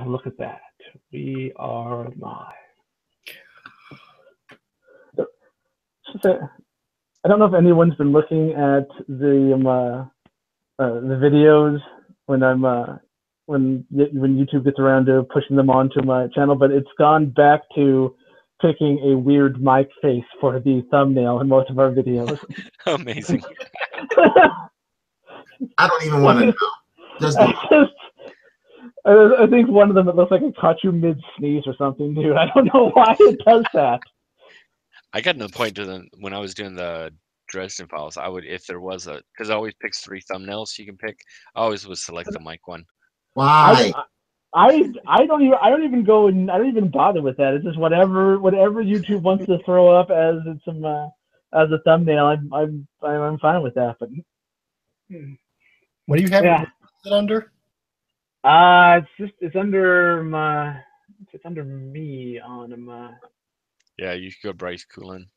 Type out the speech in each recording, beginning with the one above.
look at that. We are live. So, I don't know if anyone's been looking at the videos when when YouTube gets around to pushing them onto my channel, but it's gone back to picking a weird mic face for the thumbnail in most of our videos. Amazing. I don't even want to know. Just I think one of them, it looks like it caught you mid-sneeze or something, dude. I don't know why it does that. I got to the point when I was doing the Dresden Files, I would, if there was because it always picks 3 thumbnails you can pick. I always would select the mic one. why? I don't even go and I don't even bother with that. It's just whatever YouTube wants to throw up as as a thumbnail. I'm fine with that. But what do you have it under? It's under me on Yeah, you could go Bryce Coolin,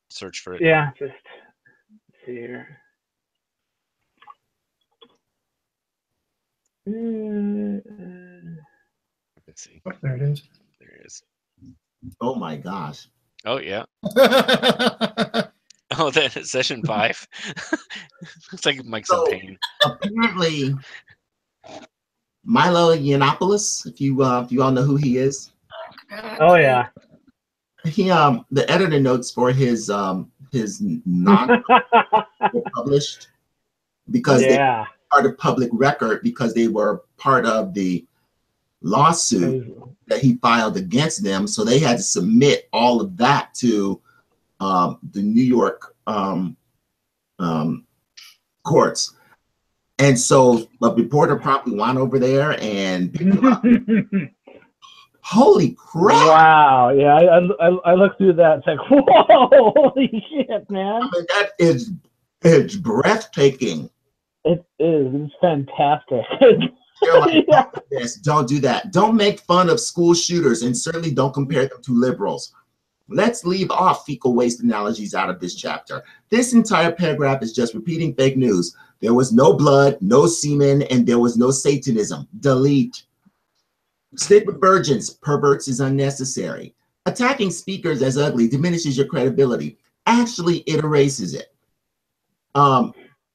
search for it. Yeah, just let's see here. Let's see. Oh, there it is. There it is. Oh my gosh. Oh yeah. Oh, that session 5. It's like Mike's in pain. Apparently, Milo Yiannopoulos, if you all know who he is. Oh yeah. He the editor notes for his non were published because they were part of public record because they were part of the lawsuit that he filed against them. So they had to submit all of that to the New York courts. And so a reporter promptly went over there and picked him up. Holy crap! Wow, yeah, I looked through that. It's like, whoa, holy shit, man! I mean, it's breathtaking. It is. It's fantastic. Like, don't do that. Don't make fun of school shooters, and certainly don't compare them to liberals. Let's leave off fecal waste analogies out of this chapter. This entire paragraph is just repeating fake news. There was no blood, no semen, and there was no Satanism. Delete. Stick with virgins. Perverts is unnecessary. Attacking speakers as ugly diminishes your credibility. Actually, it erases it.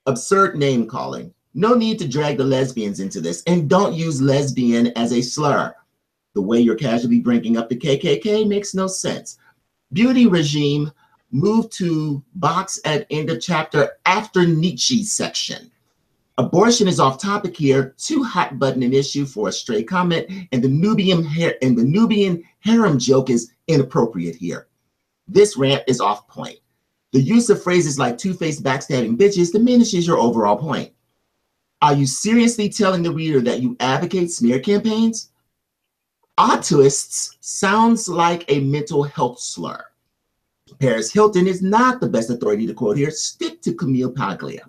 Absurd name calling. No need to drag the lesbians into this, and don't use lesbian as a slur. The way you're casually bringing up the KKK makes no sense. Beauty regime. Move to box at end of chapter after Nietzsche section. Abortion is off topic here. Too hot button an issue for a stray comment, and the Nubian harem joke is inappropriate here. This rant is off point. The use of phrases like two-faced backstabbing bitches diminishes your overall point. Are you seriously telling the reader that you advocate smear campaigns? Autists sounds like a mental health slur. Paris Hilton is not the best authority to quote here. Stick to Camille Paglia.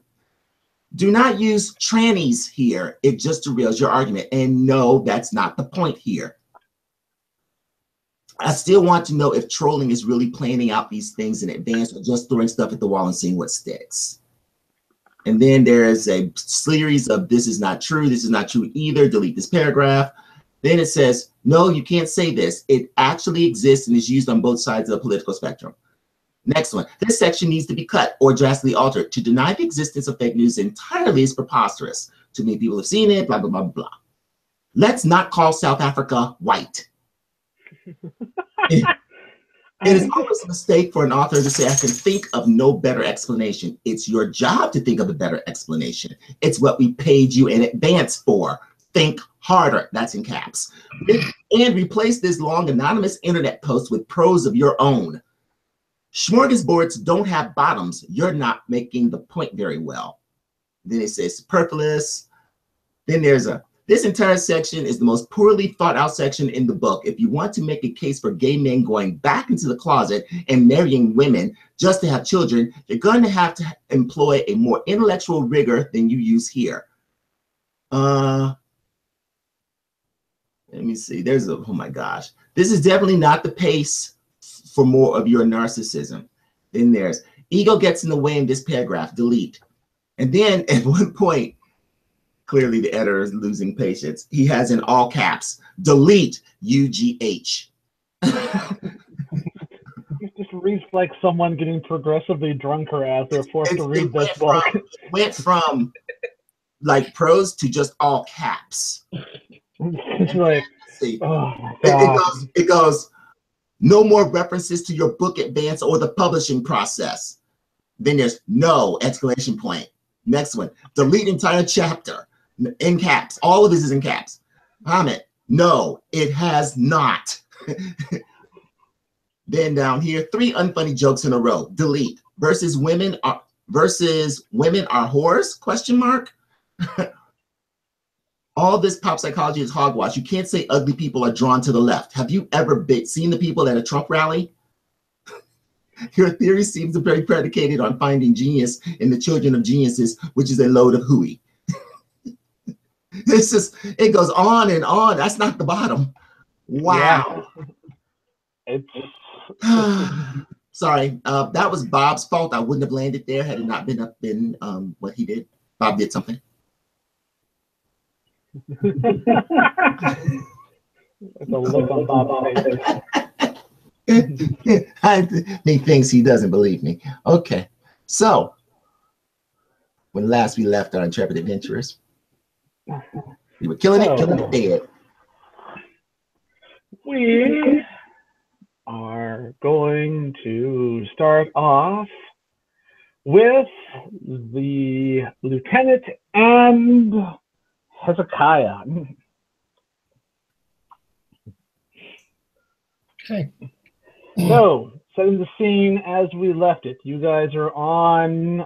Do not use trannies here. It just derails your argument. And no, that's not the point here. I still want to know if trolling is really planning out these things in advance or just throwing stuff at the wall and seeing what sticks. And then there is a series of this is not true either, delete this paragraph. Then it says, no, you can't say this. It actually exists and is used on both sides of the political spectrum. Next one, this section needs to be cut or drastically altered. To deny the existence of fake news entirely is preposterous. Too many people have seen it, blah, blah, blah, blah. Let's not call South Africa white. It is always a mistake for an author to say, I can think of no better explanation. It's your job to think of a better explanation. It's what we paid you in advance for. Think harder. That's in caps. And replace this long anonymous internet post with prose of your own. Smorgasbords don't have bottoms. You're not making the point very well. Then it says superfluous. Then there's this entire section is the most poorly thought out section in the book. If you want to make a case for gay men going back into the closet and marrying women just to have children, you're going to have to employ a more intellectual rigor than you use here. Let me see. Oh my gosh. This is definitely not the pace for more of your narcissism. Then there's ego gets in the way in this paragraph, delete. And then at one point, Clearly, the editor is losing patience. He has in all caps, delete UGH. It just reads like someone getting progressively drunker as they're forced to read this book. It went from like prose to just all caps. It's like, See, oh my God. it goes, no more references to your book advance or the publishing process. Then there's no exclamation point. Next one, delete entire chapter in caps. All of this is in caps. Comment, no, it has not. Then down here, 3 unfunny jokes in a row. Delete. Versus women are whores? Question mark. All this pop psychology is hogwash. You can't say ugly people are drawn to the left. Have you ever seen the people at a Trump rally? Your theory seems to be very predicated on finding genius in the children of geniuses, which is a load of hooey. It's just, it goes on and on. That's not the bottom. Wow. Yeah. Sorry, that was Bob's fault. I wouldn't have landed there had it not been what he did. Bob did something. The look on Bob's face. He thinks he doesn't believe me. Okay, so when last we left our intrepid adventurers, we were killing it dead. We are going to start off with the lieutenant and Hezekiah. Okay. So, setting the scene as we left it, you guys are on.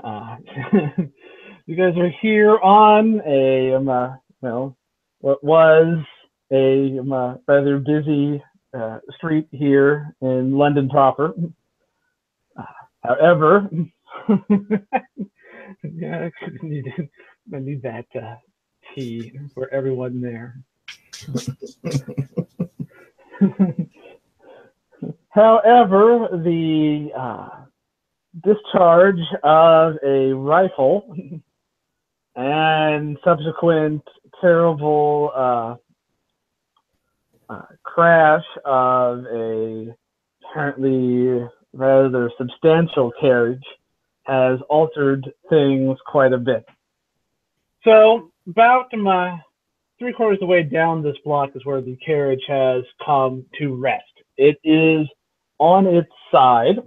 You guys are here on a what was a rather busy street here in London proper. However, yeah, I need that tea for everyone there. However, the discharge of a rifle and subsequent terrible crash of a apparently rather substantial carriage has altered things quite a bit. So about 3/4 of the way down this block is where the carriage has come to rest. It is on its side.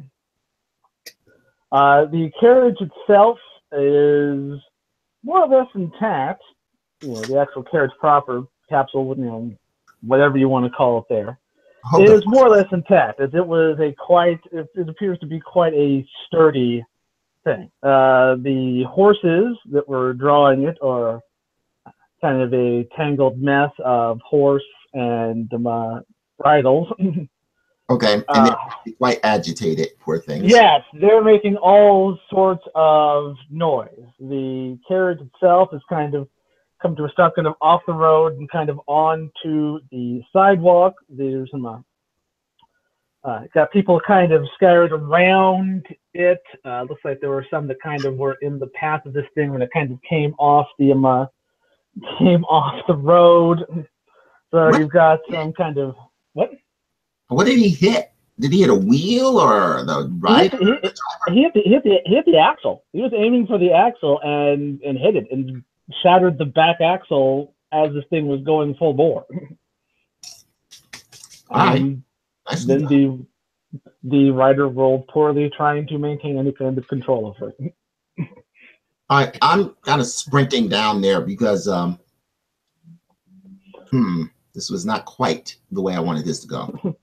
The carriage itself is more or less intact. The actual carriage proper, capsule, whatever you want to call it there. It is more or less intact, as it was it appears to be quite a sturdy thing. The horses that were drawing it are kind of a tangled mess of horse and bridles. Okay, and they're quite agitated, poor things. Yes, they're making all sorts of noise. The carriage itself has kind of come to a stop kind of off the road and kind of onto the sidewalk. There's some got people kind of scattered around it. Looks like there were some that kind of were in the path of this thing when it kind of came off the road. So you've got some kind of What did he hit? Did he hit a wheel or the rider? He hit the axle. He was aiming for the axle and hit it and shattered the back axle as this thing was going full bore. Then the rider rolled poorly, trying to maintain any kind of control of her. All right, I'm kind of sprinting down there because this was not quite the way I wanted this to go.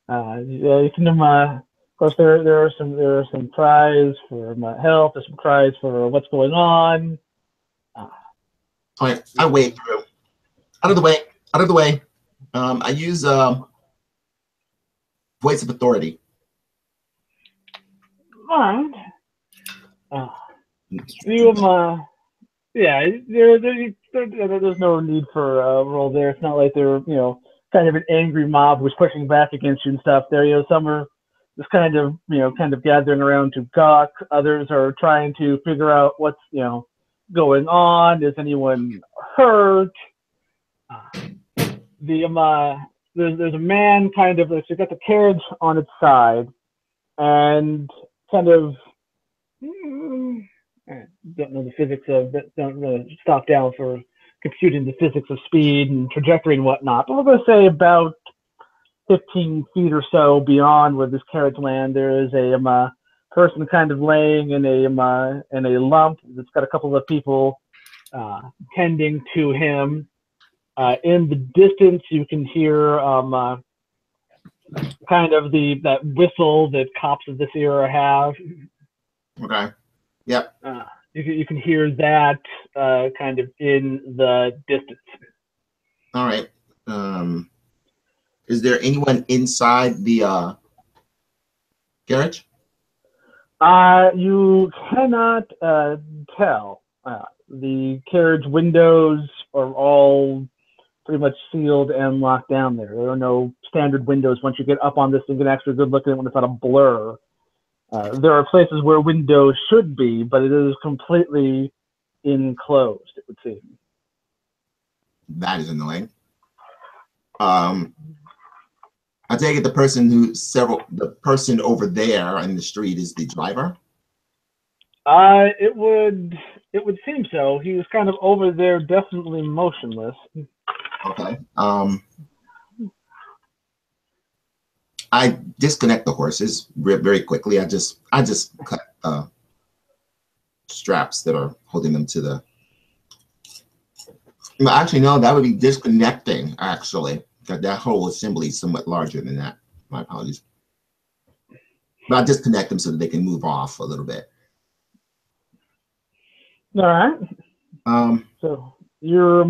You can, of course, there are some cries for help. There's some cries for what's going on. All right, I wade through. Out of the way. I use voice of authority. All right. There's no need for a roll there. It's not like they're kind of an angry mob who's pushing back against you and stuff. There, some are just kind of gathering around to gawk. Others are trying to figure out what's going on? Is anyone hurt? There's a man kind of, so you've got the carriage on its side, and kind of, don't know the physics of it, don't really stop down for computing the physics of speed and trajectory and whatnot, but we're going to say about 15 feet or so beyond where this carriage lands, there is a person kind of laying in a lump that's got a couple of people tending to him. In the distance, you can hear kind of that whistle that cops of this era have. Okay. Yep. You can hear that kind of in the distance. All right. Is there anyone inside the carriage? You cannot tell. The carriage windows are all pretty much sealed and locked down there. There are no standard windows. Once you get up on this, you can actually good look at it when it's not a blur. There are places where windows should be, but it is completely enclosed, it would seem. That is annoying. I take it the person over there in the street is the driver? It would seem so. He was kind of over there, definitely motionless. Okay. I disconnect the horses very quickly. I just cut straps that are holding them to the. Well, actually, no, that would be disconnecting. Actually, that whole assembly is somewhat larger than that. My apologies. But I disconnect them so that they can move off a little bit. All right. So you're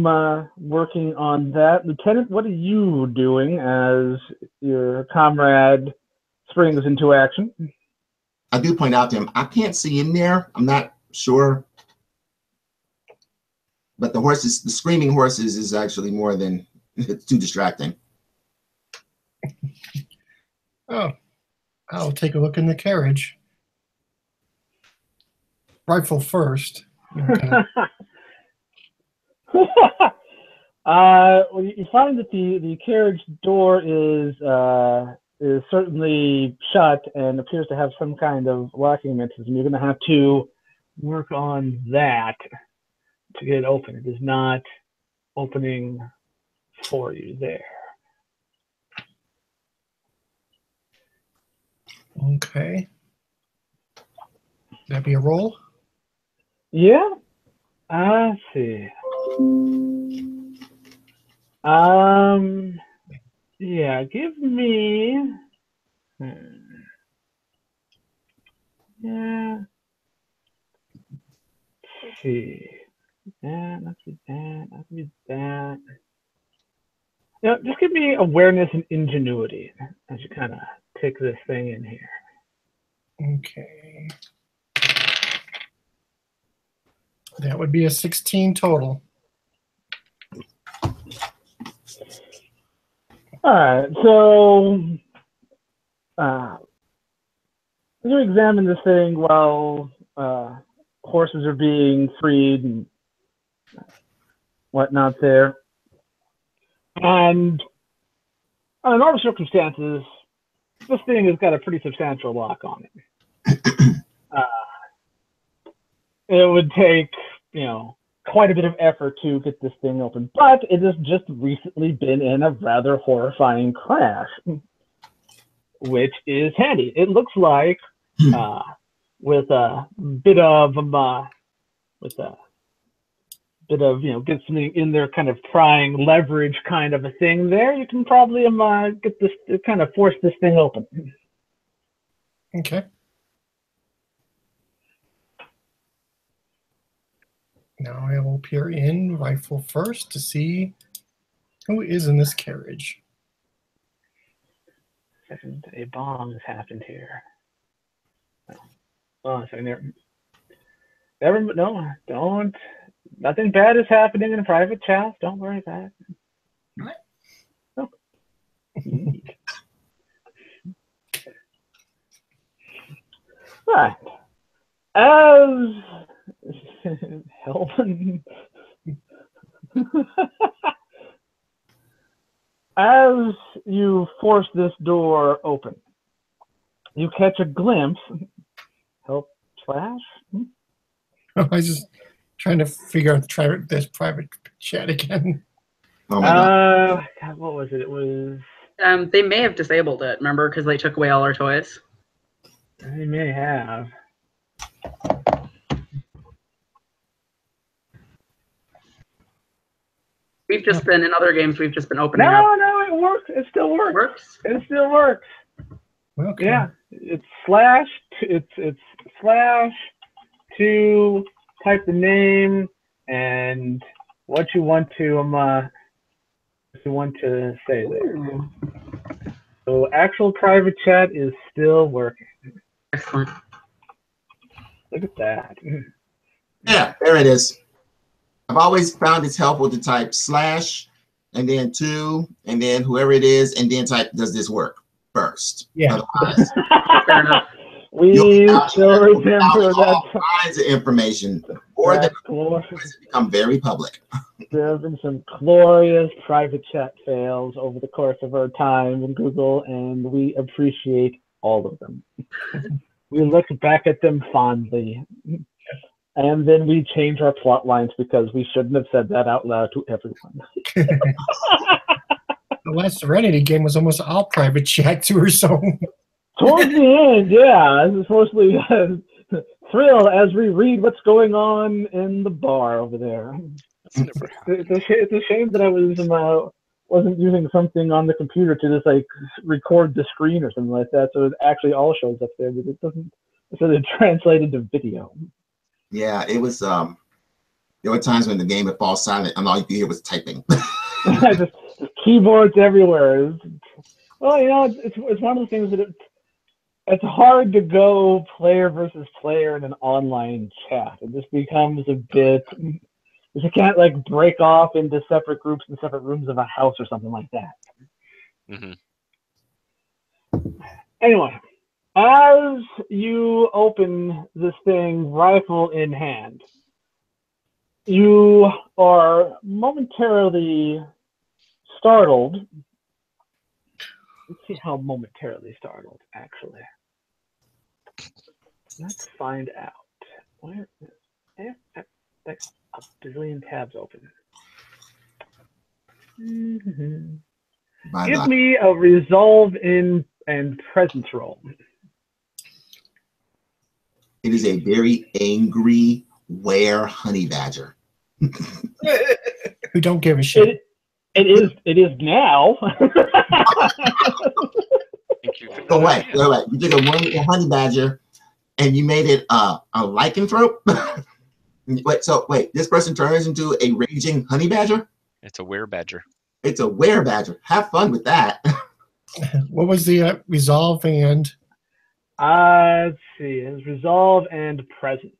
working on that. Lieutenant, what are you doing as your comrade springs into action? I do point out to him, I can't see in there. I'm not sure. But the screaming horses is actually more than, it's too distracting. Oh, I'll take a look in the carriage. Rifle first. Okay. Well, you find that the carriage door is certainly shut and appears to have some kind of locking mechanism. You're going to have to work on that to get it open. It is not opening for you there. Okay. That be a roll? Yeah. Let's see. Yeah, give me. Yeah. Let's see. Not be that. Not be that. Yeah, just give me awareness and ingenuity as you kind of take this thing in here. Okay. That would be a 16 total. All right, so you examine this thing while horses are being freed and whatnot there. And under normal circumstances, this thing has got a pretty substantial lock on it. It would take, quite a bit of effort to get this thing open, but it has just recently been in a rather horrifying crash, which is handy. It looks like with a bit of get something in there, kind of prying leverage kind of a thing there, you can probably get this, kind of force this thing open. Okay. Now I will peer in, rifle first, to see who is in this carriage. Second, a bomb has happened here. Oh, second there. No, don't. Nothing bad is happening in a private chat. Don't worry about it. Oh. All right. As Help. As you force this door open, you catch a glimpse. Help slash? I was just trying to figure out this private chat again. Oh my God. God, what was it? It was. They may have disabled it, remember, because they took away all our toys. They may have. We've just been, in other games, we've just been opening up. No, it works. It still works. Works? It still works. Okay. Yeah, it's slash. It's slash to type the name and what you want to say there. Ooh. So actual private chat is still working. Excellent. Look at that. Yeah, there it is. I've always found it's helpful to type slash and then to and then whoever it is and then type, does this work first? Yeah. Otherwise, Fair enough. We still remember all that. kinds of information, or that Glorious. become very public. There have been some glorious private chat fails over the course of our time in Google, and we appreciate all of them. We look back at them fondly, and then we change our plot lines because we shouldn't have said that out loud to everyone. The last Serenity game was almost all private chat too or so. Towards the end, yeah, it's mostly thrill as we read what's going on in the bar over there. It's a shame that I wasn't using something on the computer to just like record the screen or something like that, so it actually all shows up there, but it doesn't. So it translated to video. Yeah, it was. There were times when the game would fall silent and all you could hear was typing. just keyboards everywhere. Well, you know, it's one of the things that it's hard to go player versus player in an online chat. It just becomes a bit. You can't like break off into separate groups in separate rooms of a house or something like that. Mm-hmm. Anyway, as you open this thing, rifle in hand, you are momentarily startled. Let's see how momentarily startled, actually. Let's find out. Where is that's a bazillion tabs open. Give me a resolve in and presence roll. It is a very angry honey badger. Who don't give a shit. It is now. Thank you. So wait. You took a honey badger and you made it a lycanthrope? Wait, this person turns into a raging honey badger? It's a werebadger. It's a werebadger. Have fun with that. What was the resolve and? Let's see. It's resolve and presence.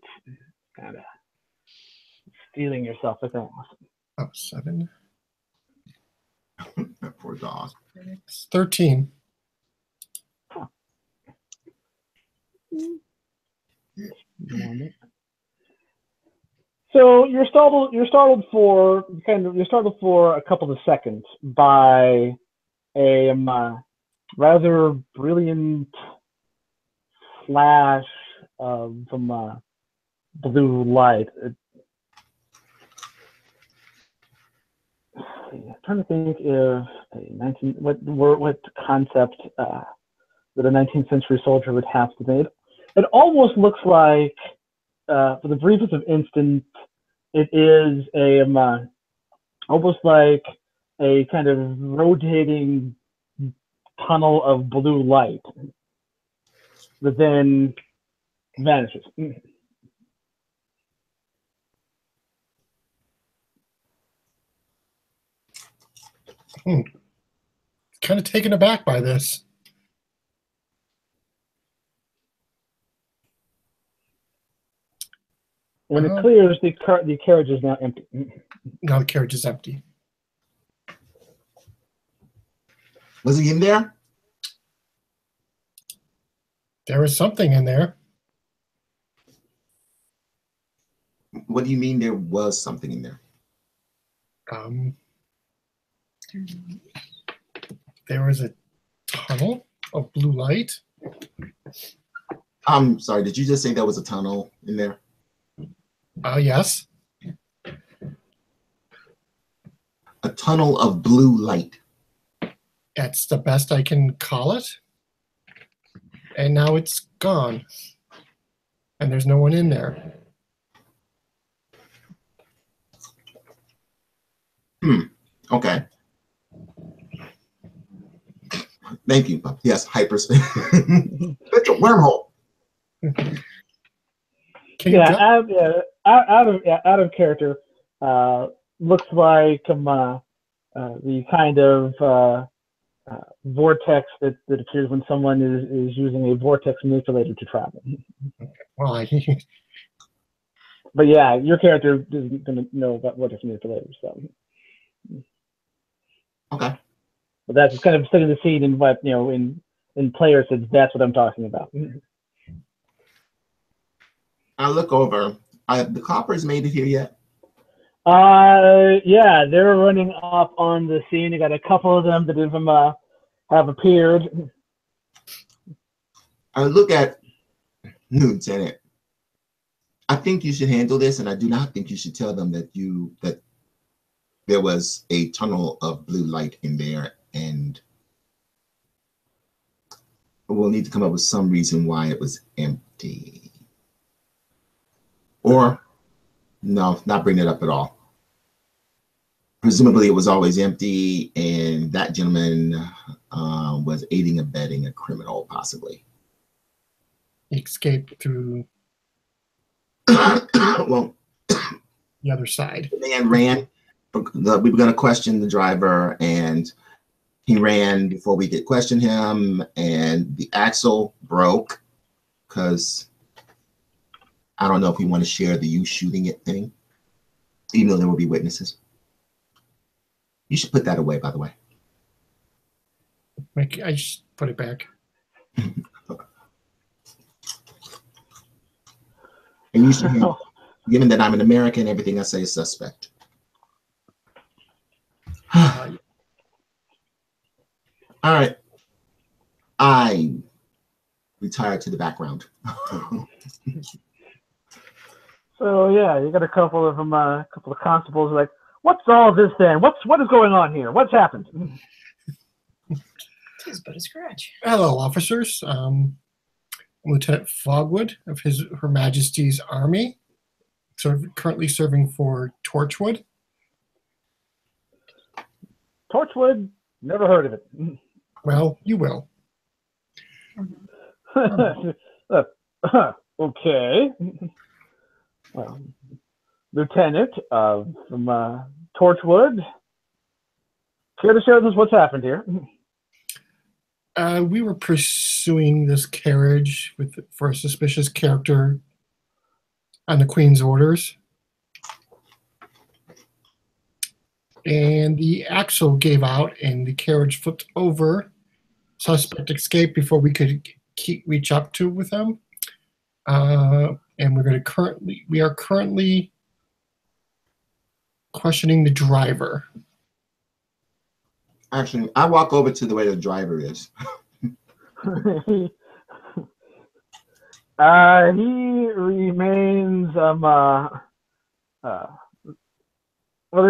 Kind of stealing yourself with that. Oh, 7. Poor dog. 13. Huh. So you're startled for a couple of seconds by a rather brilliant flash from blue light. I'm trying to think if what concept that a 19th century soldier would have to make. It almost looks like, for the briefest of instant, it is almost like a kind of rotating tunnel of blue light that then vanishes. Kind of taken aback by this. When it clears, the carriage is now empty. Now the carriage is empty. Was he in there? There was something in there. What do you mean there was something in there? There was a tunnel of blue light. I'm sorry, did you just say there was a tunnel in there? Yes. A tunnel of blue light. That's the best I can call it. And now it's gone. And there's no one in there. Okay. Thank you. Yes, hyperspace. It's a wormhole. Out of character. Looks like the kind of vortex that appears when someone is using a vortex manipulator to travel. Well, but yeah, your character isn't going to know about vortex manipulators, so. Okay. But that's kind of setting the scene in what in player sense. That's what I'm talking about. I look over. The coppers made it here yet? Yeah, they're running up on the scene. You got a couple of them that have appeared. I look at Lieutenant. I think you should handle this, and I do not think you should tell them that there was a tunnel of blue light in there, and we'll need to come up with some reason why it was empty. Or, no, not bring it up at all. Presumably it was always empty, and that gentleman was aiding and abetting a criminal, possibly. Escaped through Well, the other side. The man ran. We were going to question the driver, and he ran before we could question him, and the axle broke because I don't know if we want to share the you shooting it thing, even though there will be witnesses. You should put that away, by the way. I just put it back. And you should, given that I'm an American, everything I say is suspect. All right. I retired to the background. So yeah, you got a couple of them, a couple of constables like, what's all this then? What is going on here? What's happened? Tis but a scratch. Hello, officers. Lieutenant Fogwood of Her Majesty's Army, currently serving for Torchwood. Torchwood? Never heard of it. Well, you will. Okay. Well, Lieutenant from Torchwood, care to share with us what's happened here? We were pursuing this carriage for a suspicious character on the Queen's orders. And the axle gave out and the carriage flipped over. Suspect escaped before we could reach up to with him. And we are currently questioning the driver. Actually, I walk over to the way the driver is. He remains well,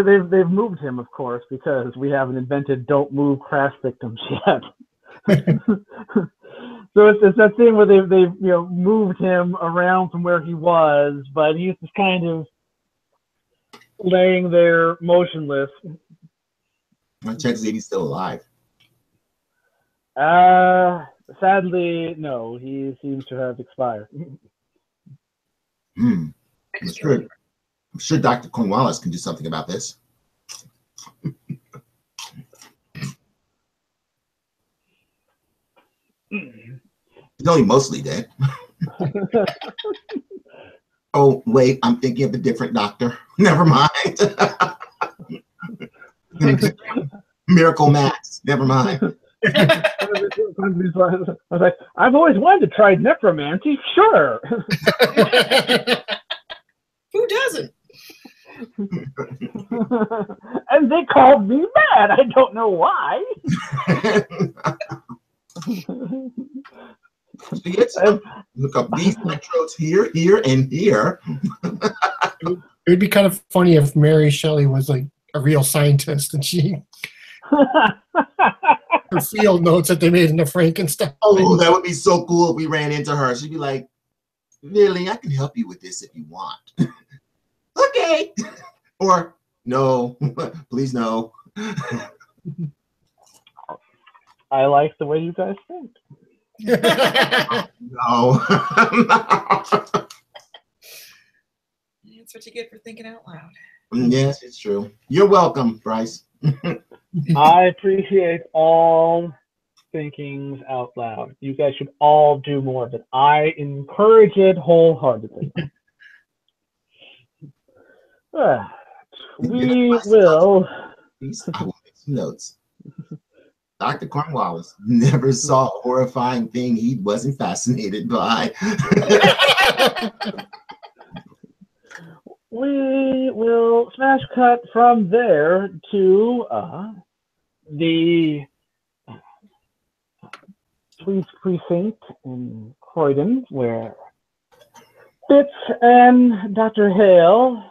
they've moved him, of course, because we haven't invented "don't move" crash victims yet. So it's that thing where they've moved him around from where he was, but he's just kind of laying there motionless. I check to see if he's still alive. Sadly, no. He seems to have expired. I'm sure Dr. Cornwallis can do something about this. He's only mostly dead. Oh, wait, I'm thinking of a different doctor. Never mind. Miracle Max. Never mind. I was like, I've always wanted to try necromancy. Sure. Who doesn't? And they called me mad. I don't know why. Look up these electrodes here, here, and here. It would be kind of funny if Mary Shelley was like a real scientist and she her field notes that they made in the Frankenstein. Oh, that would be so cool if we ran into her. She'd be like, Lily, I can help you with this if you want. Okay. Or no, please no. I like the way you guys think. No. That's what you get for thinking out loud. Yes, it's true. You're welcome, Bryce. I appreciate all thinkings out loud. You guys should all do more of it. I encourage it wholeheartedly. We will. Please, I will make some notes. Dr. Cornwallis never saw a horrifying thing he wasn't fascinated by. We will smash cut from there to the police precinct in Croydon, where Fitz and Dr. Hale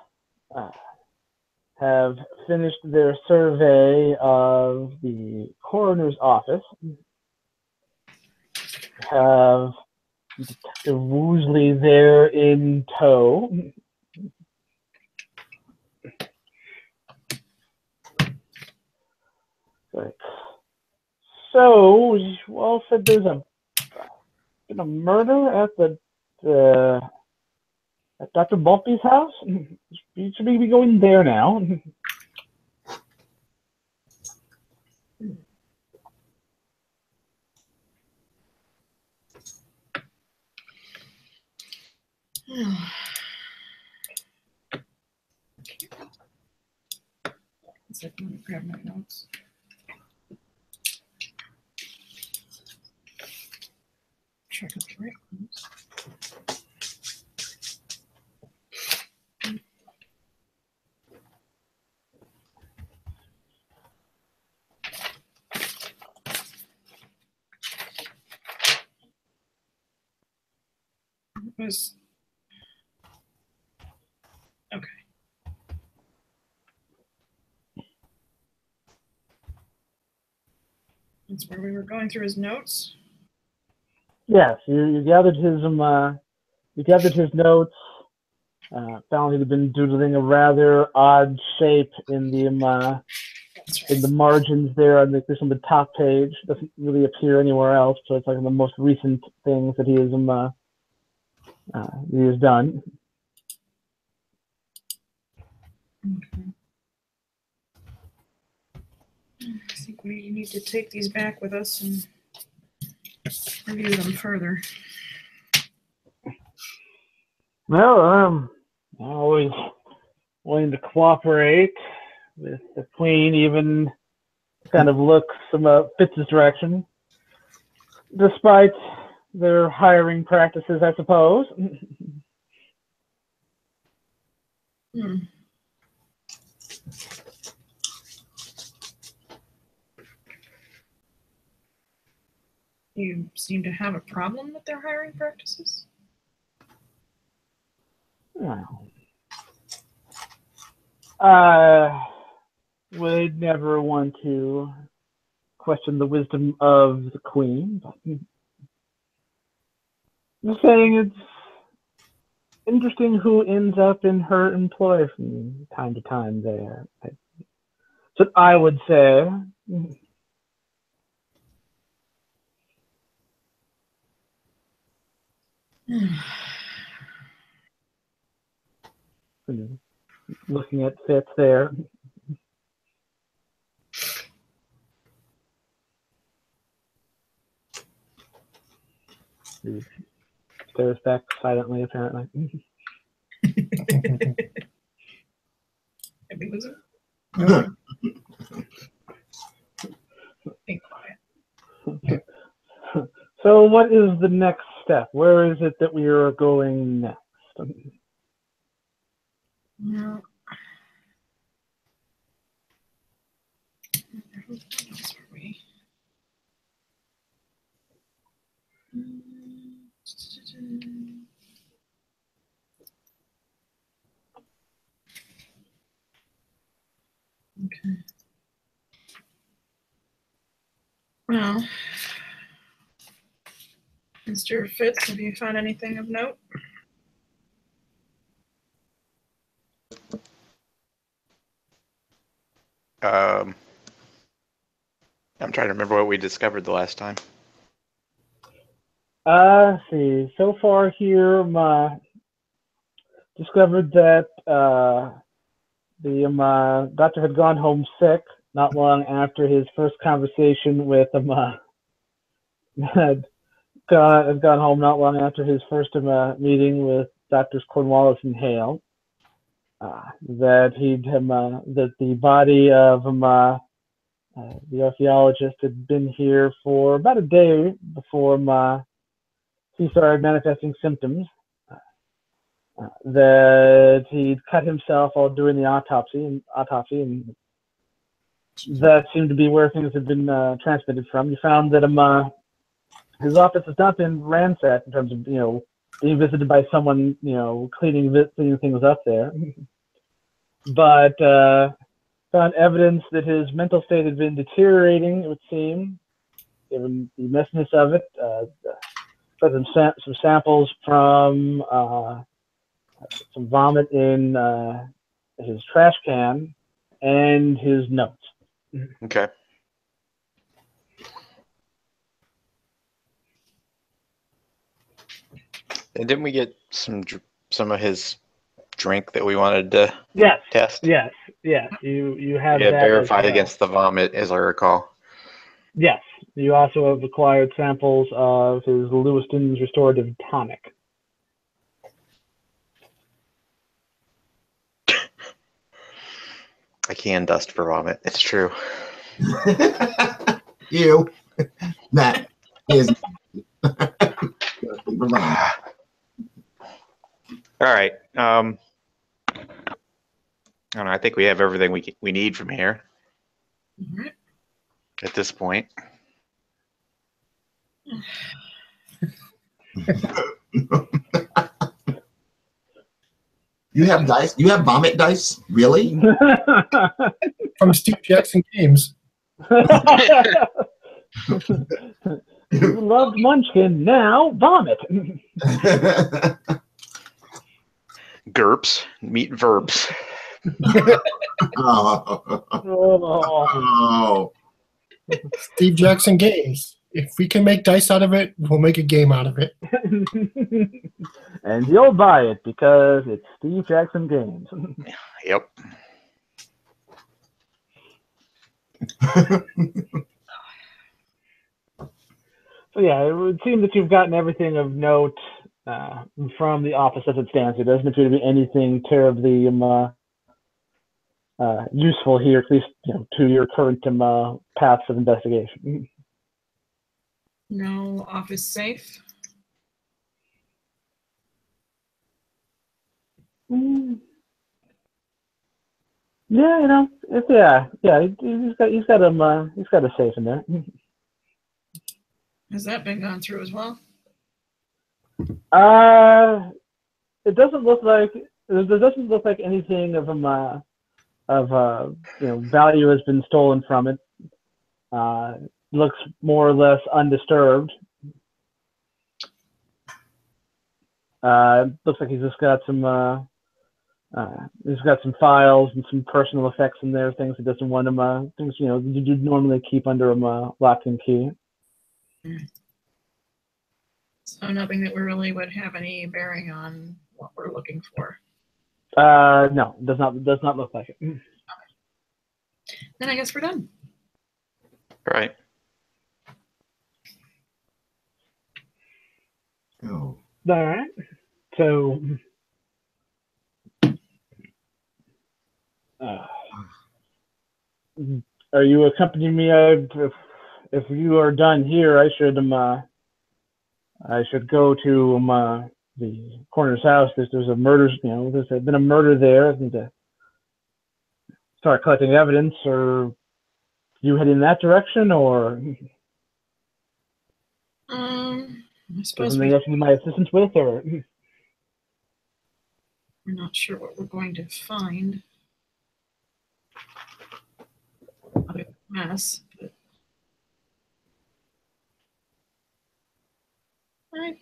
have finished their survey of the coroner's office. Have Detective Woosley there in tow. Right. So you all said there's been a murder at at Dr. Bulpy's house. You should be going there now. Let me grab my notes. Check out the right ones. Okay. That's where we were going through his notes. Yes, you gathered his notes. Found he'd been doodling a rather odd shape in the margins there on the top page. Doesn't really appear anywhere else, so it's like the most recent things that he has done. Okay. I think we need to take these back with us and review them further. Well, I'm always willing to cooperate with the Queen, even kind of looks Fitz's direction, despite their hiring practices, I suppose. You seem to have a problem with their hiring practices? Well, I would never want to question the wisdom of the Queen, but I'm saying it's interesting who ends up in her employ from time to time there. That's what I would say. Looking at Fitz there. He stares back silently, apparently. Maybe was it? Be quiet. So what is the next step? Where is it that we are going next? else were we? Okay. Well, Mr. Fitz, have you found anything of note? I'm trying to remember what we discovered the last time. Let's see. So far here, discovered that the doctor had gone home sick not long after his first conversation with had gone home not long after his first meeting with Doctors Cornwallis and Hale. That that the body of the archaeologist had been here for about a day before he started manifesting symptoms. That he'd cut himself while doing the autopsy, and that seemed to be where things had been transmitted from. You found that his office has not been ransacked in terms of being visited by someone cleaning things up there, but found evidence that his mental state had been deteriorating. It would seem, given the messiness of it. Got some samples from some vomit in his trash can and his notes. Okay. And didn't we get some of his drink that we wanted to test? Yes. You have Yeah, that verified well. against the vomit, as I recall. Yes. You also have acquired samples of his Lewiston's restorative tonic. I can dust for vomit. It's true. You. That is. All right. I don't know. I think we have everything we need from here at this point. You have dice? You have vomit dice? Really? From Steve Jackson Games. You loved Munchkin, now vomit. GURPS, meet verbs. Oh. Steve Jackson Games. If we can make dice out of it, we'll make a game out of it. And you'll buy it because it's Steve Jackson Games. Yep. So yeah, it would seem that you've gotten everything of note from the office as it stands. There doesn't appear to be anything terribly useful here, at least to your current paths of investigation. No office safe. Yeah, he's got a safe in there. Has that been gone through as well? It doesn't look like anything of value has been stolen from it. Looks more or less undisturbed. Looks like he's just got some files and some personal effects in there, things he doesn't want him things you normally keep under lock and key. So nothing that we really would have any bearing on what we're looking for. No, does not look like it. Then I guess we're done. Right. Oh. All right. So, are you accompanying me? If you are done here, I should go to the coroner's house. There's a murder. There's been a murder there. I need to start collecting evidence or you head in that direction, or I suppose something else you need my assistance with, or we're not sure what we're going to find. A mess, but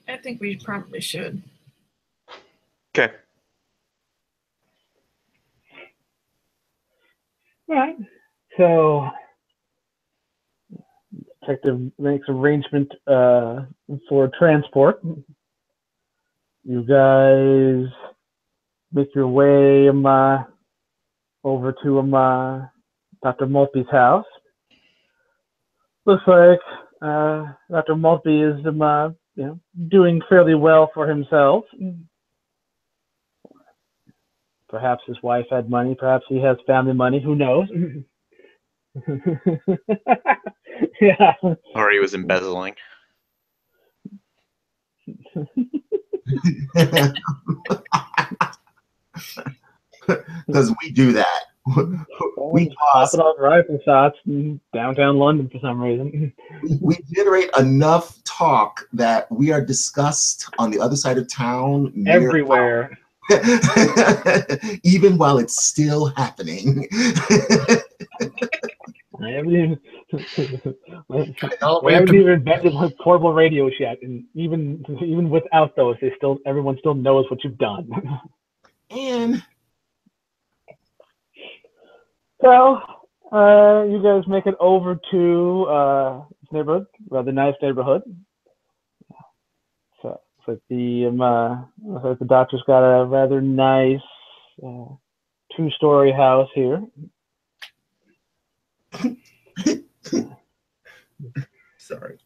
I think we probably should. Okay. all right. So detective makes arrangement for transport. You guys make your way over to Dr. Maltby's house. Looks like Dr. Maltby is doing fairly well for himself. Perhaps his wife had money. Perhaps he has family money. Who knows? Yeah. Or he was embezzling. Because we do that. We pause. Popping off rifle shots in downtown London for some reason. We generate enough talk that we are discussed on the other side of town. Everywhere. Even while it's still happening. We haven't even invented like portable radios yet, and even without those, everyone still knows what you've done. And so, you guys make it over to this neighborhood, rather nice neighborhood. So it's like the doctor's got a rather nice 2-story house here. sorry.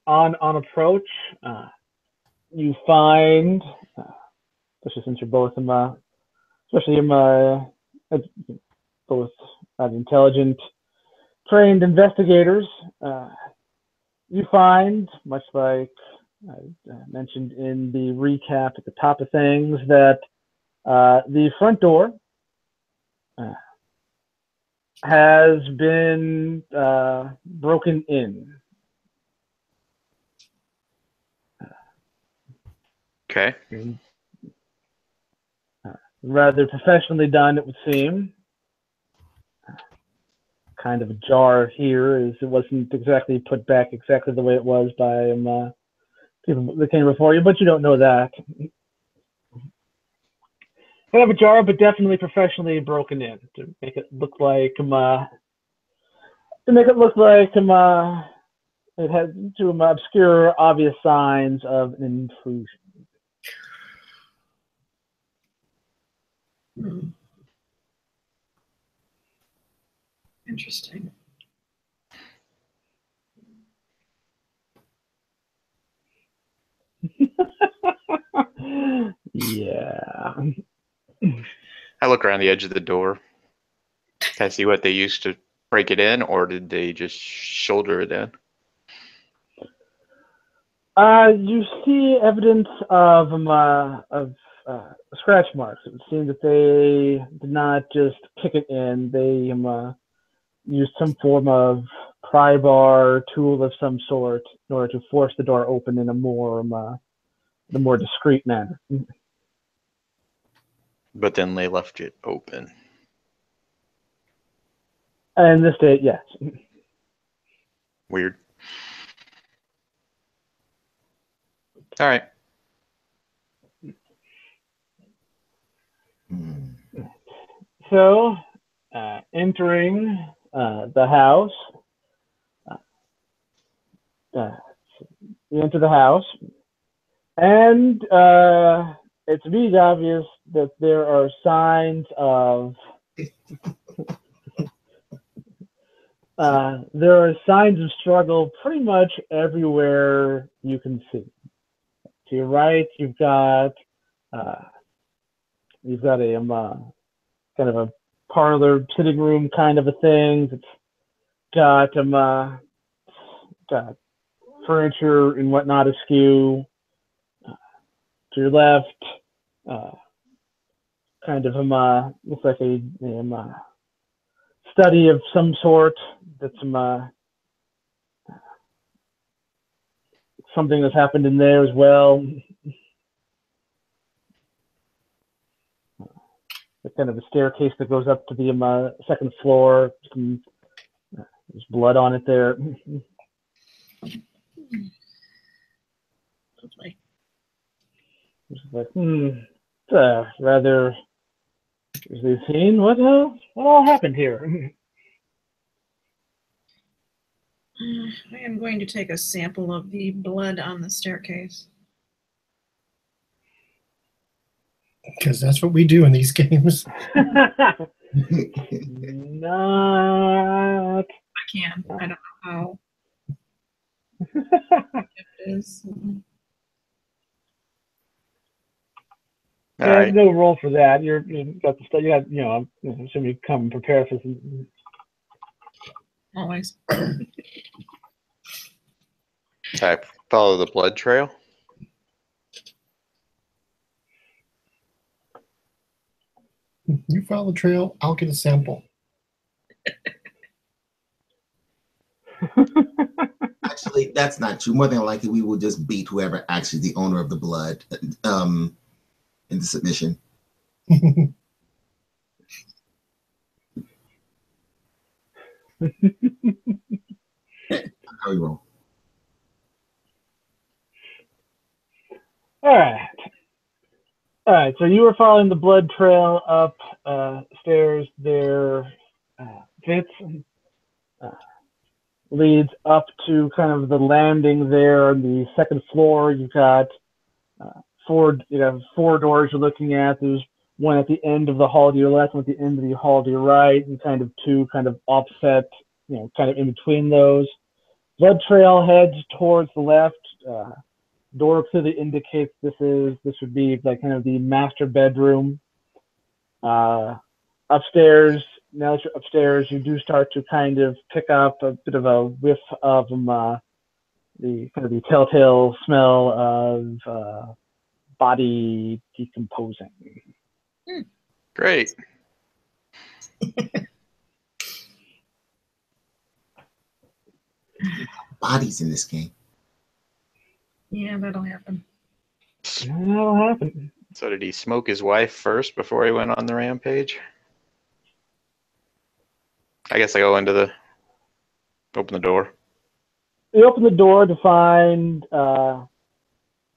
On approach, you find, especially since you're both both intelligent, trained investigators, you find, much like I mentioned in the recap at the top of things, that the front door has been broken in. Okay. Rather professionally done, it would seem. Kind of a jar here, as it wasn't exactly put back exactly the way it was by people that came before you, but you don't know that. Kind of a jar, but definitely professionally broken in to make it look like it has to obscure obvious signs of an intrusion. Interesting. Yeah. I look around the edge of the door. Can I see what they used to break it in, or did they just shoulder it in? You see evidence of scratch marks. It would seem that they did not just kick it in. They used some form of pry bar tool of some sort in order to force the door open in a more discreet manner. But then they left it open. And this date, yes. Weird. All right. So, entering the house, you enter the house, and it's really obvious that there are signs of struggle pretty much everywhere you can see. To your right, you've got a kind of a parlor, sitting room kind of a thing. It's got furniture and whatnot askew. To your left, kind of looks like a study of some sort. That's something that's happened in there as well. The kind of a staircase that goes up to the second floor. There's blood on it there. It's like, it's rather easily seen. What all happened here? I am going to take a sample of the blood on the staircase. Because that's what we do in these games. Not. I can. I don't know how. It is. All right. No roll for that. You got the stuff. You got, I'm assuming you come prepared for some. Always. I follow the blood trail. You follow the trail, I'll get a sample. Actually, that's not true. More than likely, we will just beat whoever actually the owner of the blood in the submission. How we roll? All right. So you were following the blood trail up stairs there. Fitz leads up to kind of the landing there on the second floor. You've got four doors you're looking at. There's one at the end of the hall to your left, one at the end of the hall to your right, and kind of two kind of offset, kind of in between those. Blood trail heads towards the left. Door clearly indicates this would be like kind of the master bedroom. Upstairs, now that you're upstairs, you do start to kind of pick up a bit of a whiff of the kind of the telltale smell of body decomposing. Great. Bodies in this game. Yeah, that'll happen. That'll happen. So did he smoke his wife first before he went on the rampage? I guess I go into open the door. You open the door to find, well,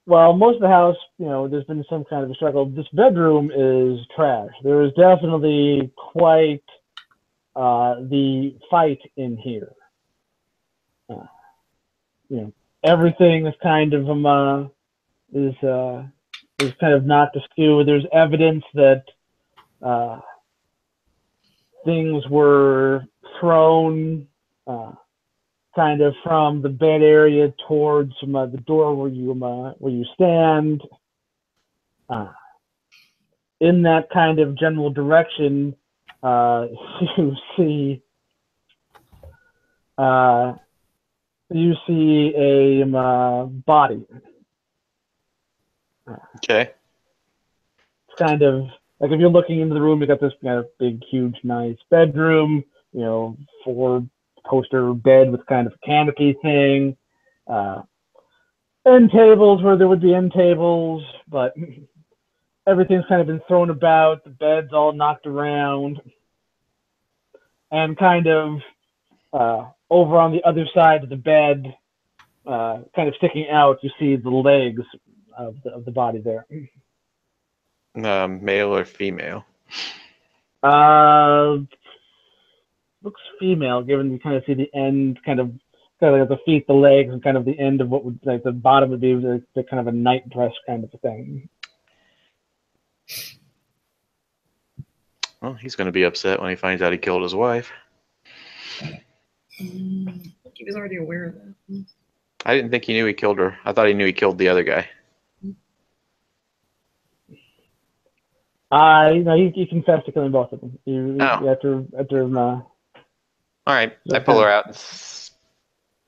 most of the house, there's been some kind of a struggle. This bedroom is trash. There is definitely quite the fight in here. Everything is kind of is kind of knocked askew. There's evidence that things were thrown kind of from the bed area towards the door where you stand. In that kind of general direction, you see a body. Okay. It's kind of like if you're looking into the room, you got this kind of big, huge, nice bedroom, 4-poster bed with kind of a canopy thing, end tables where there would be end tables, but everything's kind of been thrown about. The bed's all knocked around, and kind of over on the other side of the bed, kind of sticking out, you see the legs of the body there. Male or female? Looks female, given you kind of see the end, kind of like the feet, the legs, and kind of the end of what would, like the bottom would be the kind of a night dress kind of a thing. Well, he's going to be upset when he finds out he killed his wife. I think he was already aware of that. I didn't think he knew he killed her. I thought he knew he killed the other guy. He confessed to killing both of them. After all right, I pull her out,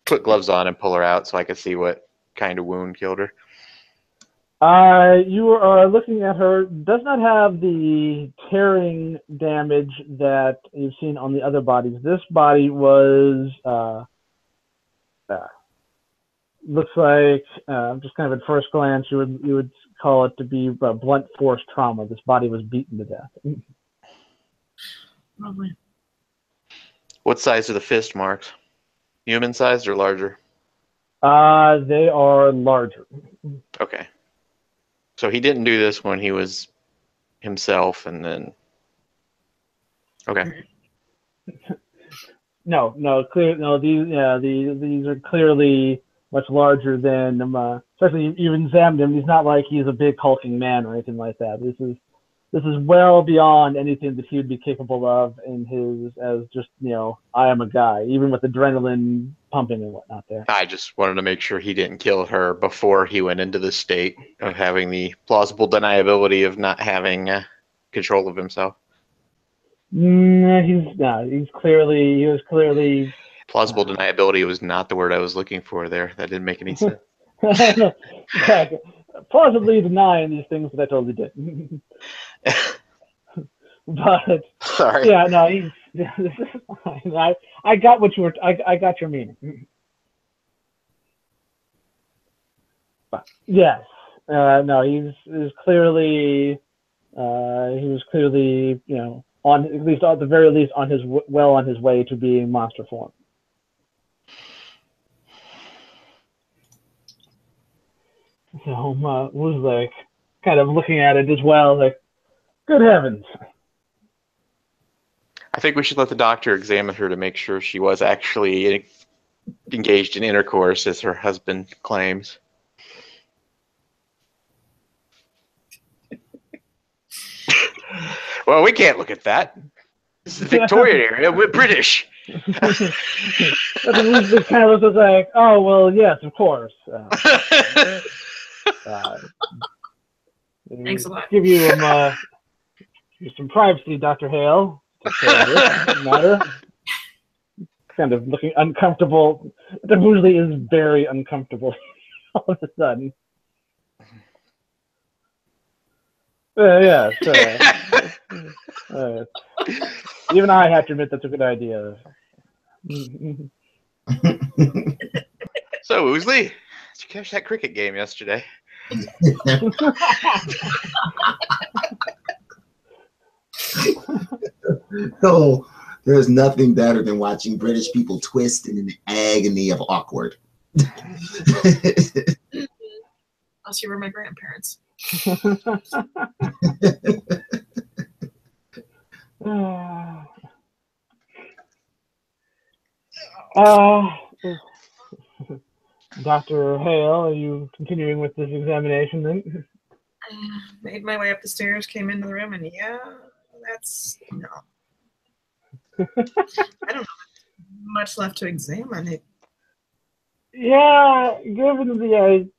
put gloves on and pull her out so I can see what kind of wound killed her. You are looking at her. Does not have the tearing damage that you've seen on the other bodies. This body was looks like just kind of at first glance you would call it to be blunt force trauma. This body was beaten to death. Lovely. What size are the fist marks? Human sized or larger? They are larger. Okay. So he didn't do this when he was himself, and then. Okay. No, these are clearly much larger than especially you examined him. He's not like he's a big hulking man or anything like that. This is well beyond anything that he would be capable of in his as just I am a guy, even with adrenaline pumping and whatnot there. I just wanted to make sure he didn't kill her before he went into the state of having the plausible deniability of not having control of himself. He was clearly Plausible deniability was not the word I was looking for there. That didn't make any sense. plausibly denying these things that I totally did. But Sorry. yeah, no, this is fine. I got what you were. I got your meaning. But yes, no, he was clearly on at least at the very least on his way to being monster form. So was like kind of looking at it as well, like, good heavens. I think we should let the doctor examine her to make sure she was actually engaged in intercourse, as her husband claims. Well, we can't look at that. This is the Victorian era. We're British. It kind of looks like, oh, well, yes, of course. Thanks a lot. Give you some privacy, Dr. Hale. Matter. Kind of looking uncomfortable. The usually is very uncomfortable all of a sudden. Yeah, even I have to admit that's a good idea. So, Oosley, did you catch that cricket game yesterday? No, there's nothing better than watching British people twist in an agony of awkward. Unless you were my grandparents. Dr. Hale, are you continuing with this examination then? I made my way up the stairs, came into the room, and yeah, that's no. I don't know much left to examine. It. Yeah, given the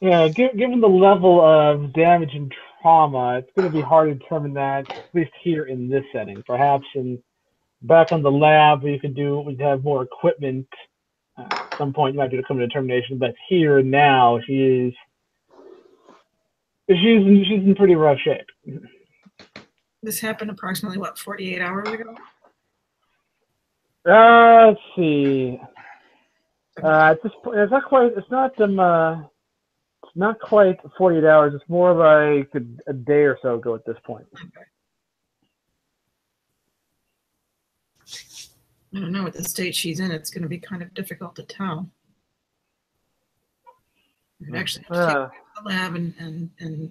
given the level of damage and trauma, it's going to be hard to determine that, at least here in this setting. Perhaps back in the lab, we'd have more equipment. At some point, you might be able to come to a determination. But here and now, she's in pretty rough shape. This happened approximately 48 hours ago. Let's see. At this point, it's not quite. It's not quite 48 hours. It's more of like a day or so ago at this point. Okay. I don't know what the state she's in. It's going to be kind of difficult to tell. You could actually have to take her to the lab and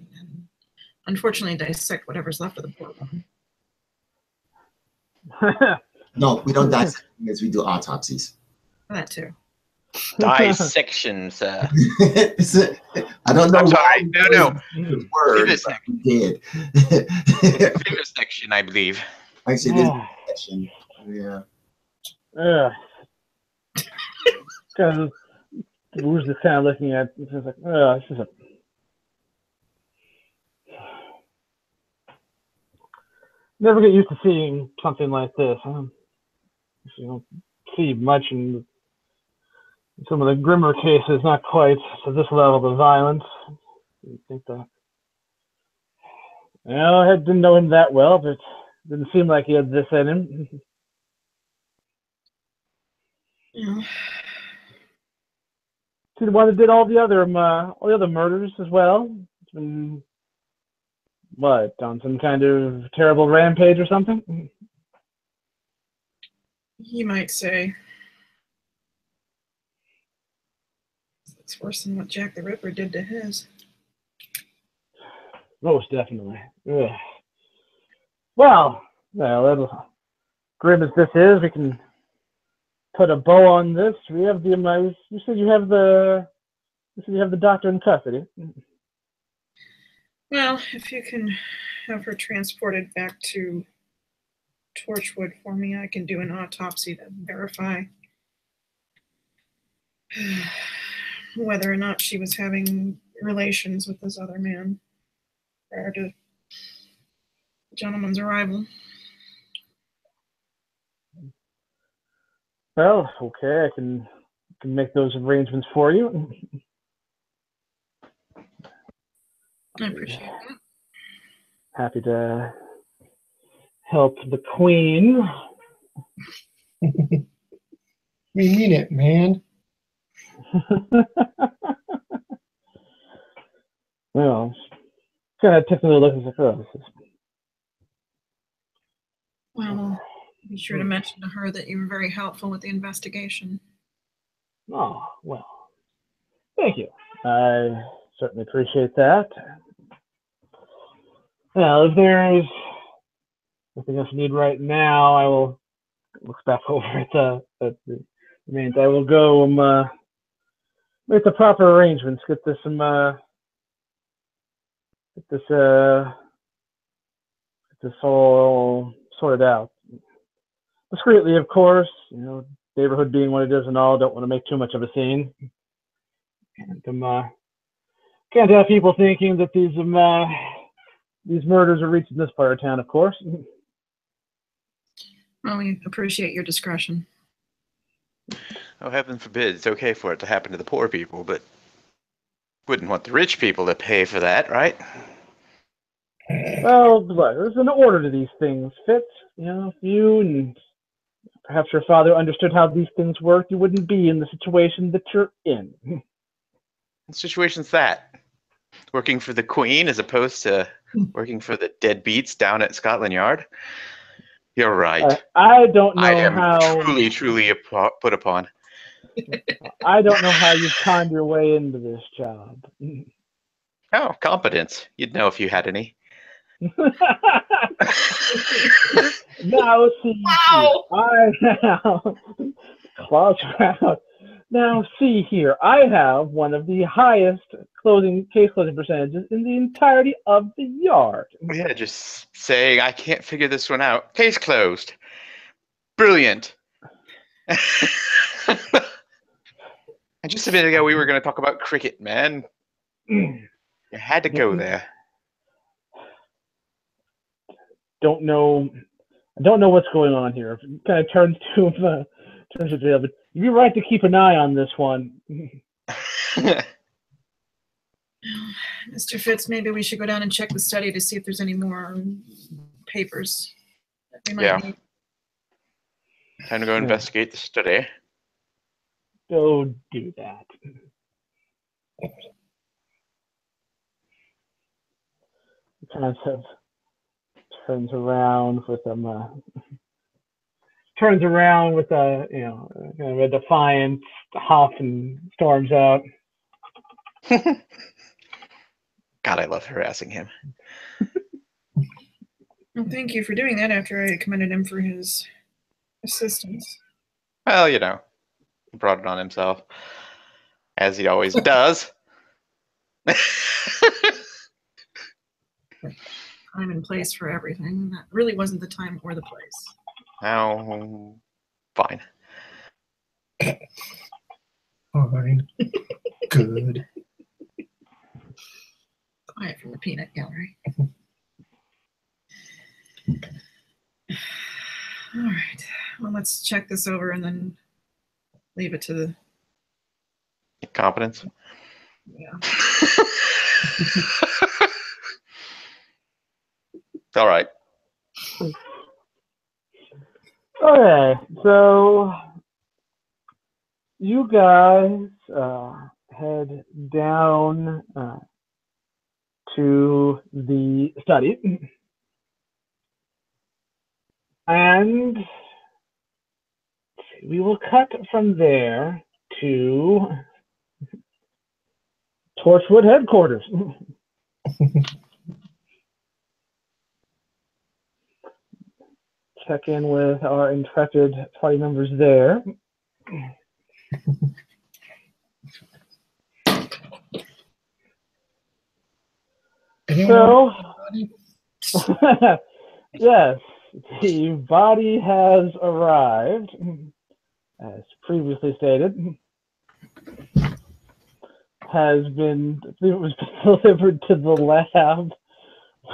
unfortunately dissect whatever's left of the poor woman. No, we don't dissect as we do autopsies. That too. Dissection, sir. I don't know. I'm sorry. No. Word, Vivisection. we did. Vivisection, I believe. Actually, it is vivisection. Yeah. Because we're just kind of looking at it's just like, this is never get used to seeing something like this. You don't see much in some of the grimmer cases, not quite to this level of violence. You think the... Well, I didn't know him that well, but it didn't seem like he had this in him. Yeah. He's the one that did all the other murders as well. It's been, what, on some kind of terrible rampage or something? You might say. It's worse than what Jack the Ripper did to his. Most definitely. Ugh. Well, grim as this is, we can put a bow on this. We have the you said you have the doctor in custody. Well, if you can have her transported back to Torchwood for me, I can do an autopsy to verify whether or not she was having relations with this other man prior to the gentleman's arrival. Well, okay, I can make those arrangements for you. I appreciate that. Happy to help the Queen. We mean it, man. Well, kind of took a look and said, "Oh, this is..." Well, be sure to mention to her that you were very helpful with the investigation. Oh, well, thank you. I certainly appreciate that. Well, if there's nothing else you need right now, I will look back over at the remains. I will go make the proper arrangements. Get this all sorted out discreetly, of course. You know, neighborhood being what it is and all. Don't want to make too much of a scene. And can't have people thinking that these murders are reaching this part of town, of course. Well, we appreciate your discretion. Oh, heaven forbid. It's okay for it to happen to the poor people, but wouldn't want the rich people to pay for that, right? Well, there's an order to these things, Fitz. You know, if you and perhaps your father understood how these things work, you wouldn't be in the situation that you're in. What situation's that? Working for the Queen as opposed to working for the deadbeats down at Scotland Yard? You're right. I don't know I am how... truly put upon. I don't know how you've conned your way into this job. Oh, competence. You'd know if you had any. Now, see, Wow. I have... Claws out. Now, see here. I have one of the highest case closing percentages in the entirety of the yard. Yeah, just saying I can't figure this one out. Case closed. Brilliant. And just a minute ago, we were going to talk about cricket, man. You had to go there. Don't know what's going on here. It kind of turns to the other. You'd be right to keep an eye on this one. Mr. Fitz, maybe we should go down and check the study to see if there's any more papers that we might need. Time to go investigate the study. Go do that. Kind of turns around with them. Turns around with a kind of a defiant huff and storms out. God, I love harassing him. Well, thank you for doing that after I commended him for his assistance. Well, you know, he brought it on himself, as he always does. Time and place for everything. That really wasn't the time or the place. Oh, fine. Fine. Good. Quiet from the peanut gallery. All right. Well, let's check this over and then leave it to the... Competence? Yeah. All right. Okay, so you guys head down to the study, and we will cut from there to Torchwood headquarters. Check in with our infected party members there. Anyone? So, yes, the body has arrived, as previously stated. Has been, I believe it was delivered to the lab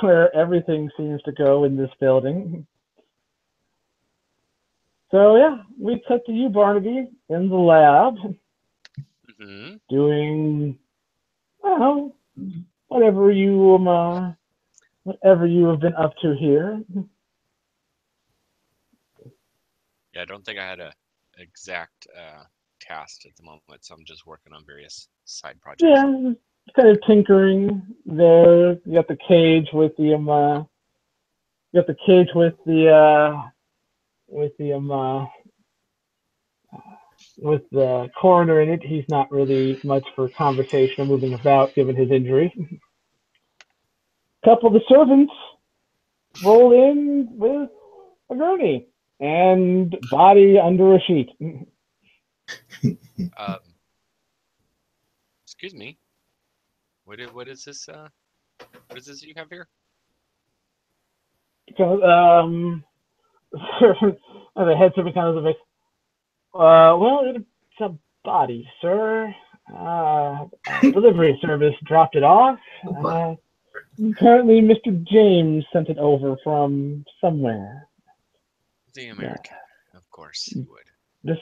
where everything seems to go in this building. So yeah, we cut to you, Barnaby, in the lab, doing, I don't know, whatever you have been up to here. Yeah, I don't think I had a exact task at the moment, so I'm just working on various side projects. Yeah, kind of tinkering there. You got the cage with the with the coroner in it. He's not really much for conversation or moving about given his injury. Couple of the servants roll in with a gurney and body under a sheet. Excuse me. What is this? What is this you have here? The head servant kind of like, well, it's a body, sir. Delivery service dropped it off. Apparently, Mr. James sent it over from somewhere. The American, of course, he would. This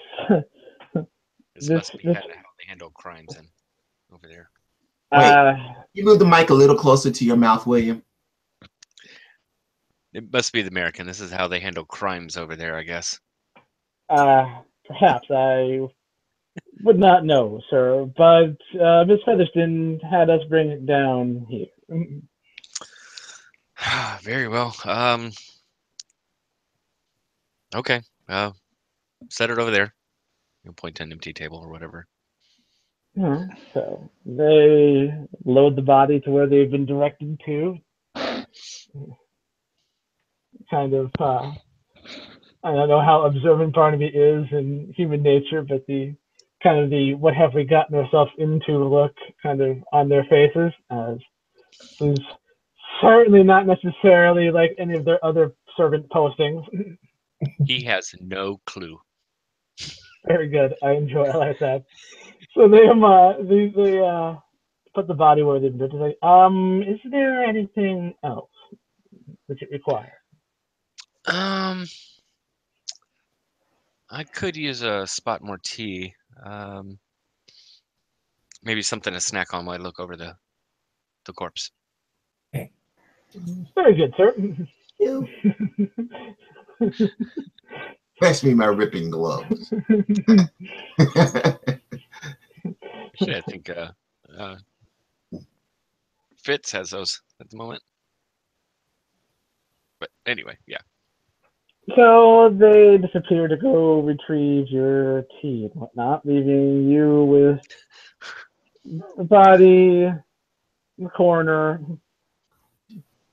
must be how they handle crimes over there. Wait, you move the mic a little closer to your mouth, William. It must be the American. This is how they handle crimes over there, I guess. Perhaps I would not know, sir, but Miss Featherston had us bring it down here. Very well. Okay. Set it over there. You'll point to an empty table or whatever. So they load the body to where they've been directed to. Kind of, I don't know how observant Barnaby is in human nature, but the what have we gotten ourselves into look kind of on their faces, as is certainly not necessarily like any of their other servant postings. He has no clue. Very good. I like that. So they put the body where they did. Like, is there anything else that you require? I could use a spot more tea. Maybe something to snack on while I look over the corpse. Very good, sir. Pass me my ripping gloves. Actually, I think Fitz has those at the moment. But anyway, yeah. So they disappear to go retrieve your tea and whatnot, leaving you with the body, the coroner.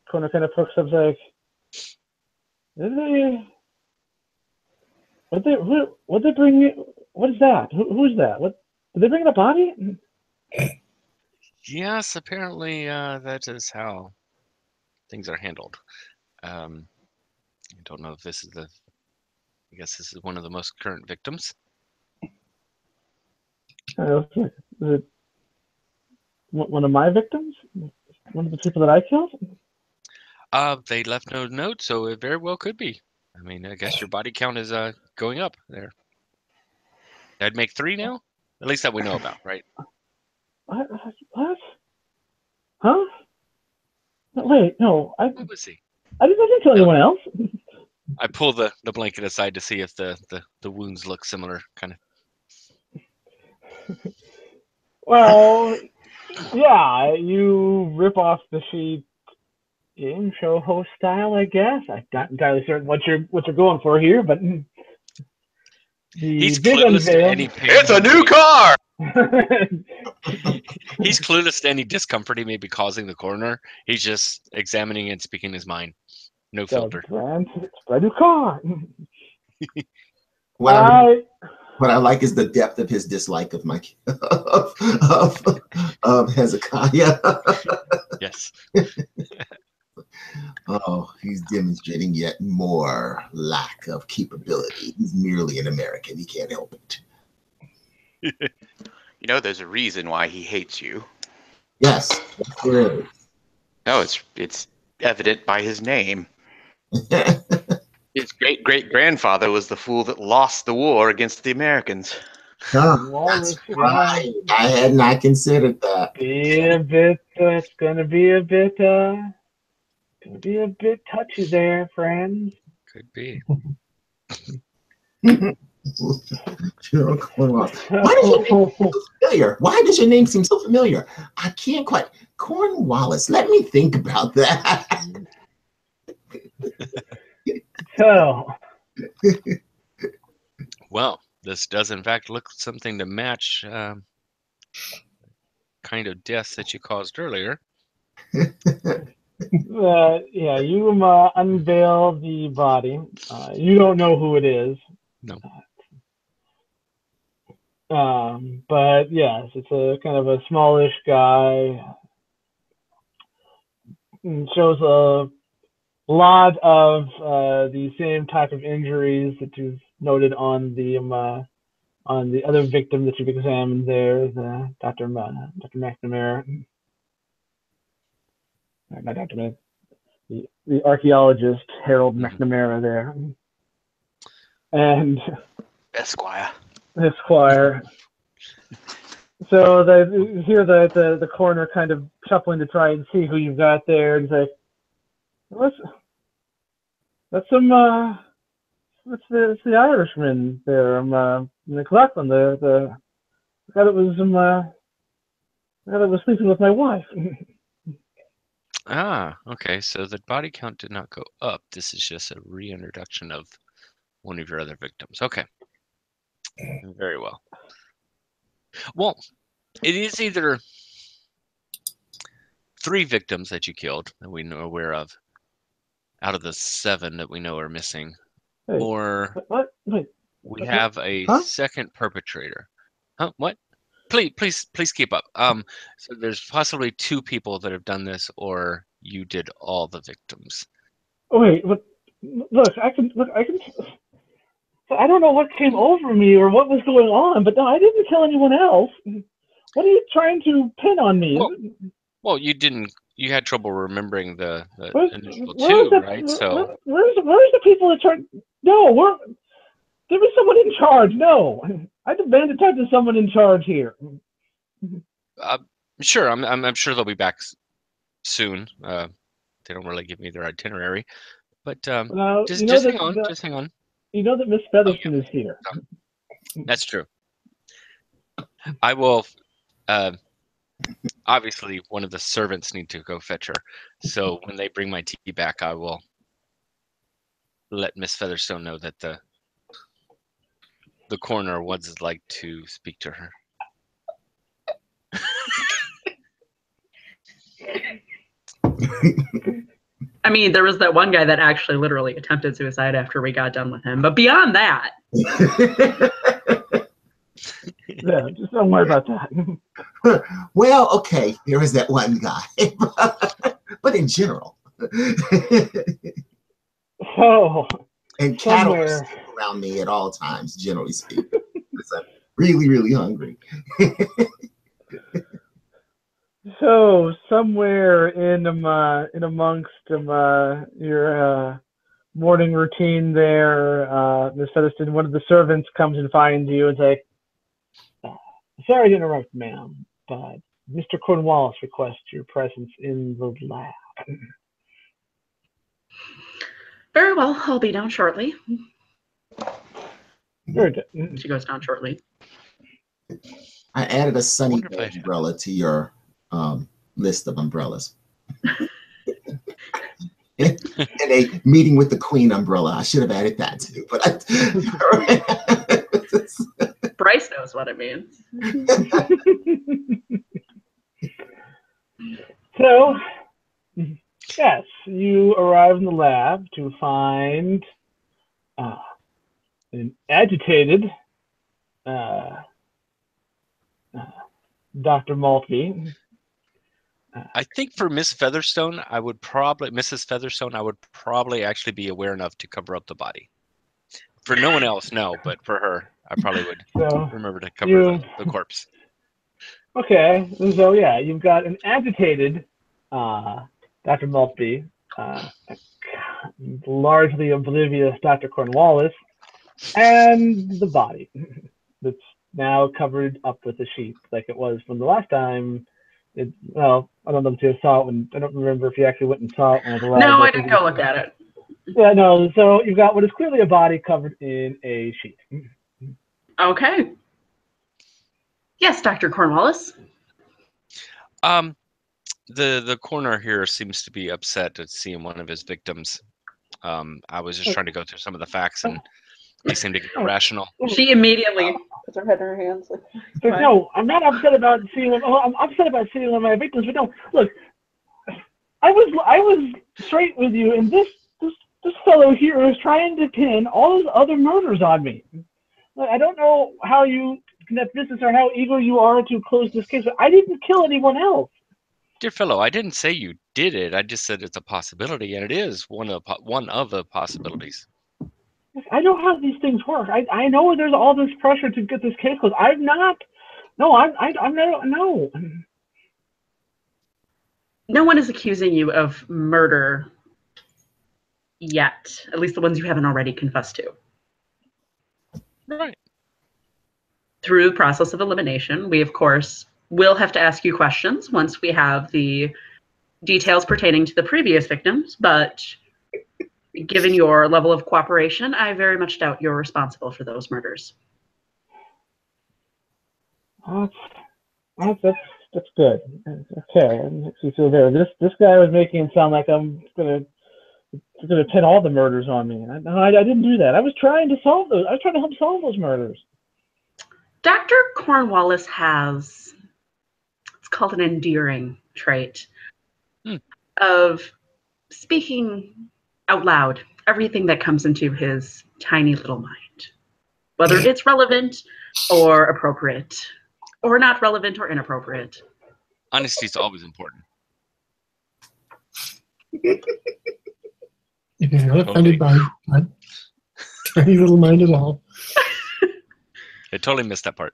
Coroner kind of pokes up like, what they bring you? What is that? Who's that? What did they bring in a body? Yes, apparently that is how things are handled. I don't know if this is I guess this is one of the most current victims. Is it one of my victims? One of the people that I killed? They left no note, so it very well could be. I mean, I guess your body count is going up there. I'd make 3 now? At least that we know about, right? What? Huh? No, wait, no. What was he? I didn't tell anyone else. I pull the blanket aside to see if the wounds look similar, kind of. Well, yeah, you rip off the sheet game show host style, I guess. I'm not entirely certain what you're going for here, but the He's big clueless to unveil. any pain. It's a new car. He's clueless to any discomfort he may be causing the coroner. He's just examining and speaking his mind. No filter. It's a brand new car. What I like is the depth of his dislike of Mike of Hezekiah. Yes. Oh, he's demonstrating yet more lack of capability. He's merely an American. He can't help it. You know, there's a reason why he hates you. Yes, there is. No, it's evident by his name. His great-great-grandfather was the fool that lost the war against the Americans. That's right. I had not considered that. It's gonna be a bit touchy there, friends. Could be. General Cornwallis. Why does your name seem so familiar? Why does your name seem so familiar? I can't quite. Cornwallis. Let me think about that. So, Well, this does in fact look something to match kind of deaths that you caused earlier. yeah, you unveil the body. You don't know who it is. No. But yes, it's a kind of a smallish guy. It shows a lot of the same type of injuries that you've noted on the other victim that you've examined there, the Dr. McNamara. Not Dr. McNamara, the archaeologist Harold McNamara there, and Esquire. So you hear the coroner kind of shuffling to try and see who you've got there, and say, That's the Irishman there. McLaughlin, the guy that was sleeping with my wife. Ah, okay. So the body count did not go up. This is just a reintroduction of one of your other victims. Okay. Very well. Well, it is either 3 victims that you killed that we know aware of out of the 7 that we know are missing, Hey, or what? Wait, we have a second perpetrator. Huh? What? Please keep up. So there's possibly 2 people that have done this, or you did all the victims. oh wait, look, I can. I don't know what came over me or what was going on, but no, I didn't kill anyone else. What are you trying to pin on me? Well, you didn't. You had trouble remembering the initial where's 2, right? So where's the people in charge? No, give me someone in charge. No, I demand to talk to someone in charge here. sure, I'm sure they'll be back soon. They don't really give me their itinerary, but just hang on. Just hang on. You know that Miss Featherstone is here. That's true. I will. Obviously, one of the servants need to go fetch her. So when they bring my tea back, I will let Miss Featherstone know that the coroner would like to speak to her. I mean, there was that one guy that actually literally attempted suicide after we got done with him. But beyond that. Yeah, just don't worry about that. Well, okay, there is that one guy. But in general. So, and cattle are around me at all times, generally speaking. Because I'm really, really hungry. So somewhere in amongst your morning routine there, Miss Featherstone, one of the servants comes and finds you and says, "Sorry to interrupt, ma'am, but Mr. Cornwallis requests your presence in the lab. Very well, I'll be down shortly. Very good. She goes down shortly. I added a sunny Wonder if I- umbrella to your list of umbrellas. And a meeting with the Queen umbrella. I should have added that too, but Bryce knows what it means. So, yes, you arrive in the lab to find an agitated Dr. Maltby. I think for Mrs. Featherstone, I would probably actually be aware enough to cover up the body. For no one else, no, but for her, I probably would So remember to cover the corpse. Okay, so yeah, you've got an agitated Dr. Maltby, largely oblivious Dr. Cornwallis, and the body that's now covered up with a sheet, like it was from the last time. Well, I don't know if you saw it when. I don't remember if you actually went and saw it when it was. No, I didn't go look at it. Yeah, no. So you've got what is clearly a body covered in a sheet. Okay. Yes, Dr. Cornwallis. The coroner here seems to be upset at seeing one of his victims. I was just trying to go through some of the facts, and he seemed to get irrational. She immediately puts her head in her hands. But no, I'm not upset about seeing one. Oh, I'm upset about seeing one of my victims. But no, look, I was straight with you, and this fellow here is trying to pin all those other murders on me. I don't know how you conduct business or how eager you are to close this case, but I didn't kill anyone else. Dear fellow, I didn't say you did it. I just said it's a possibility, and it is one of the possibilities. I know how these things work. I know there's all this pressure to get this case closed. I'm not. No, I'm not. No. No one is accusing you of murder yet. At least the ones you haven't already confessed to. Right. Through the process of elimination, we, of course, will have to ask you questions once we have the details pertaining to the previous victims, but given your level of cooperation, I very much doubt you're responsible for those murders. That's good. Okay, it makes me feel better. This guy was making it sound like I'm gonna pin all the murders on me. I didn't do that. I was trying to solve those. I was trying to help solve those murders. Dr. Cornwallis has, it's called an endearing trait of speaking out loud everything that comes into his tiny little mind, whether it's relevant or appropriate, or not relevant or inappropriate. Honesty is always important. If you're not offended by my tiny little mind at all. I totally missed that part.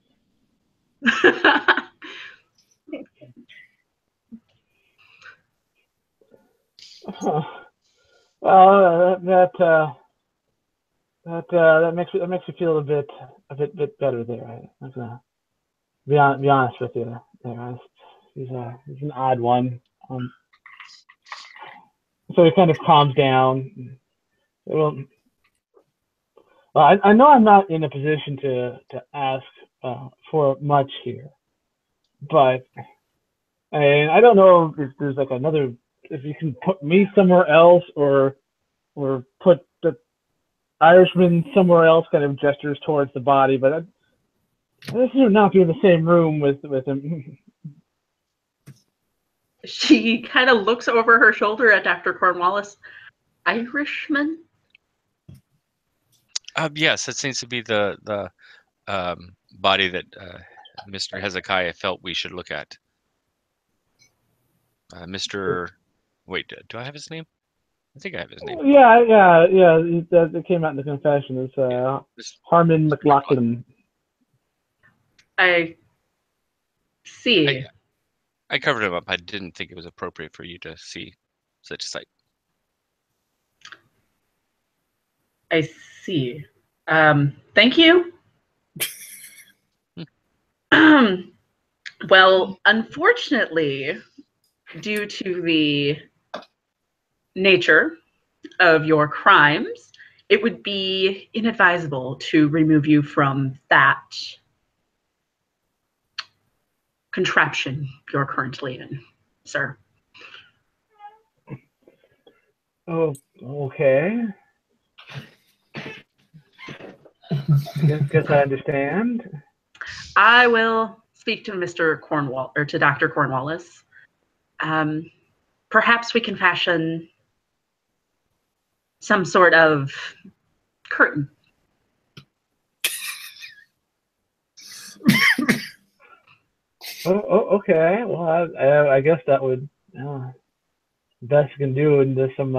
That makes you feel a bit better there. I'm gonna be honest with you. He's an odd one. So he kind of calms down. Well, I know I'm not in a position to ask for much here, but I don't know if there's like if you can put me somewhere else or put the Irishman somewhere else, kind of gestures towards the body, but I just would not be in the same room with him. She kind of looks over her shoulder at Dr. Cornwallis. Irishman? Yes, that seems to be the body that Mr. Hezekiah felt we should look at. Mr. Wait, do I have his name? I think I have his name. Yeah. It came out in the confession. It's Harmon McLaughlin. I see. I covered him up. I didn't think it was appropriate for you to see such a sight. I see. Thank you. The Well, unfortunately, due to the nature of your crimes, it would be inadvisable to remove you from that contraption you're currently in, sir. Oh, okay. Guess I understand. I will speak to Mr. Cornwall, or to Dr. Cornwallis. Perhaps we can fashion some sort of curtain. Okay. Well, I guess that would best you can do in this in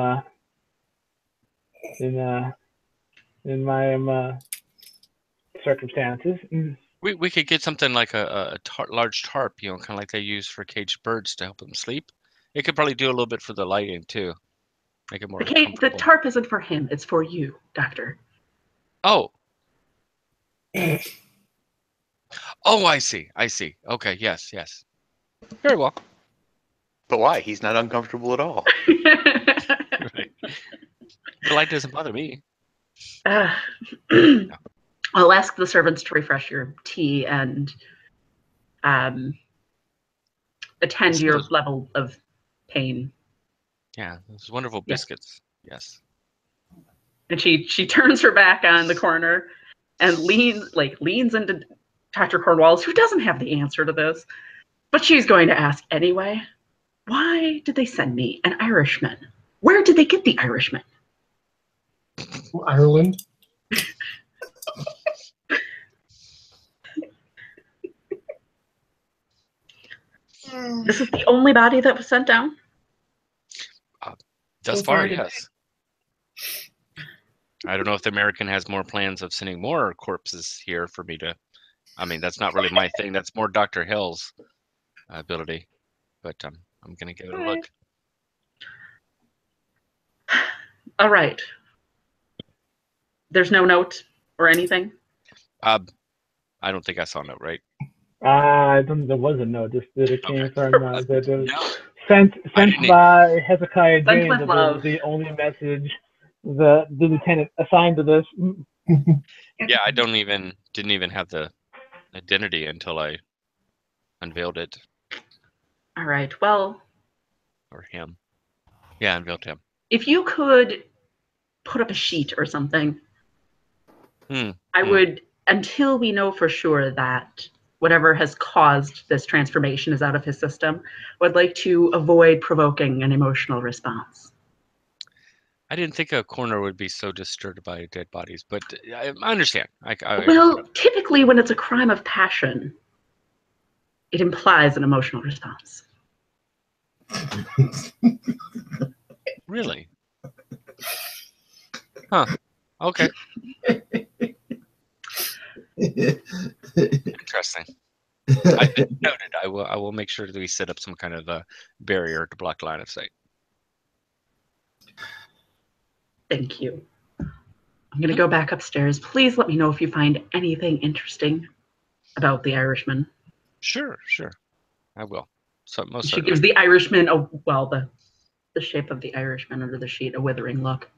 my circumstances. We could get something like a large tarp, kind of like they use for caged birds to help them sleep. It could probably do a little bit for the lighting too, make it more The comfortable. tarp isn't for him; it's for you, Doctor. Oh. Oh, I see. Okay, yes. Very well. But why? He's not uncomfortable at all. Right. The light doesn't bother me. I'll ask the servants to refresh your tea and attend to your level of pain. Yeah, those wonderful biscuits. Yes. And she turns her back on the corner and leans into Dr. Cornwallis, who doesn't have the answer to this, but she's going to ask anyway. Why did they send me an Irishman? Where did they get the Irishman? Ireland. This is the only body that was sent down? Thus far, yes. I don't know if the American has more plans of sending more corpses here for me to... I mean, that's not really my thing. That's more Dr. Hill's ability. But I'm going to give it a look. All right. There's no note or anything? I don't think I saw a note, right? I don't. There was a note. Just that it came from No. sent by Hezekiah Sent James. with That love. was the only message that the lieutenant assigned to this. Yeah, I didn't even have the identity until I unveiled it. All right. Well, Or him. Yeah, unveiled him. if you could put up a sheet or something, I would, until we know for sure that whatever has caused this transformation is out of his system, would like to avoid provoking an emotional response. I didn't think a coroner would be so disturbed by dead bodies, but I understand. Well, typically when it's a crime of passion, it implies an emotional response. Really? Huh. Okay. Interesting. I've been noted. I will make sure that we set up some kind of a barrier to block line of sight. Thank you. I'm going to go back upstairs. Please let me know if you find anything interesting about the Irishman. Sure. I will. So most She certainly. gives the Irishman the shape of the Irishman under the sheet a withering look.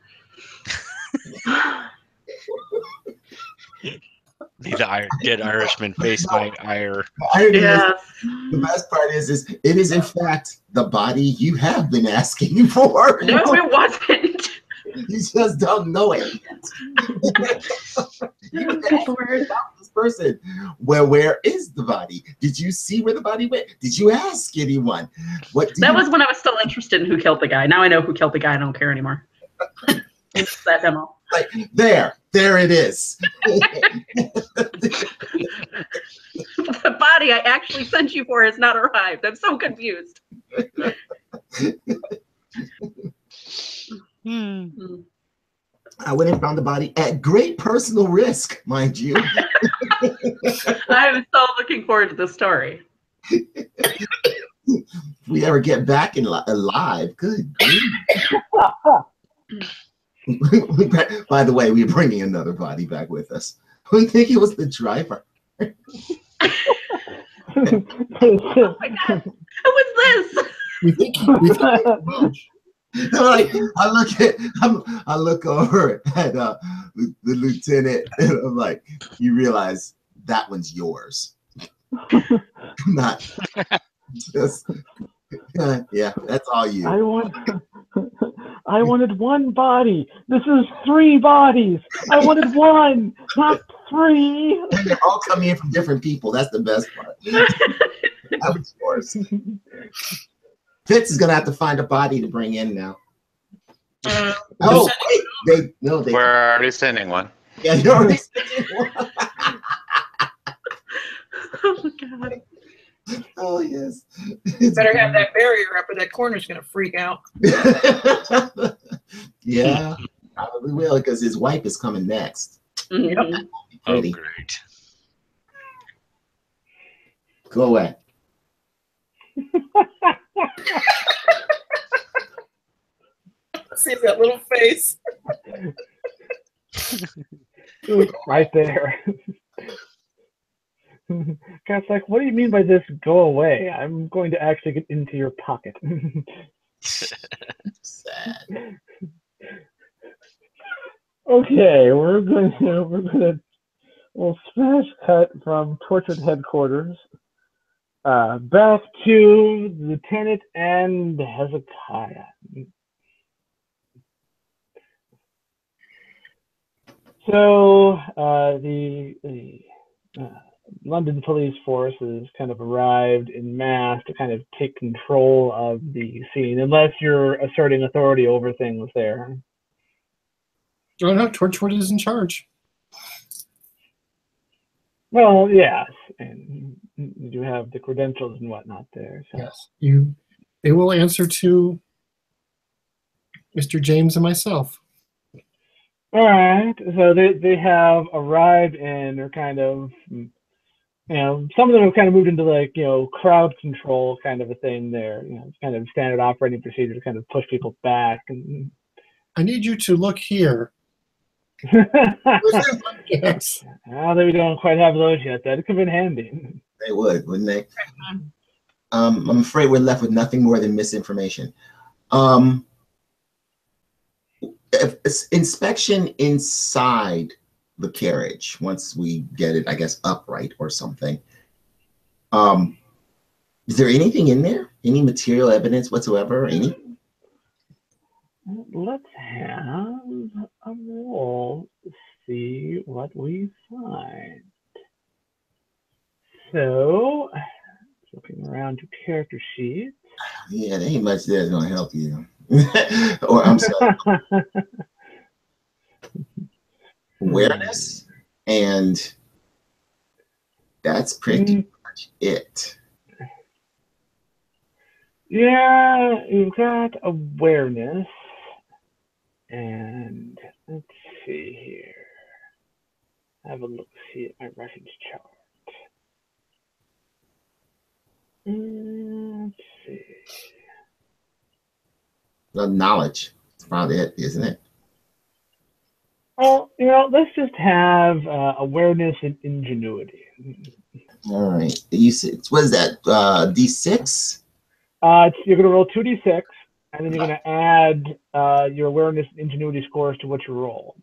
The dead Irishman face my ire. Yes. The best part is it is in fact the body you have been asking for. No, it wasn't. You just don't know it yet. Good Lord. This person. Where is the body? Did you see where the body went? Did you ask anyone? That was when I was still interested in who killed the guy. Now I know who killed the guy. I don't care anymore. It's that demo. Like there it is. The body I actually sent you for has not arrived. I'm so confused. I went and found the body at great personal risk, mind you. I'm so looking forward to this story. If we ever get back alive, good grief. By the way, we're bringing another body back with us. We think it was the driver. Oh my god! Who was this? We think Like, I look over at the lieutenant, and I'm like, you realize that one's yours, not just. Yeah, that's all you. I wanted one body. This is 3 bodies. I wanted one, not 3. And they're all coming in from different people. That's the best part. That was yours. Fitz is gonna have to find a body to bring in now. Oh, wait, they. We're already sending one. Yeah, you're already sending one. Oh god! Oh yes. Better have that barrier up, or that corner's gonna freak out. Yeah, probably will, because his wife is coming next. Mhm. Oh, great. Go away. See that little face. Right there. Cat's like, what do you mean by this? Go away. I'm going to actually get into your pocket. Sad. Okay, we'll smash cut from Torchwood headquarters back to Lieutenant and Hezekiah. So the London police force has kind of arrived en masse to kind of take control of the scene, unless you're asserting authority over things there. Oh no, Torchwood is in charge. Well, yes, and you do have the credentials and whatnot there. So. Yes, they will answer to Mr. James and myself. All right, so they have arrived and are kind of, some of them have kind of moved into like, crowd control kind of a thing there. It's kind of standard operating procedure to kind of push people back. And I need you to look here. Yes. Now that we don't quite have those yet, that could have been handy. They would, wouldn't they? I'm afraid we're left with nothing more than misinformation. Inspection inside the carriage, once we get it, I guess, upright or something. Is there anything in there? Any material evidence whatsoever? Any? Let's have a roll to see what we find. So, looking around your character sheet. Yeah, there ain't much there that's gonna help you. Or I'm sorry. Awareness, and that's pretty much it. Yeah, you've got awareness. And let's see here. Have a look, see at my reference chart. Let's see. The knowledge. That's probably it, isn't it? Well, let's just have awareness and ingenuity. All right. You said, what is that? D6? You're going to roll 2d6, and then you're going to add your awareness and ingenuity scores to what you roll.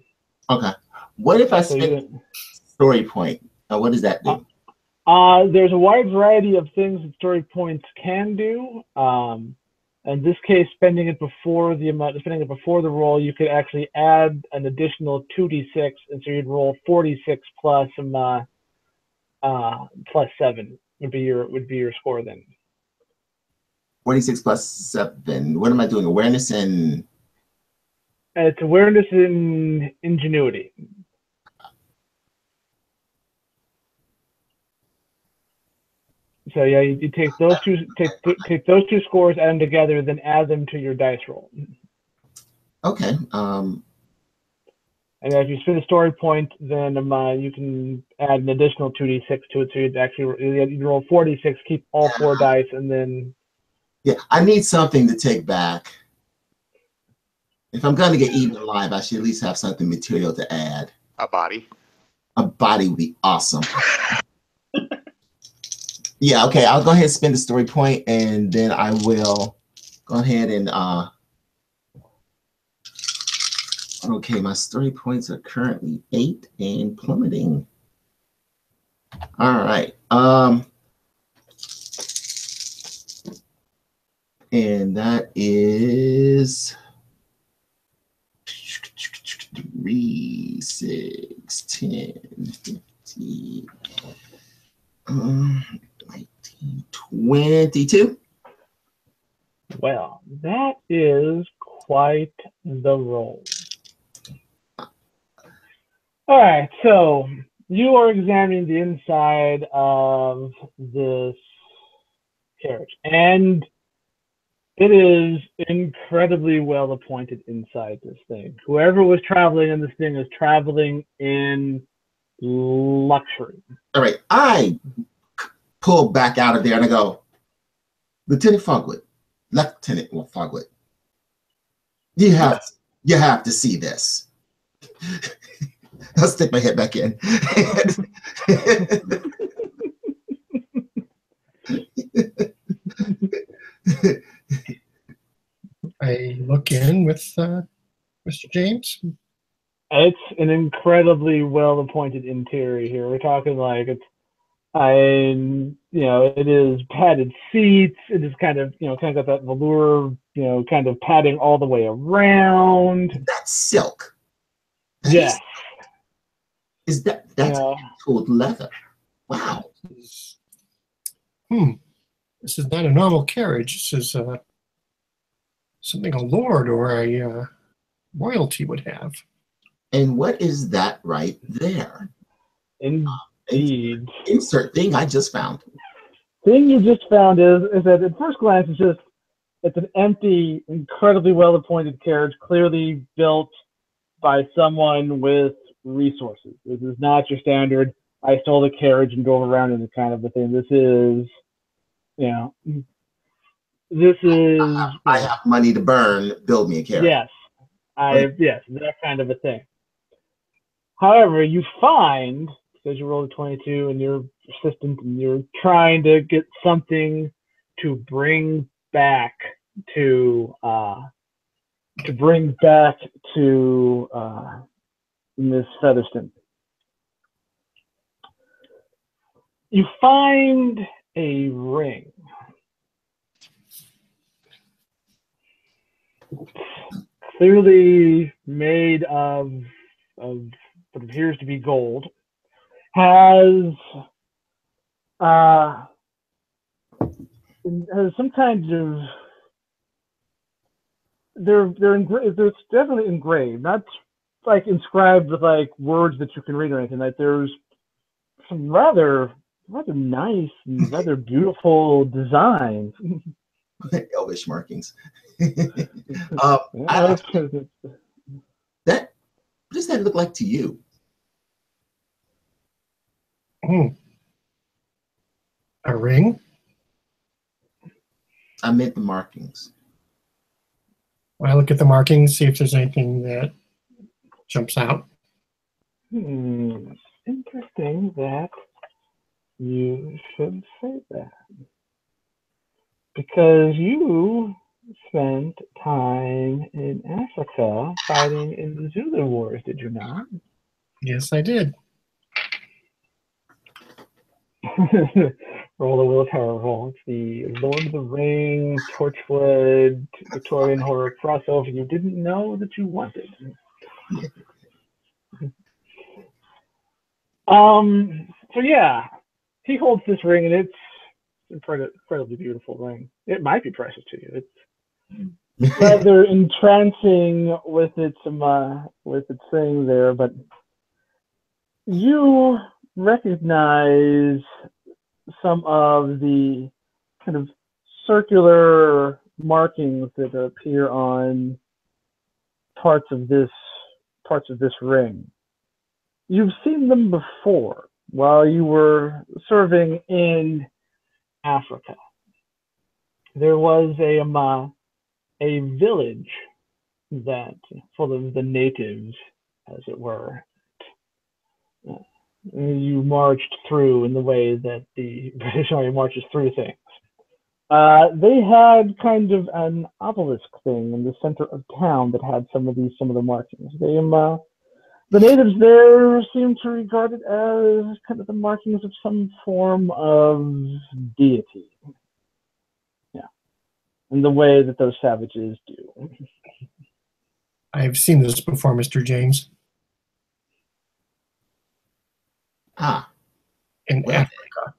Okay. What if I spend story point? What does that do? There's a wide variety of things that story points can do. In this case, spending it before the roll, you could actually add an additional 2d6, and so you'd roll 46 plus plus 7 would be your score then. 46 plus 7. What am I doing? Awareness and. It's awareness and ingenuity. So yeah, you take those two scores, add them together, then add them to your dice roll. Okay. And if you spend a story point, then you can add an additional 2d6 to it. So you roll 46, keep all 4 dice, and then. Yeah, I need something to take back. If I'm going to get eaten alive, I should at least have something material to add. A body. A body would be awesome. Yeah, okay. I'll go ahead and spend the story point, and then I will go ahead and okay, my story points are currently 8 and plummeting. All right. And that is 3, 6, 10, 15, 19, 22. Well, that is quite the roll. All right, so you are examining the inside of this carriage, and it is incredibly well appointed inside this thing. Whoever was traveling in this thing is traveling in luxury. All right, I pull back out of there and I go, Lieutenant Fogwood, you have to see this. I'll stick my head back in. I look in with Mr. James. It's an incredibly well appointed interior here. We're talking like it is padded seats. It is kind of got that velour, kind of padding all the way around. That's silk. Yes. That's tooled leather. Wow. This is not a normal carriage. This is something a lord or a royalty would have. And what is that right there? Indeed. Insert thing I just found. Thing you just found is that at first glance it's an empty, incredibly well appointed carriage, clearly built by someone with resources. This is not your standard I stole the carriage and drove around in kind of a thing. This is I have money to burn, build me a carriage. Yes, that kind of a thing. However, you find, because you rolled a 22 and you're persistent and you're trying to get something to bring back to Miss Featherston. You find a ring. Clearly made of what appears to be gold. Has some kind of they're definitely engraved, not like inscribed with like words that you can read or anything. Like there's some rather nice and rather beautiful designs. Elvish markings. What does that look like to you? A ring? I meant the markings. Well, I look at the markings, see if there's anything that jumps out. Interesting that you should say that. Because you spent time in Africa fighting in the Zulu Wars, did you not? Yes, I did. Roll the willpower roll. It's the Lord of the Rings, Torchwood, Victorian horror crossover you didn't know that you wanted. So yeah, he holds this ring, and it's incredibly beautiful ring. It might be precious to you. It's rather entrancing with its thing there, but you recognize some of the kind of circular markings that appear on parts of this ring. You've seen them before while you were serving in Africa. There was a village that full of the natives, as it were. you marched through in the way that the British Army marches through things. They had kind of an obelisk thing in the center of town that had some of the markings. The natives there seem to regard it as kind of the markings of some form of deity. Yeah, in the way that those savages do. I've seen this before, Mr. James. In Well. Africa.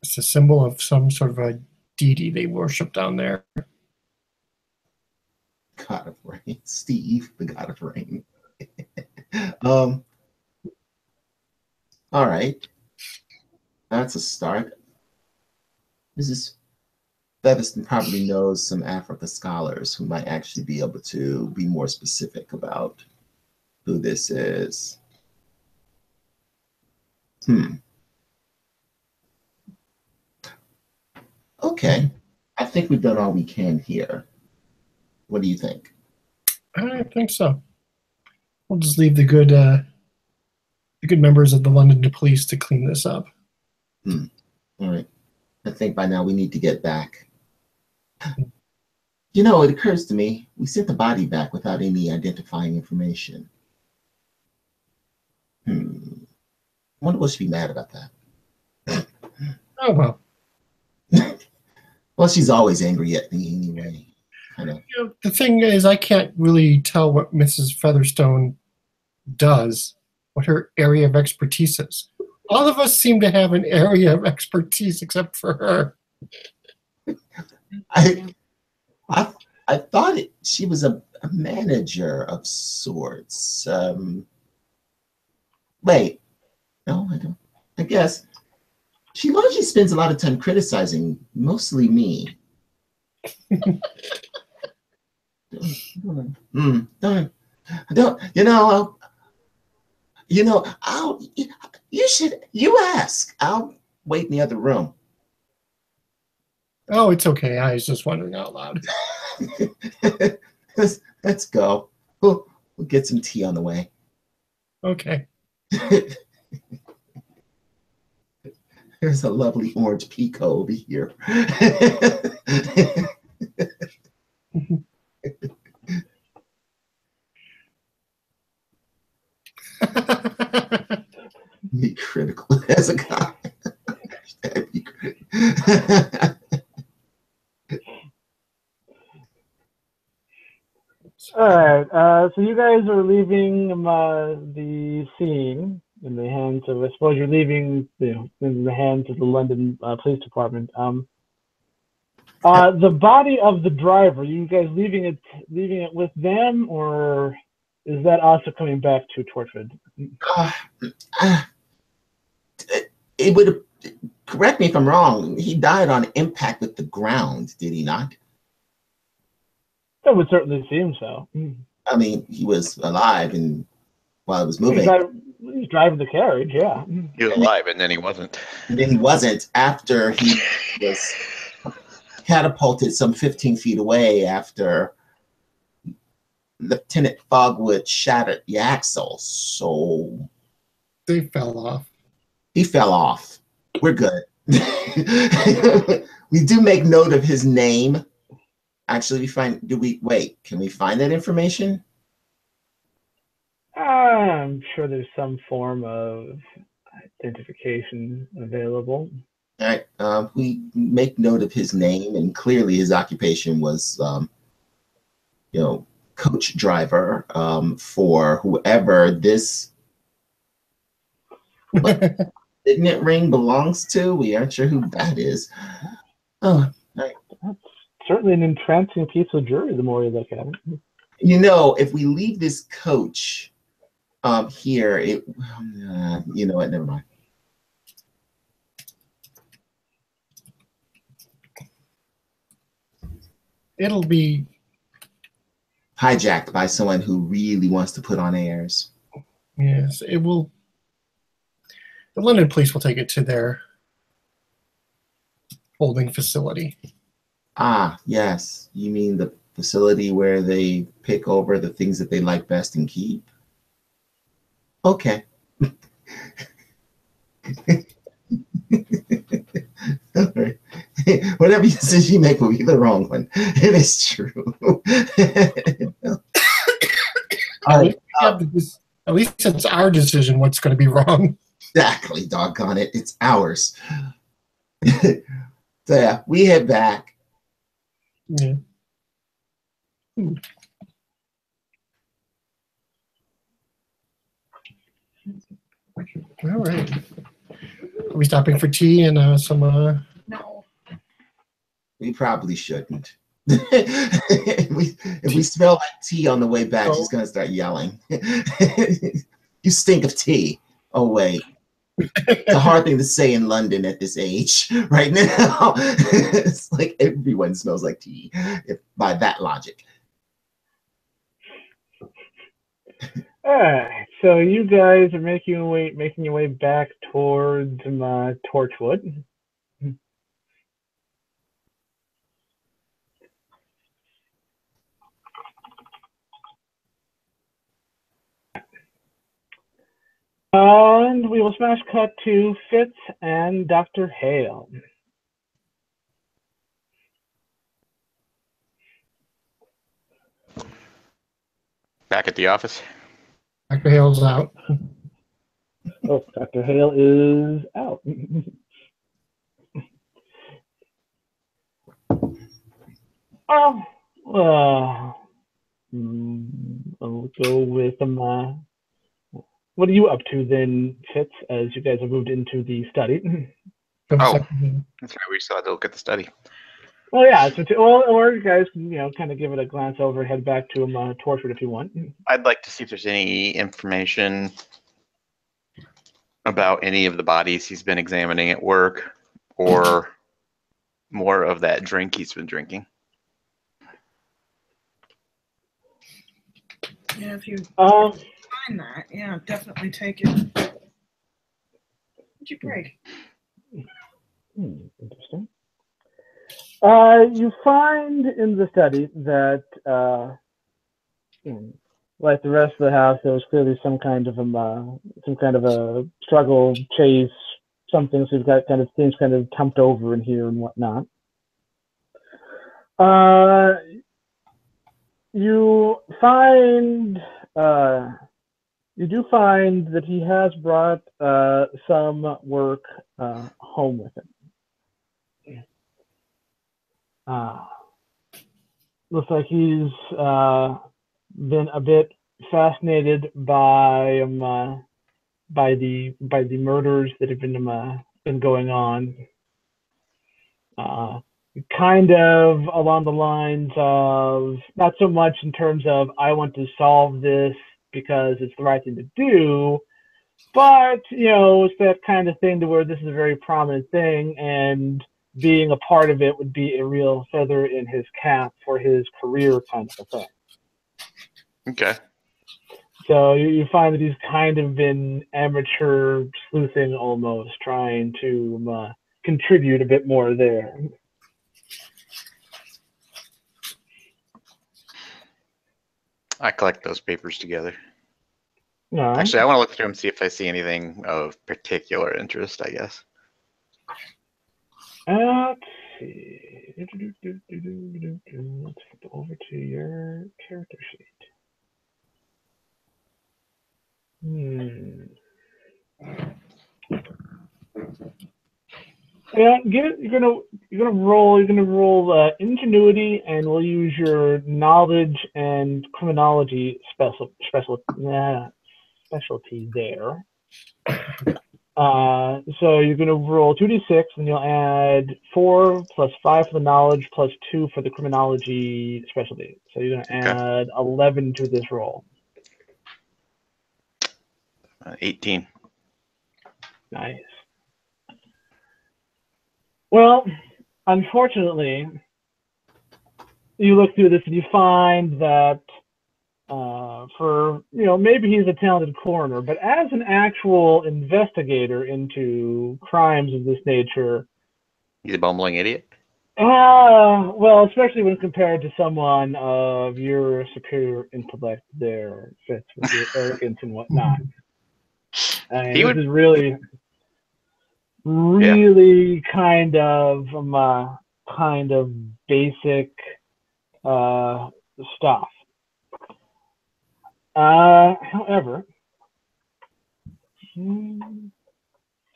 It's a symbol of some sort of a deity they worship down there. God of Rain, Steve, the God of Rain. All right, that's a start. Mrs. Featherston probably knows some Africa scholars who might actually be able to be more specific about who this is. Okay, I think we've done all we can here. What do you think? I think so. We'll just leave the good members of the London Police to clean this up. All right. I think by now we need to get back. You know, it occurs to me, we sent the body back without any identifying information. I wonder what she'd be mad about that. Oh, well. Well, she's always angry at me anyway. Kind of. You know, the thing is, I can't really tell what Mrs. Featherstone does, what her area of expertise is. All of us seem to have an area of expertise except for her. I thought she was a manager of sorts. Wait, no, I don't. I guess she largely spends a lot of time criticizing, mostly me. You ask. I'll wait in the other room. Oh, it's okay. I was just wondering out loud. Let's go. We'll get some tea on the way. Okay. There's a lovely orange pico over here. Be critical as a guy. Be critical. All right, so you guys are leaving the scene in the hands of, I suppose you're leaving, in the hands of the London Police Department. The body of the driver, you guys leaving it with them, or is that also coming back to Torchwood? It would, correct me if I'm wrong, he died on impact with the ground, did he not? That would certainly seem so. I mean, he was alive and while it was moving. He was driving the carriage, yeah. He was alive and then he wasn't. And then he wasn't after he was catapulted some 15 feet away after Lieutenant Fogwood shattered the axle. So they fell off. He fell off. We're good. We do make note of his name. Actually, can we find that information? I'm sure there's some form of identification available. All right. We make note of his name, and clearly his occupation was, coach driver for whoever this signet ring belongs to. We aren't sure who that is. Oh, right. That's certainly an entrancing piece of jewelry the more you look at it. You know, if we leave this coach here, you know what, never mind. It'll be hijacked by someone who really wants to put on airs. Yes, it will. The London police will take it to their holding facility. Ah, yes. You mean the facility where they pick over the things that they like best and keep? Okay. All right. Whatever decision you make will be the wrong one. It is true. All right. At least it's our decision what's going to be wrong. Exactly, doggone it. It's ours. So yeah, we head back. Yeah. All right. Are we stopping for tea and some? No. We probably shouldn't. if we smell like tea on the way back, she's gonna start yelling. You stink of tea. Oh wait. It's a hard thing to say in London at this age right now. It's like everyone smells like tea, by that logic. All right, so you guys are making your way back towards Torchwood. And we will smash cut to Fitz and Dr. Hale. Back at the office. Dr. Hale's out. Oh, Dr. Hale is out. I'll go with what are you up to then, Fitz, as you guys have moved into the study? Oh, that's right. We still had to look at the study. Well, yeah. Or you guys can, kind of give it a glance over and head back to Torchwood if you want. I'd like to see if there's any information about any of the bodies he's been examining at work, or more of that drink he's been drinking. Yeah, if you find that, yeah, definitely take it. What'd you break? Interesting. You find in the study that, like the rest of the house, there was clearly some kind of a struggle, chase, something. So you've got kind of things kind of dumped over in here and whatnot. You do find that he has brought some work home with him. Looks like he's been a bit fascinated by the murders that have been going on. Kind of along the lines of, not so much in terms of I want to solve this because it's the right thing to do, but it's that kind of thing to where this is a very prominent thing, and being a part of it would be a real feather in his cap for his career, kind of a thing. Okay. So you find that he's kind of been amateur sleuthing almost, trying to contribute a bit more there. I collect those papers together. No. Actually, I want to look through them, see if I see anything of particular interest, I guess. Let's see. Let's flip over to your character sheet. Yeah, you're gonna roll ingenuity, and we'll use your knowledge and criminology specialty there. So you're gonna roll 2d6, and you'll add 4 plus 5 for the knowledge plus 2 for the criminology specialty. So you're gonna add 11 to this roll. 18. Nice. Well, unfortunately, you look through this and you find that maybe he's a talented coroner, but as an actual investigator into crimes of this nature, he's a bumbling idiot. Well, especially when compared to someone of your superior intellect, there fits with your arrogance and whatnot. This is really, really kind of basic stuff. However,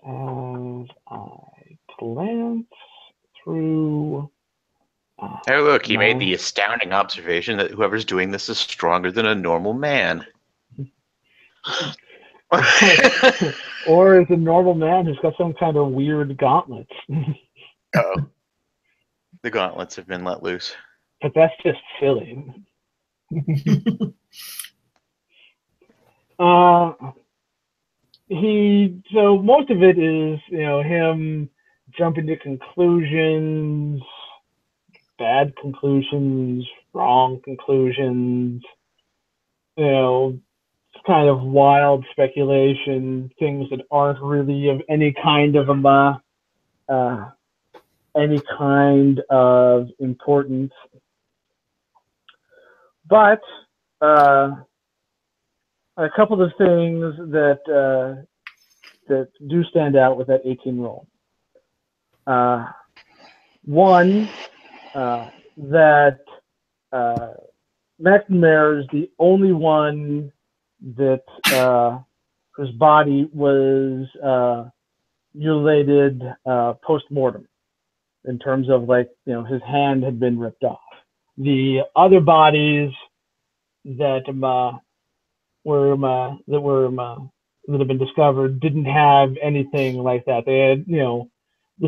as I glance through. Hey, look, he made the astounding observation that whoever's doing this is stronger than a normal man. Or is a normal man who's got some kind of weird gauntlets. Uh-oh. The gauntlets have been let loose. But that's just silly. So most of it is, him jumping to conclusions, bad conclusions, wrong conclusions, kind of wild speculation, things that aren't really of any kind of importance. But a couple of things that do stand out with that 18 roll. One, that McNamara is the only one that whose body was mutilated post-mortem, in terms of his hand had been ripped off. The other bodies that have been discovered didn't have anything like that. They had the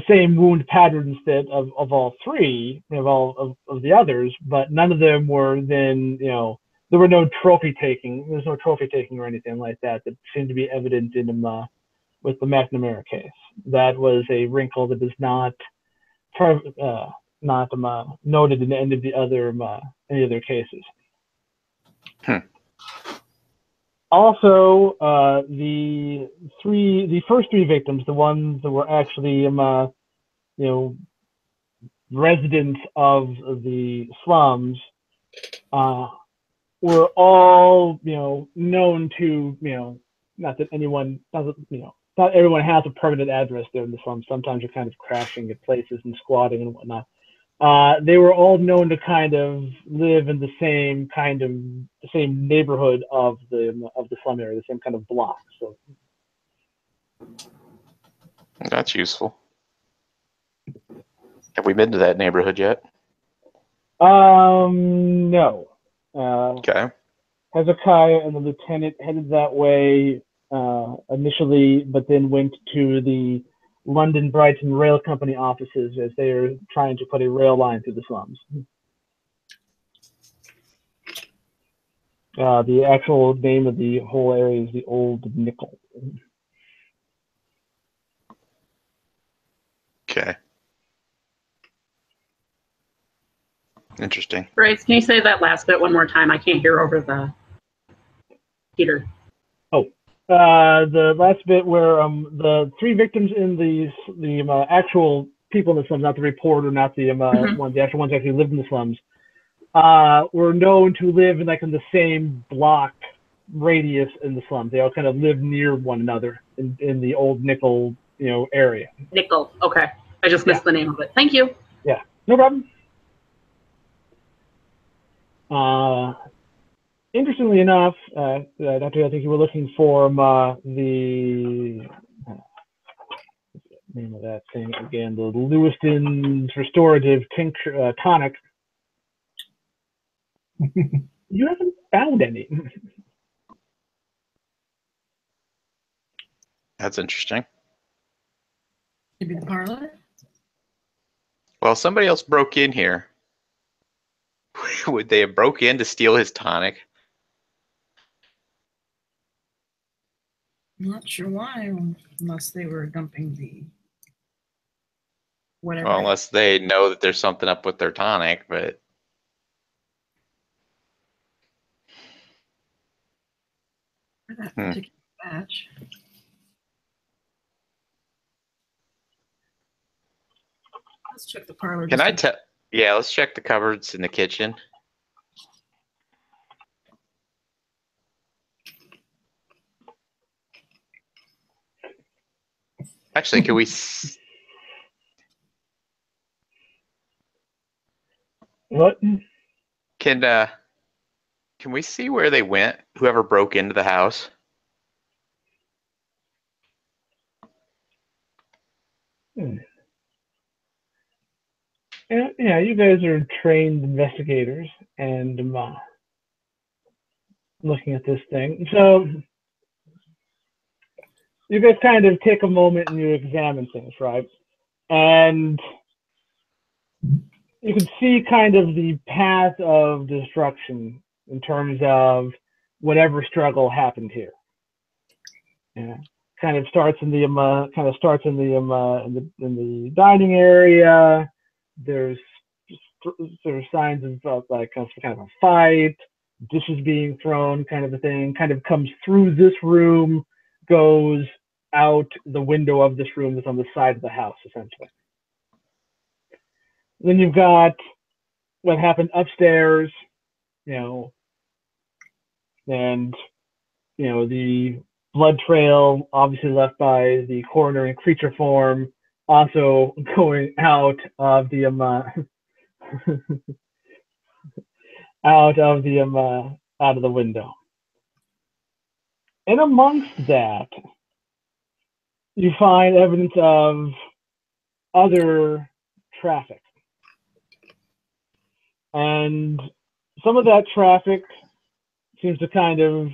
same wound patterns that of all three, of all of the others, but none of them were then there were no trophy taking. There's no trophy taking or anything like that seemed to be evident in with the McNamara case. That was a wrinkle that is not noted in any of the other cases. Also, the first three victims, the ones that were actually residents of the slums, were all known to not everyone has a permanent address there in the slums. Sometimes you're kind of crashing at places and squatting and whatnot. They were all known to kind of live in the same neighborhood of the slum area, the same kind of block. So that's useful. Have we been to that neighborhood yet? No. Okay. Hezekiah and the lieutenant headed that way initially, but then went to the London Brighton Rail Company offices as they are trying to put a rail line through the slums. The actual name of the whole area is the Old Nickel. Okay. Interesting. Bryce, can you say that last bit one more time? I can't hear over the heater. Oh, the last bit where the three victims in the actual people in the slums, not the reporter, not the the actual ones that actually lived in the slums, were known to live in the same block radius in the slums. They all kind of lived near one another in the Old Nickel area. Nickel. Okay, I just missed the name of it. Thank you. Yeah, no problem. Interestingly enough, Doctor, I think you were looking for the name of that thing again, the Lewiston's restorative tincture tonic. You haven't found any. That's interesting. Maybe the parlor? Well, somebody else broke in here. Would they have broke in to steal his tonic? Not sure why, unless they were dumping the whatever. Well, unless they know that there's something up with their tonic, but For that particular batch. Let's check the parlor. can I tell? Yeah, let's check the cupboards in the kitchen. Actually, What? can we see where they went? Whoever broke into the house? Yeah, you guys are trained investigators and looking at this thing. So you guys kind of take a moment and you examine things, right? And you can see kind of the path of destruction in terms of whatever struggle happened here. Yeah, kind of starts in the in the dining area. There's signs of like kind of a fight, dishes being thrown, kind of a thing. Kind of comes through this room, goes out the window of this room that's on the side of the house, essentially. Then you've got what happened upstairs, you know, and the blood trail obviously left by the coroner in creature form, also going out of the out of the window. And amongst that, you find evidence of other traffic. And some of that traffic seems to kind of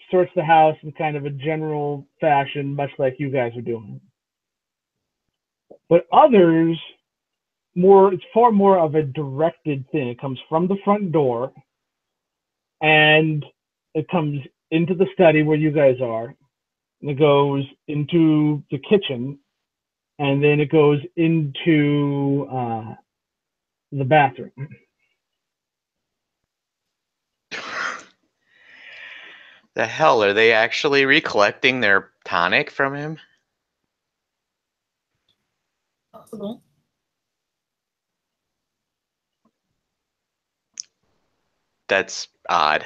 search the house in kind of a general fashion, much like you guys are doing. But others, it's far more of a directed thing. It comes from the front door, and it comes into the study where you guys are, and it goes into the kitchen, and then it goes into the bathroom. The hell, are they actually recollecting their tonic from him? Possible. That's odd.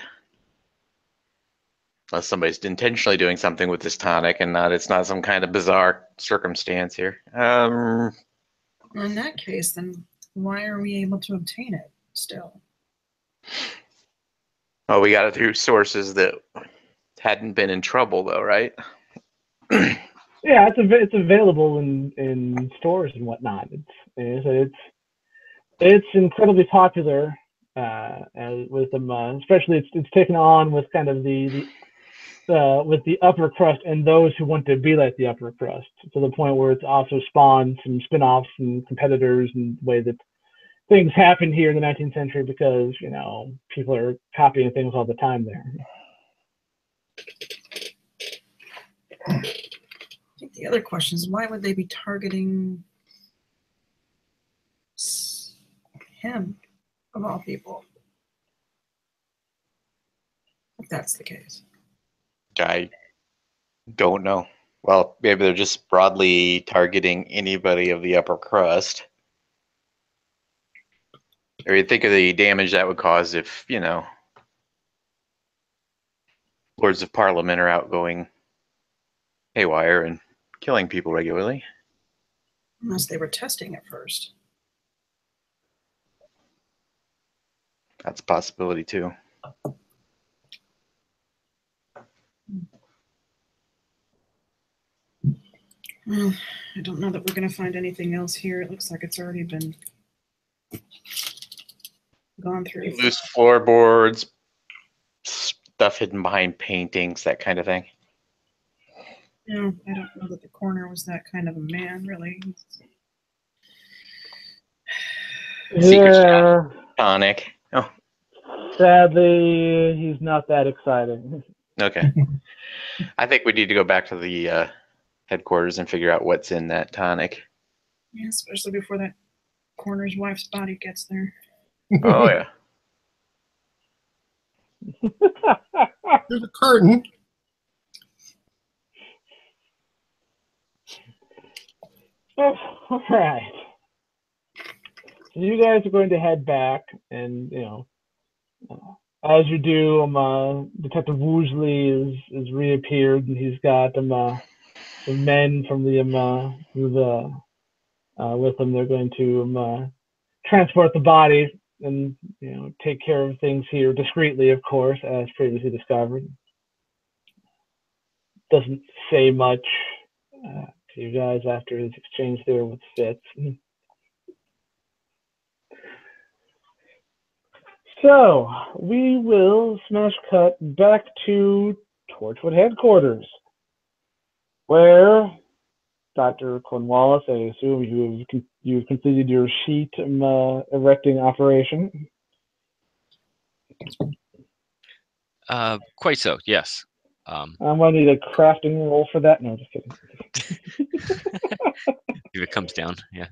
Unless somebody's intentionally doing something with this tonic and it's not some kind of bizarre circumstance here. In that case, then why are we able to obtain it still? Oh, we got it through sources that hadn't been in trouble, though, right? Yeah, it's available in stores and whatnot. It's incredibly popular with them, especially it's taken on with kind of with the upper crust and those who want to be like the upper crust, to the point where it's also spawned some spin-offs and competitors and the way that things happen here in the 19th century, because people are copying things all the time there. I think the other question is, why would they be targeting him, of all people, if that's the case? I don't know. Well, maybe they're just broadly targeting anybody of the upper crust. Or you think of the damage that would cause if, Lords of Parliament are out going haywire and killing people regularly. Unless they were testing it first. That's a possibility, too. Well, I don't know that we're going to find anything else here. It looks like it's already been gone through. Loose floorboards, stuff hidden behind paintings, that kind of thing. Yeah, I don't know that the coroner was that kind of a man, really. Yeah. Tonic. Oh. Sadly, he's not that exciting. Okay. I think we need to go back to the headquarters and figure out what's in that tonic. Yeah, especially before that coroner's wife's body gets there. Oh, yeah. There's a curtain. Oh, all right. So you guys are going to head back, and as you do, Detective Woosley is reappeared, and he's got men from the with them. They're going to transport the body and take care of things here discreetly, of course, as previously discovered. Doesn't say much to you guys after his exchange there with Fitz. So we will smash cut back to Torchwood headquarters, where Dr. Cornwallis, I assume you've completed your sheet erecting operation. Quite so, yes. I'm going to need a crafting roll for that. No, just kidding. If it comes down, yeah.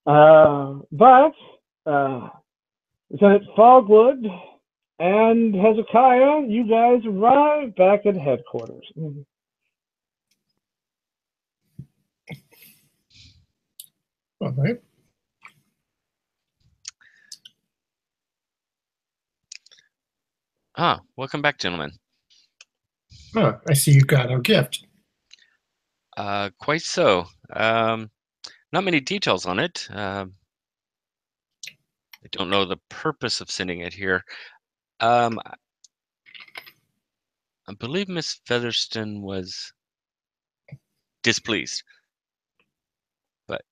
But Lieutenant Fogwood and Hezekiah, you guys arrive back at headquarters. All right. Welcome back, gentlemen. Oh, I see you got a gift. Quite so. Not many details on it. I don't know the purpose of sending it here. I believe Miss Featherston was displeased, but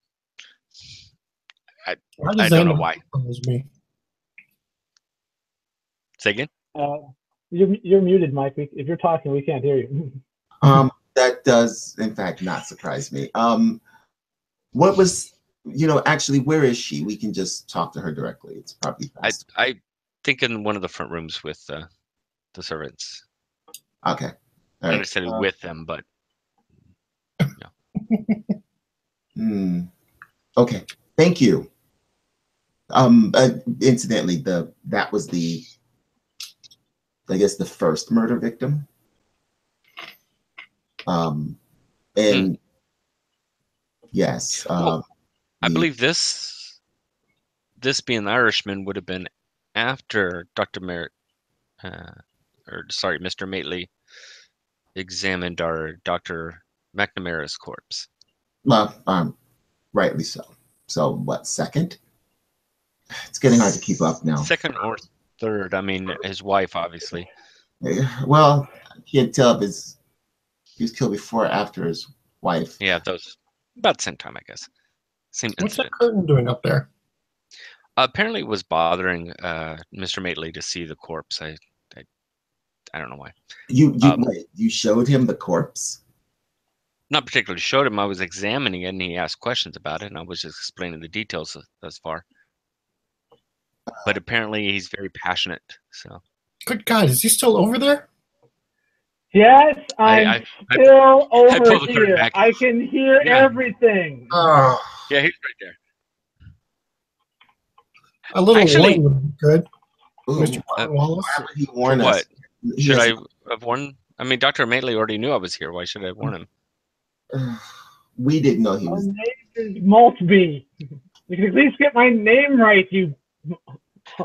I don't know why. Me? Say again? You're muted, Mike. If you're talking, we can't hear you. That does, in fact, not surprise me. What was, actually, where is she? We can just talk to her directly. It's probably faster. I think in one of the front rooms with the servants. Okay. All I right. understand with them, but Okay. Thank you. Incidentally, that was the first murder victim. And yes, well, I believe this being the Irishman would have been after Mr. Matley examined our Dr. McNamara's corpse. Well, rightly so. So what, second? It's getting hard to keep up now. Second or third. I mean, his wife, obviously. Well, I can't tell if he was killed before or after his wife. Yeah, those about the same time, I guess. Same What's incident. that curtain doing up there? Apparently, it was bothering Mr. Matley to see the corpse. I don't know why. You showed him the corpse? Not particularly showed him. I was examining it, and he asked questions about it, and I was just explaining the details thus far. But apparently, he's very passionate. So. Good God, is he still over there? Yes, I'm still over here. I can hear everything. Yeah, he's right there. A little warning would be good. Mr. Wallace. He warned what? us. Should I have warned? I mean, Dr. Matley already knew I was here. Why should I warn him? We didn't know he was. My name is Maltby. You can at least get my name right, you.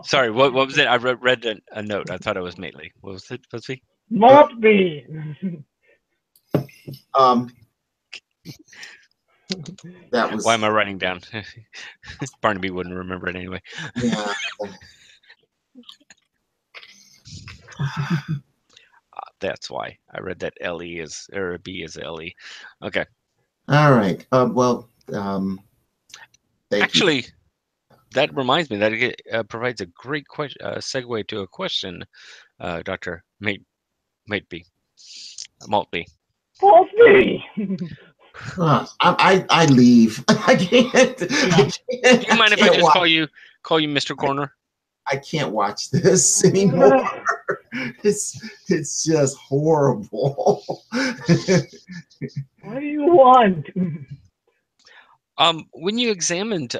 Sorry, what was it? I read a note. I thought it was Matley. What was it? Was he? Maltby. That was. Why am I writing down? Barnaby wouldn't remember it anyway. Yeah. That's why I read that LE is or B is LE. Okay. All right. Well, actually, you. That reminds me that it provides a great segue to a question, Dr. Maltby. Maltby. I leave. I can't. Do you mind if I just call you Mr. Corner? I can't watch this anymore. It's just horrible. What do you want? When you examined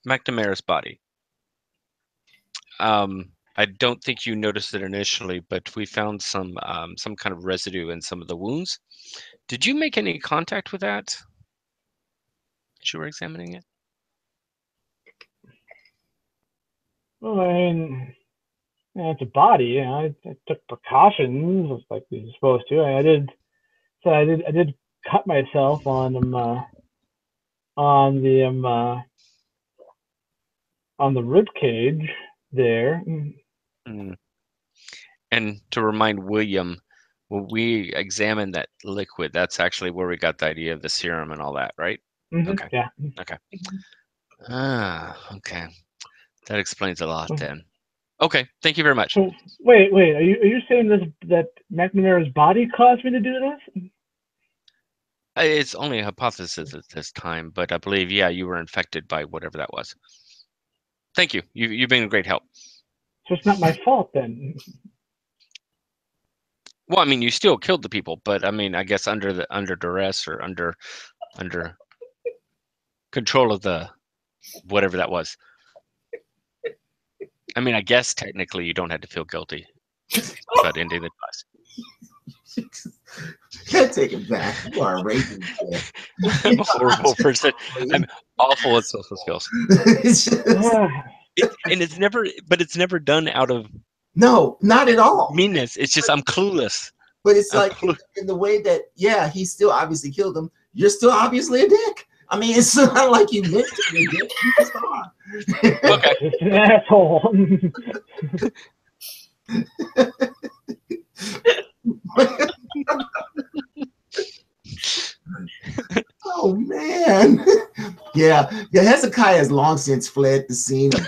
McNamara's body, I don't think you noticed it initially, but we found some kind of residue in some of the wounds. Did you make any contact with that as you were examining it? Well, I mean, it's a body. I took precautions like you're supposed to. I did So I did cut myself on the rib cage there. Mm. And to remind William, when we examined that liquid, that's actually where we got the idea of the serum and all that, right? Okay. Yeah. Okay. Okay. That explains a lot then. Okay. Thank you very much. So wait. Are you saying that McNamara's body caused me to do this? It's only a hypothesis at this time, but I believe, yeah, you were infected by whatever that was. Thank you. You've been a great help. So it's not my fault then. Well, I mean, you still killed the people, but I mean, I guess under duress or under control of the whatever that was. I mean, I guess technically you don't have to feel guilty about ending the class. Can't take it back. You are a racist. I'm a horrible person. I'm awful at social skills. And it's never done out of no, not at all meanness. It's just I'm clueless. But it's like in the way that, yeah, he still obviously killed him. You're still obviously a dick. I mean, it's not like you meant to be a dick. You just are. Okay. It's an asshole. Oh man. Yeah. Hezekiah has long since fled the scene of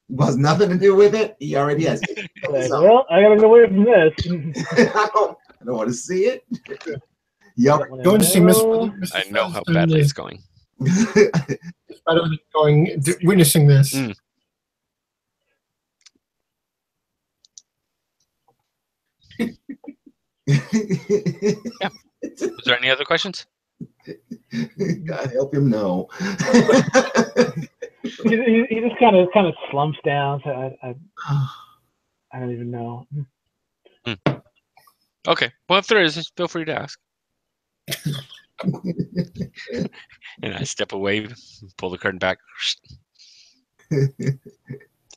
was nothing to do with it. He already has. Well, I gotta get away from this. I don't want to see it. Yep. Going to see Miss. I know how badly it's going. Witnessing this. Mm. Yeah. Is there any other questions? God help him, no. he just kind of slumps down. So I don't even know. Okay. Well, if there is, just feel free to ask. And I step away, pull the curtain back.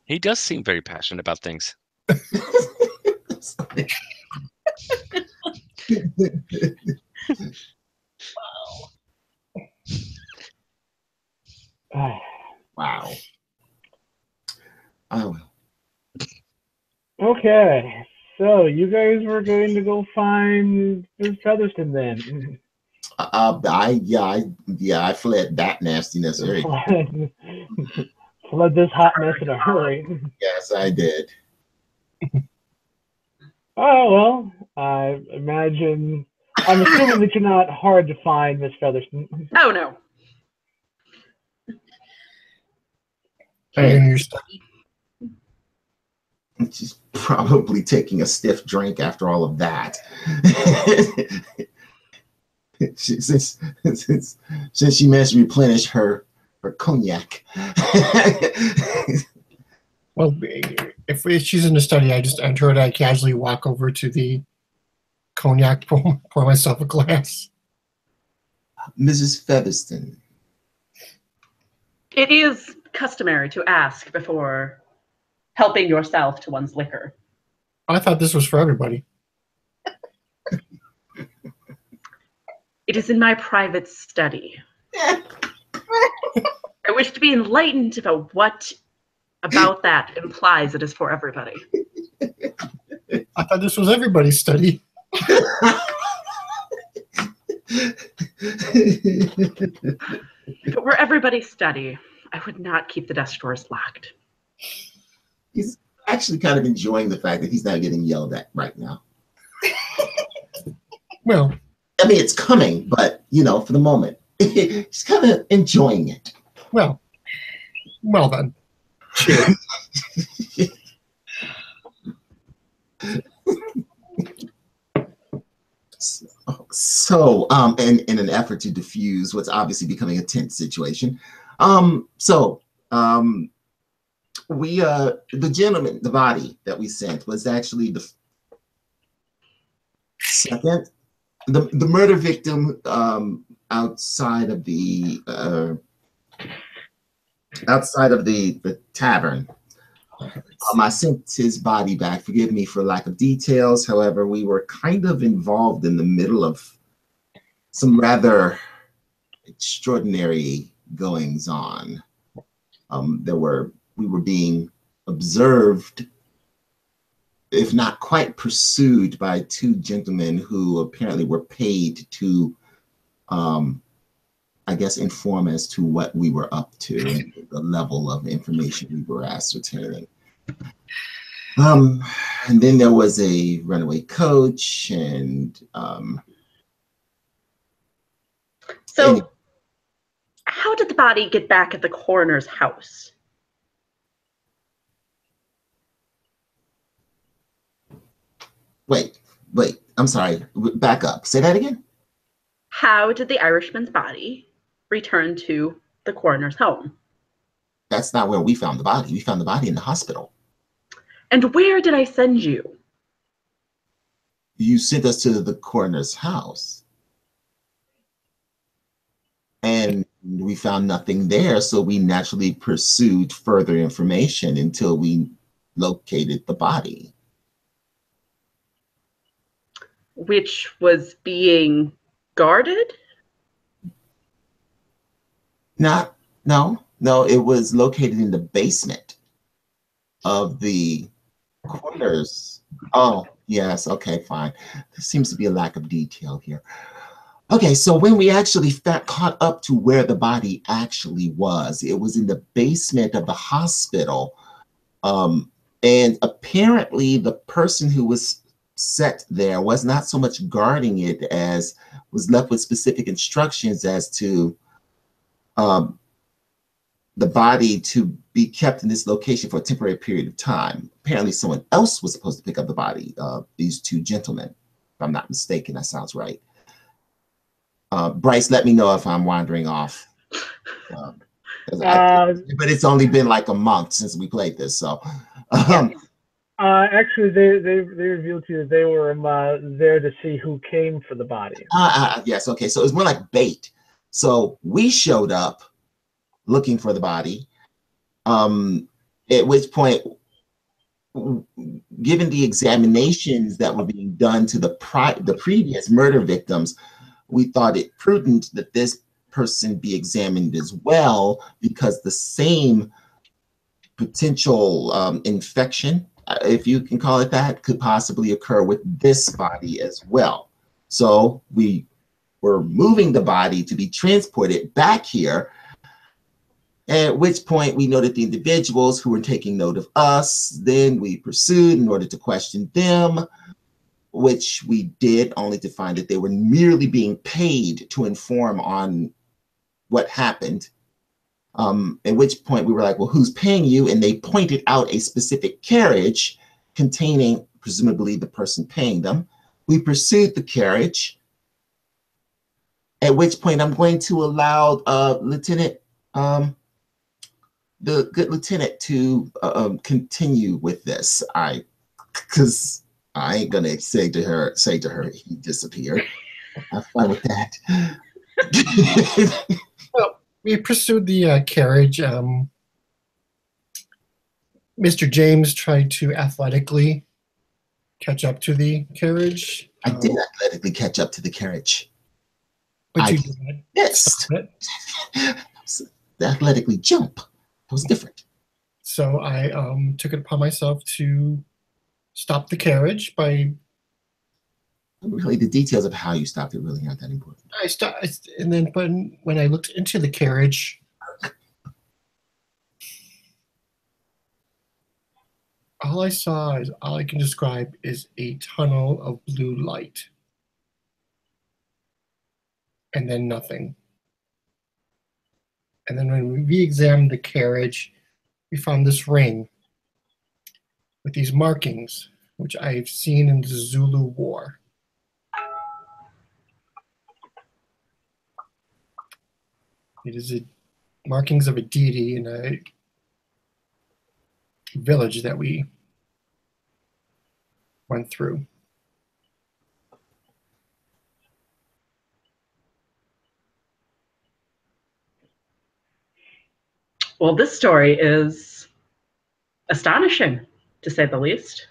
He does seem very passionate about things. Wow. Oh. Okay, so you guys were going to go find Miss Featherston then. I fled that nastiness. Fled this hot mess in a hurry. Yes, I did. Oh well, I'm assuming that you're not hard to find, Miss Featherston. Oh no. In your study. She's probably taking a stiff drink after all of that. Since she managed to replenish her cognac. Well, if she's in the study, I just enter it. I casually walk over to the cognac, pour myself a glass. Mrs. Featherston. It is customary to ask before helping yourself to one's liquor. I thought this was for everybody. It is in my private study. I wish to be enlightened about what about that implies it is for everybody. I thought this was everybody's study. If it were everybody's study, I would not keep the desk drawers locked. He's actually kind of enjoying the fact that he's not getting yelled at right now. Well, I mean, it's coming, but, for the moment, he's kind of enjoying it. Well then. So, in an effort to diffuse what's obviously becoming a tense situation, the gentleman, the body that we sent was actually the second, the murder victim outside of the tavern. I sent his body back. Forgive me for lack of details. However, we were kind of involved in the middle of some rather extraordinary goings on. We were being observed, if not quite pursued, by two gentlemen who apparently were paid to, I guess, inform as to what we were up to and the level of information we were ascertaining. And then there was a runaway coach, and so how did the body get back at the coroner's house? Wait, I'm sorry, back up. Say that again. How did the Irishman's body return to the coroner's home? That's not where we found the body. We found the body in the hospital. And where did I send you? You sent us to the coroner's house. And we found nothing there, so we naturally pursued further information until we located the body. Which was being guarded? No, it was located in the basement of the coroner's. Oh, yes, okay, fine. There seems to be a lack of detail here. Okay, so when we actually caught up to where the body actually was, it was in the basement of the hospital. And apparently the person who was set there was not so much guarding it as was left with specific instructions as to the body to be kept in this location for a temporary period of time. Apparently someone else was supposed to pick up the body, these two gentlemen, if I'm not mistaken. That sounds right. Bryce, let me know if I'm wandering off. But it's only been like a month since we played this, so. Actually, they revealed to you that they were there to see who came for the body. Yes, okay, so it was more like bait. So we showed up looking for the body, at which point, given the examinations that were being done to the previous murder victims, we thought it prudent that this person be examined as well, because the same potential infection, if you can call it that, could possibly occur with this body as well. So we were moving the body to be transported back here, at which point we noted the individuals who were taking note of us. Then we pursued in order to question them, which we did, only to find that they were merely being paid to inform on what happened. At which point we were like, well, who's paying you? And they pointed out a specific carriage containing presumably the person paying them. We pursued the carriage, at which point I'm going to allow Lieutenant, the good lieutenant, to continue with this. Because I ain't gonna say to her he disappeared. I'm fine with that. Well, we pursued the carriage. Mr. James tried to athletically catch up to the carriage. I did athletically catch up to the carriage. But you did yes. The athletically jump. It was different. So I took it upon myself to stop the carriage by. Really, the details of how you stopped it really aren't that important. I stopped, and then when I looked into the carriage, all I can describe is a tunnel of blue light, and then nothing. And then when we re-examined the carriage, we found this ring with these markings, which I've seen in the Zulu War. It is markings of a deity in a village that we went through. Well, this story is astonishing, to say the least.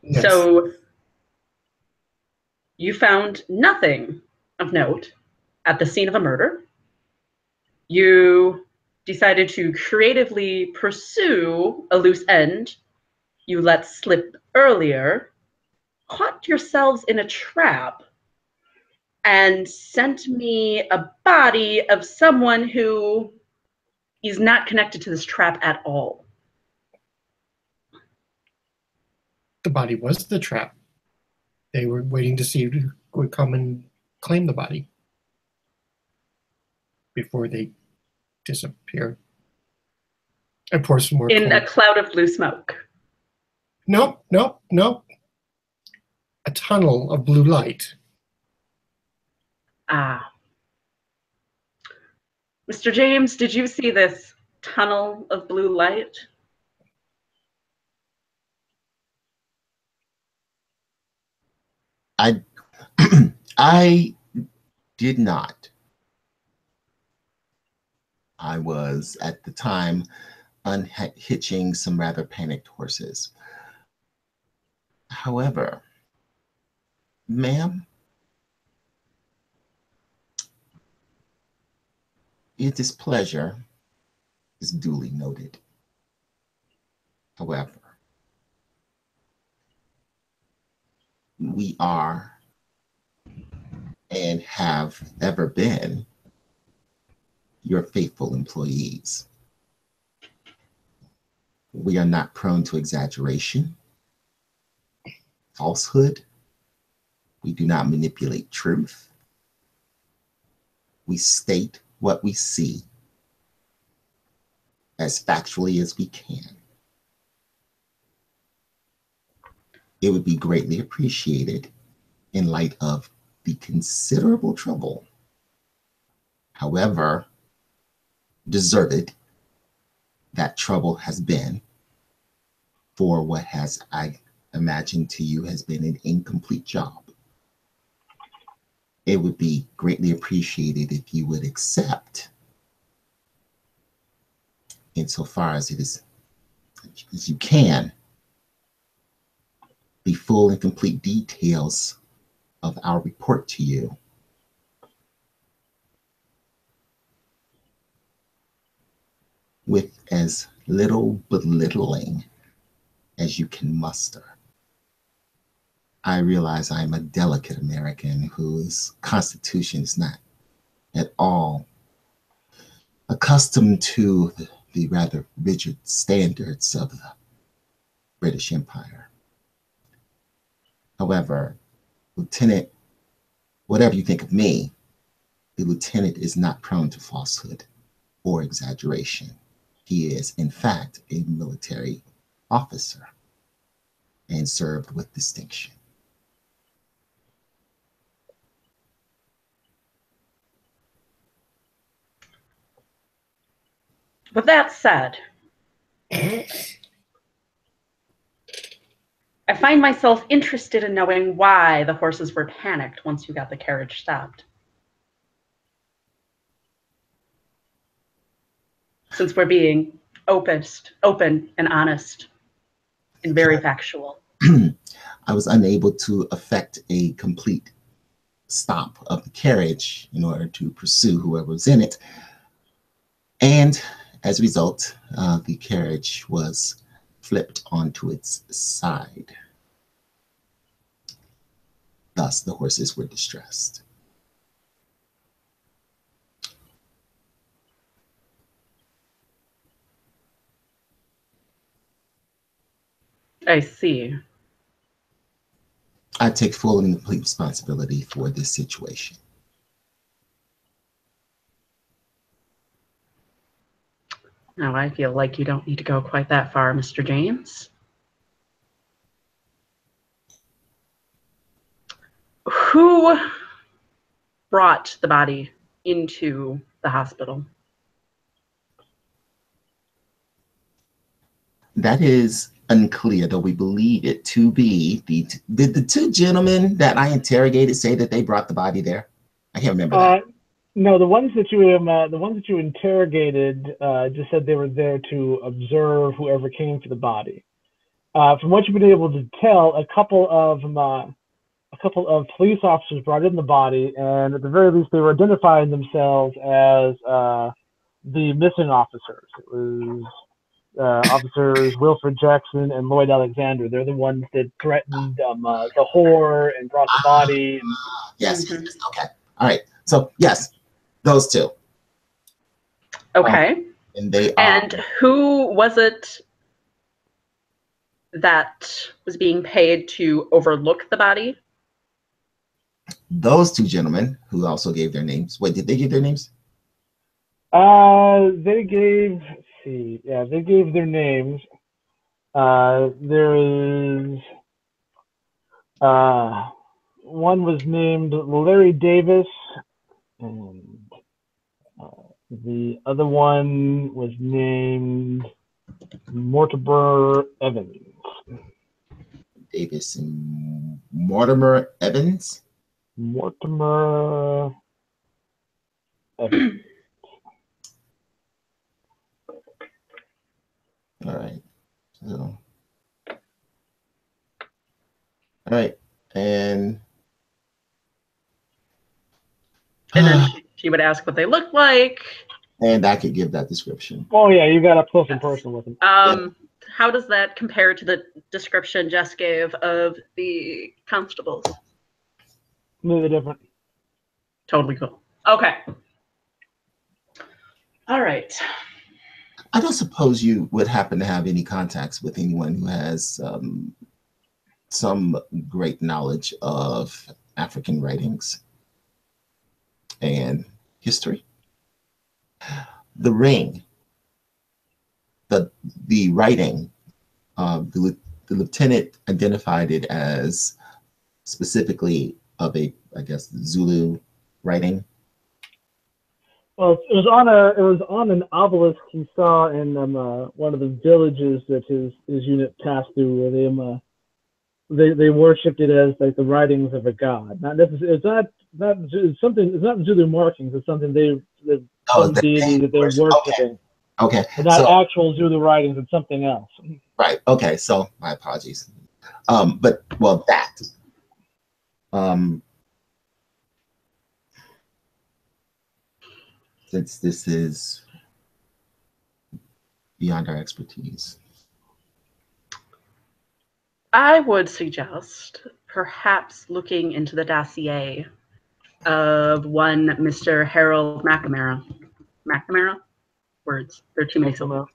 Yes. So you found nothing of note at the scene of a murder. You decided to creatively pursue a loose end you let slip earlier, caught yourselves in a trap, and sent me a body of someone who is not connected to this trap at all. The body was the trap. They were waiting to see who would come and claim the body before they disappeared. And pour some more In coal. a cloud of blue smoke. Nope. A tunnel of blue light. Ah. Mr. James, did you see this tunnel of blue light? I did not. I was at the time unhitching some rather panicked horses. However, ma'am, your displeasure is duly noted. However, we are and have ever been your faithful employees. We are not prone to exaggeration, falsehood. We do not manipulate truth. We state what we see as factually as we can. It would be greatly appreciated in light of the considerable trouble, however deserved that trouble has been for what has, I imagine to you, has been an incomplete job. It would be greatly appreciated if you would accept, insofar as it is as you can, the full and complete details of our report to you. With as little belittling as you can muster. I realize I'm a delicate American whose constitution is not at all accustomed to the rather rigid standards of the British Empire. However, Lieutenant, whatever you think of me, the lieutenant is not prone to falsehood or exaggeration. He is, in fact, a military officer and served with distinction. With that said, I find myself interested in knowing why the horses were panicked once you got the carriage stopped. Since we're being open and honest and very factual. I was unable to effect a complete stop of the carriage in order to pursue whoever was in it. And as a result, the carriage was flipped onto its side. Thus, the horses were distressed. I see. I take full and complete responsibility for this situation. Now, I feel like you don't need to go quite that far, Mr. James. Who brought the body into the hospital? That is unclear, though we believe it to be did the two gentlemen that I interrogated say that they brought the body there? I can't remember that. No, the ones that you interrogated just said they were there to observe whoever came for the body. From what you've been able to tell, a couple of police officers brought in the body, and at the very least, they were identifying themselves as the missing officers. It was officers Wilfred Jackson and Lloyd Alexander. They're the ones that threatened the whore and brought the body. And... Yes. Okay. All right. So yes, those two. Okay. And they And who was it that was being paid to overlook the body? Those two gentlemen who also gave their names. Wait, did they give their names? They gave. Let's see. Yeah, they gave their names. There is. One was named Larry Davis, and the other one was named Mortimer Evans. Davis and Mortimer Evans. Mortimer Evans. All right. So. All right. And then she would ask what they looked like. And I could give that description. Oh yeah, you got up close and personal with them. How does that compare to the description Jess gave of the constables? Completely different. Totally cool. Okay. All right. I don't suppose you would happen to have any contacts with anyone who has some great knowledge of African writings and history. The ring, the writing, the lieutenant identified it as specifically of a, I guess, Zulu writing. Well, it was on an obelisk he saw in one of the villages that his unit passed through, where they worshipped it as like the writings of a god. Not necessarily. It's not Zulu markings. It's something some deity that they're worshiping. Okay. But not actual Zulu writings. It's something else. Right. Okay. So my apologies. But that. Since this is beyond our expertise, I would suggest perhaps looking into the dossier of one Mr. Harold McNamara. McNamara? Words. They're too many syllables.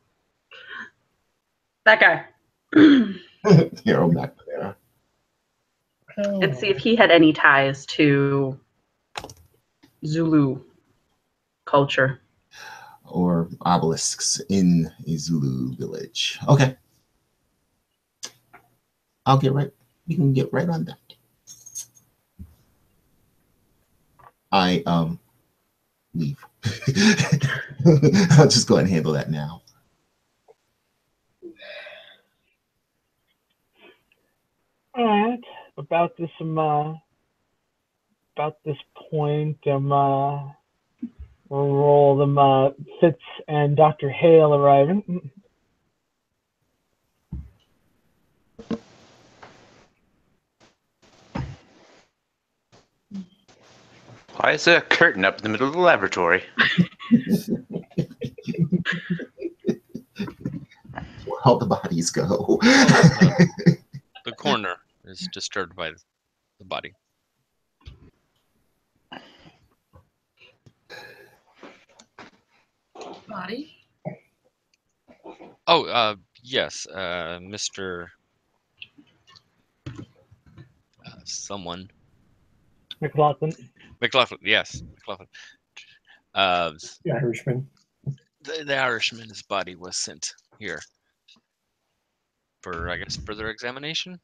That guy. Harold McNamara. And see if he had any ties to Zulu culture. Or obelisks in a Zulu village. Okay. We can get right on that. I leave. I'll just go ahead and handle that now. All right. About this point, we'll roll them Fitz and Dr. Hale arriving. Why is there a curtain up in the middle of the laboratory? Where all the bodies go. The corner is disturbed by the body. Body? Oh, yes, Mr. Someone. McLaughlin, yes, McLaughlin. The Irishman. The Irishman's body was sent here for, I guess, further examination.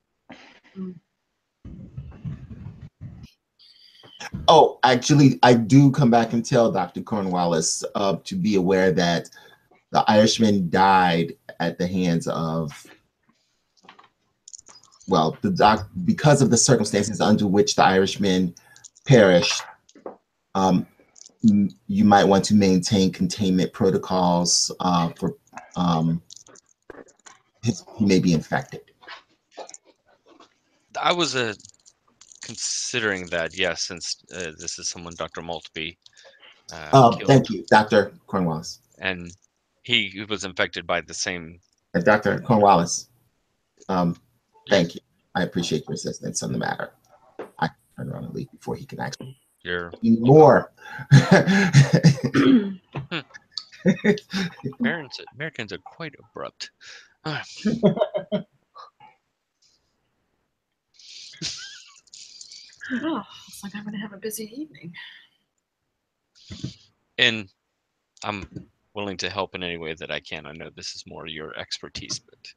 Oh, actually, I do come back and tell Dr. Cornwallis to be aware that the Irishman died at the hands of, well, because of the circumstances under which the Irishman perished. you might want to maintain containment protocols for he may be infected. I was considering that, yes, since this is someone Dr. Maltby killed. Thank you, Dr. Cornwallis. And he was infected by the same. Dr. Cornwallis, thank you. I appreciate your assistance on the matter. I turn around and leave before he can actually more. Americans are quite abrupt. Oh, looks like I'm going to have a busy evening. And I'm willing to help in any way that I can. I know this is more your expertise, but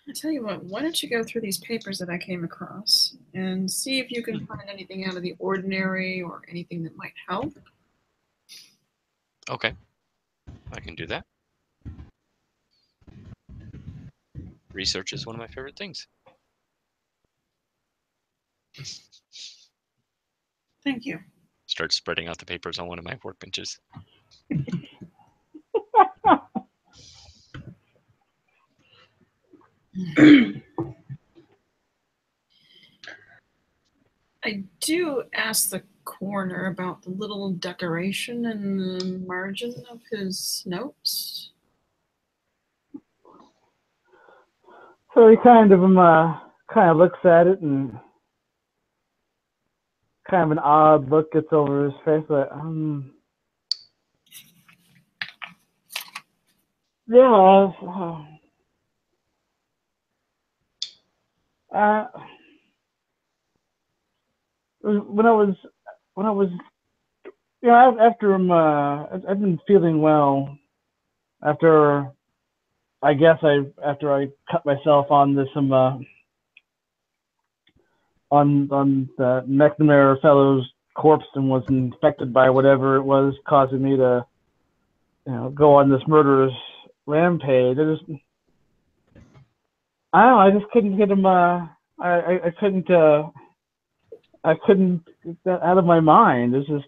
I tell you what, why don't you go through these papers that I came across and see if you can find anything out of the ordinary or anything that might help. okay, I can do that. Research is one of my favorite things. Thank you. Start spreading out the papers on one of my workbenches. I do ask the coroner about the little decoration in the margin of his notes. So he kind of looks at it, and kind of an odd look gets over his face, like, yeah, when I was, after I've been feeling well after I cut myself on this on the McNamara fellow's corpse and was infected by whatever it was causing me to go on this murderous rampage. I just couldn't get him. I couldn't get that out of my mind. It's just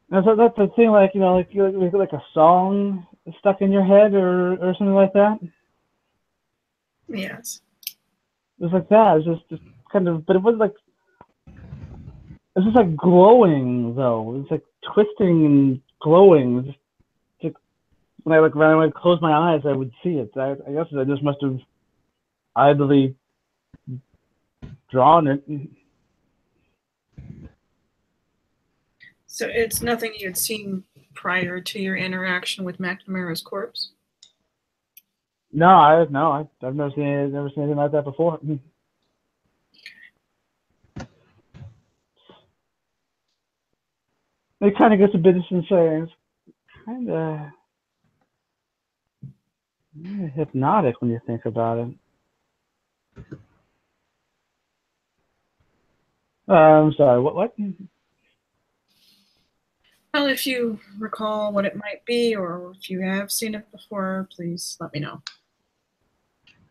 that's the thing, like like a song stuck in your head or something like that. Yes. It was like that. It's just kind of, but it was like, it's just like glowing though. It's like twisting and glowing. It's like when I close my eyes, I would see it. I guess I just must have idly drawn it. So it's nothing you had seen prior to your interaction with McNamara's corpse? No, I've never seen anything like that before. It kind of gets a bit insane. It's kind of hypnotic when you think about it. I'm sorry. What? Well, if you recall what it might be, or if you have seen it before, please let me know.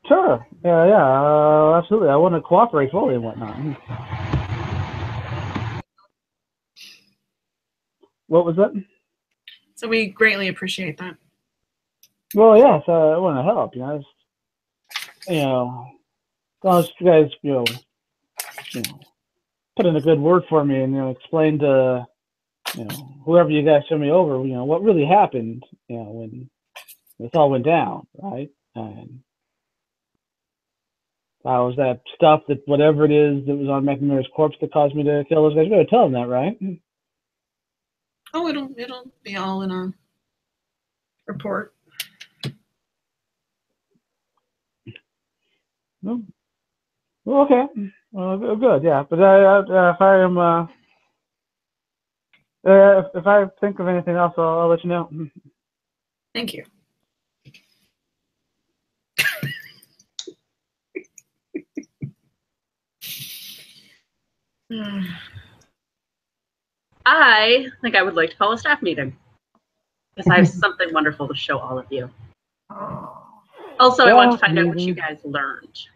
Sure. Yeah, absolutely. I want to cooperate fully and whatnot. What was that? So we greatly appreciate that. Well, yes, I want to help. As long as you guys, put in a good word for me and explain to whoever you guys send me over, what really happened, when this all went down, right? And was that stuff that whatever it is that was on McNamara's corpse that caused me to kill those guys? You better tell them that, right? Oh, it'll be all in our report. Well, okay. Well, good, yeah. But if I am, if I think of anything else, I'll let you know. Thank you. I think I would like to call a staff meeting because I have something wonderful to show all of you. Also, I want to find out what you guys learned.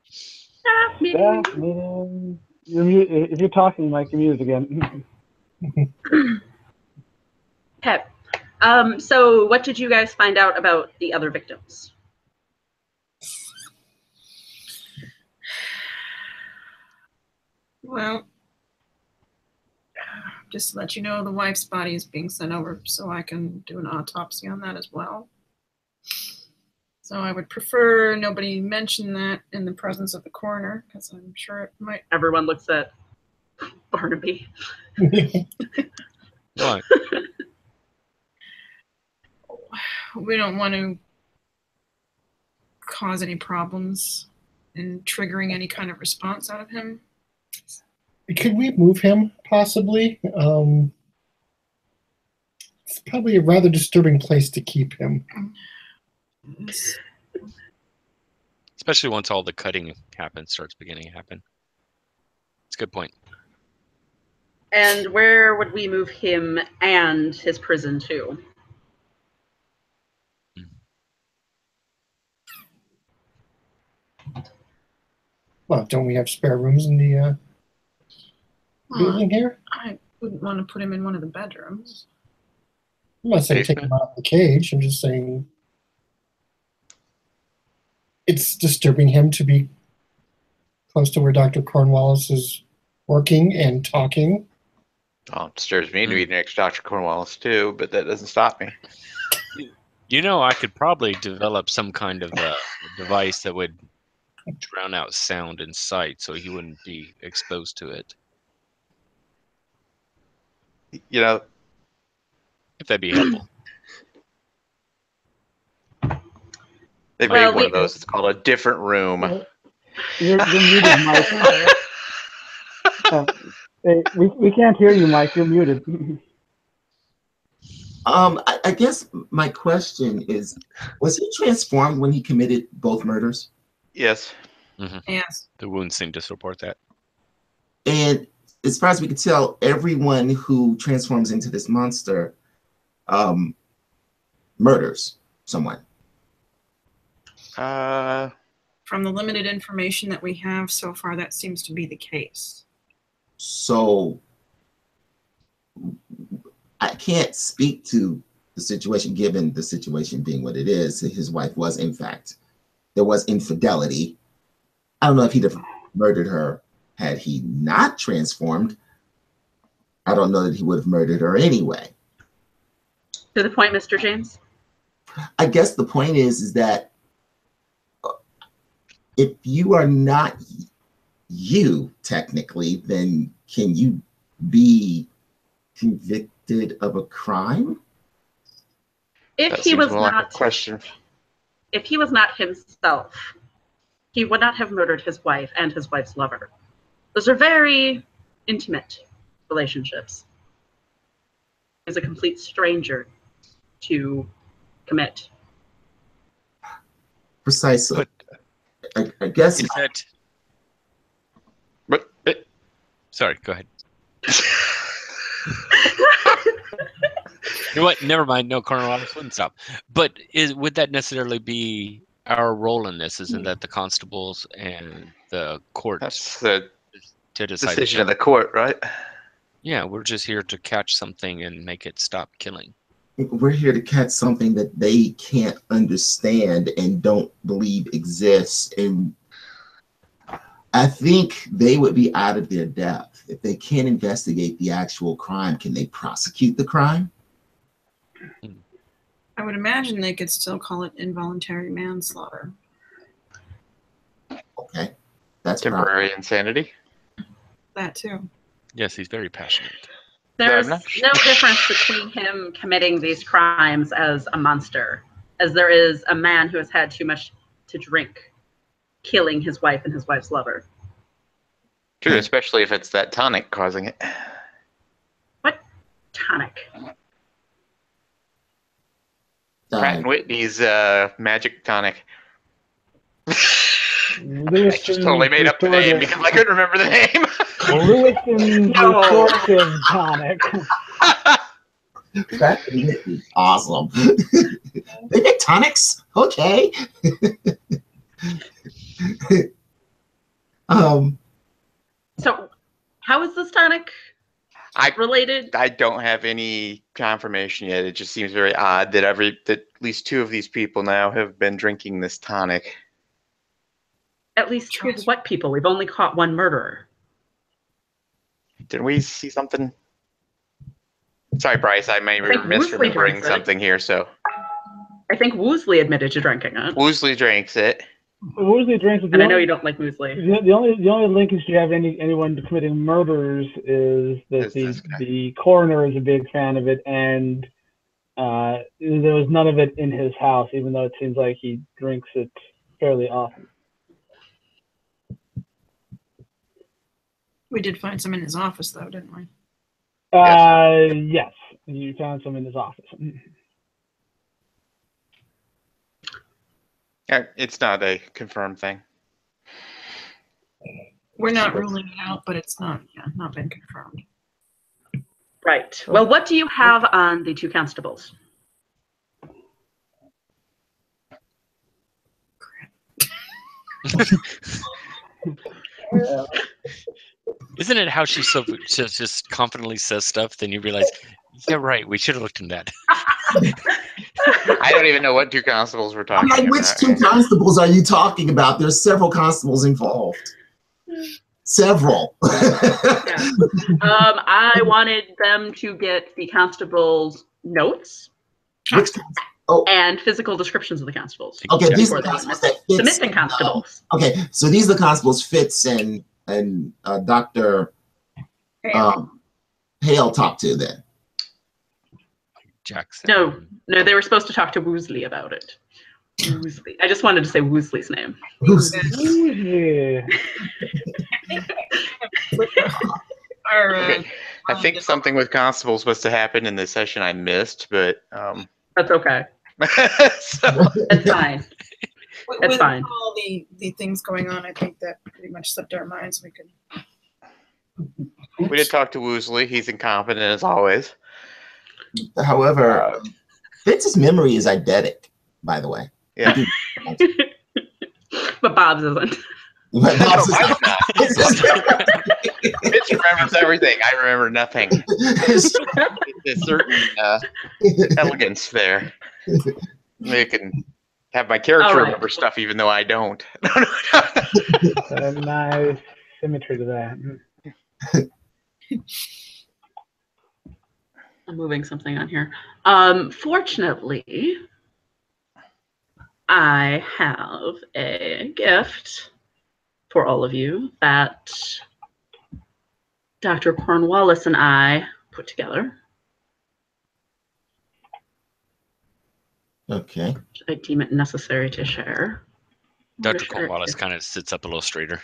Staff meeting. Staff meeting. If you're talking, Mike, you're muted again. Okay. So what did you guys find out about the other victims? Well, just to let you know, the wife's body is being sent over so I can do an autopsy on that as well. So I would prefer nobody mention that in the presence of the coroner, because I'm sure it might. Everyone looks at Barnaby. What? We don't want to cause any problems and triggering any kind of response out of him. Could we move him, possibly? It's probably a rather disturbing place to keep him. Especially once all the cutting starts beginning to happen. It's a good point. And where would we move him and his prison to? Well, don't we have spare rooms in the building here? I wouldn't want to put him in one of the bedrooms. I'm not saying take him out of the cage. I'm just saying it's disturbing him to be close to where Dr. Cornwallis is working and talking. Oh, it disturbs me to be next to Dr. Cornwallis too, but that doesn't stop me. You know, I could probably develop some kind of device that would drown out sound and sight so he wouldn't be exposed to it. You know, if that'd be helpful. They made one of those. It's called a different room. You're muted, Mike. Hey, we can't hear you, Mike. You're muted. I guess my question is, was he transformed when he committed both murders? Yes. Mm-hmm. Yes. The wounds seem to support that. And as far as we can tell, everyone who transforms into this monster murders someone. From the limited information that we have so far, that seems to be the case. So I can't speak to the situation, given the situation being what it is. His wife was, in fact, there was infidelity. I don't know if he'd have murdered her had he not transformed. I don't know that he would have murdered her anyway. To the point, Mr. James? I guess the point is that if you are not you, technically, then can you be convicted of a crime? If That he was seems more like a not question. If he was not himself, he would not have murdered his wife and his wife's lover. Those are very intimate relationships. He's a complete stranger to commit. Precisely. I guess. Is that... But sorry, go ahead. You know what? Never mind. No, Cornwallis wouldn't stop. But would that necessarily be our role in this? Isn't that the constables and the court? That's the to decide decision of the court, right? Yeah, we're just here to catch something and make it stop killing. We're here to catch something that they can't understand and don't believe exists. And I think they would be out of their depth. If they can't investigate the actual crime, can they prosecute the crime? I would imagine they could still call it involuntary manslaughter. Okay. That's temporary insanity. That too. Yes, he's very passionate. There's no difference between him committing these crimes as a monster, as there is a man who has had too much to drink, killing his wife and his wife's lover. True, especially if it's that tonic causing it. What tonic? Pratt and Whitney's magic tonic. I just totally made up the name because I couldn't remember the name. Lewison Restorative Tonic. Pratt and Whitney. Awesome. They make tonics? Okay. So, how is this tonic related? I don't have any confirmation yet. It just seems very odd that at least 2 of these people now have been drinking this tonic. At least 2 what people? We've only caught 1 murderer. Did we see something? Sorry, Bryce, I may be misremembering something here. So I think Woosley admitted to drinking it. Woosley drinks it. Woosley drinks it. And I know you don't like Woosley. The only linkage you have anyone committing murders is that the coroner is a big fan of it, and there was none of it in his house, even though it seems like he drinks it fairly often. We did find some in his office, though, didn't we? Yes, you found some in his office. It's not a confirmed thing. We're not ruling it out, but it's not been confirmed. Right. Well, what do you have on the 2 constables? Isn't it how she just confidently says stuff, then you realize, yeah, right, we should have looked into that. I don't even know what 2 constables we're talking about. Which 2 constables are you talking about? There's several constables involved. Several. I wanted them to get the constables' notes. Which and physical descriptions of the constables. Okay, these are the constables that Fitz, the missing constables. Okay, so these are the constables Fitz and Dr. Hale talked to then. Jackson. No, they were supposed to talk to Woosley about it. Woosley. I just wanted to say Woosley's name. Woosley. I think something with constables was to happen in this session I missed, but that's okay. It's fine. It's fine. All the things going on, I think that pretty much slipped our minds. We did talk to Woosley. He's incompetent as always. However, Fitz's memory is eidetic, by the way. Yeah. But Bob's isn't. Bob's not. Fitz remembers everything. I remember nothing. There's a certain elegance there. They can have my character remember stuff even though I don't. A nice symmetry to that. I'm moving something on here. Fortunately, I have a gift for all of you that Dr. Cornwallis and I put together. Okay. I deem it necessary to share. Dr. Cornwallis kind of sits up a little straighter.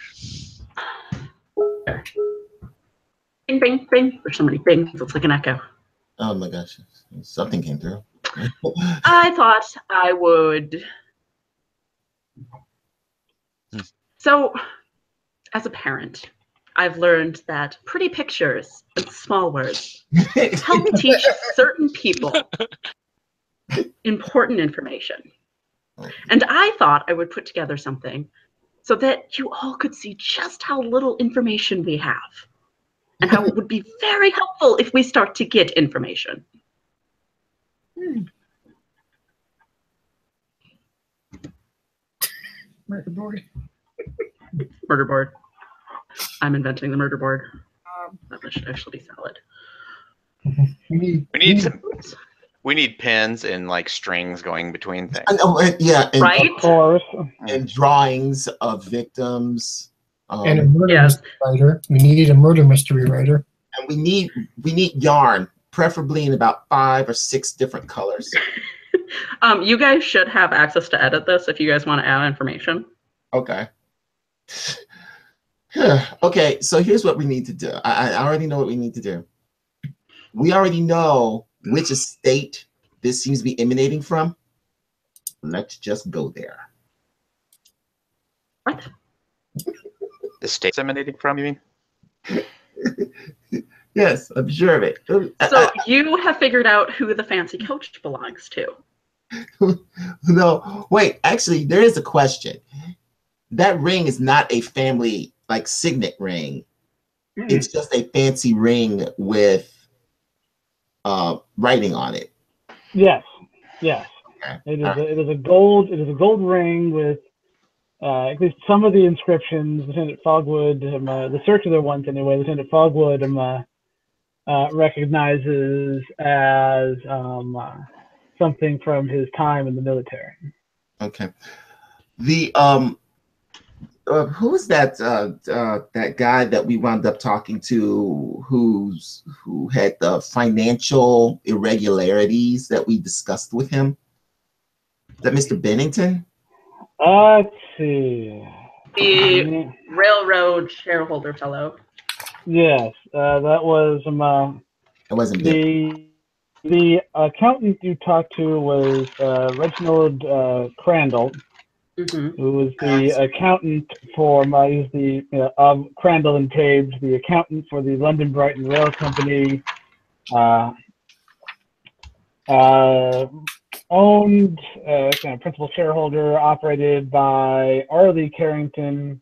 Bing, bing, bing. There's so many bings. It's like an echo. Oh my gosh. Something came through. I thought I would. So, as a parent, I've learned that pretty pictures and small words help teach certain people important information. And I thought I would put together something so that you all could see just how little information we have and how it would be very helpful if we start to get information. Murder board. Murder board. I'm inventing the murder board. That should actually be solid. We need pins and like strings going between things. Yeah, and, right? Of course. And drawings of victims. And a murder mystery writer. We need a murder mystery writer. And we need yarn, preferably in about 5 or 6 different colors. You guys should have access to edit this if you guys want to add information. Okay. Okay, so here's what we need to do. I already know what we need to do. We already know which estate this seems to be emanating from. Let's just go there. What? The state's emanating from, you mean? Yes, I'm sure of it. So you have figured out who the fancy coach belongs to. No, wait, actually, there is a question. that ring is not a family like signet ring. It's just a fancy ring with writing on it. Yes. Okay. It is a gold ring with at least some of the inscriptions. Lieutenant Fogwood, the circular ones anyway. Lieutenant Fogwood recognizes as something from his time in the military. Okay. The who was that that guy that we wound up talking to who had the financial irregularities that we discussed with him? Is that Mr. Bennington? Let's see. The railroad shareholder fellow. Yes, that was It wasn't the accountant you talked to was Reginald Crandall, who was the accountant for he's the Crandall and Page, the accountant for the London Brighton Rail Company, owned kind of principal shareholder, operated by Arlie Carrington.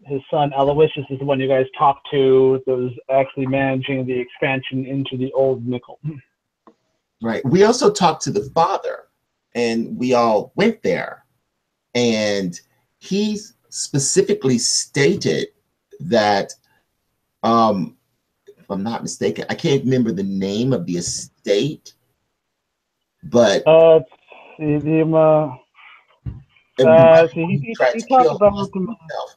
His son Aloysius is the one you guys talked to that was actually managing the expansion into the old nickel. Right. We also talked to the father, and we all went there, and he specifically stated that, if I'm not mistaken, I can't remember the name of the estate, but he talked about himself.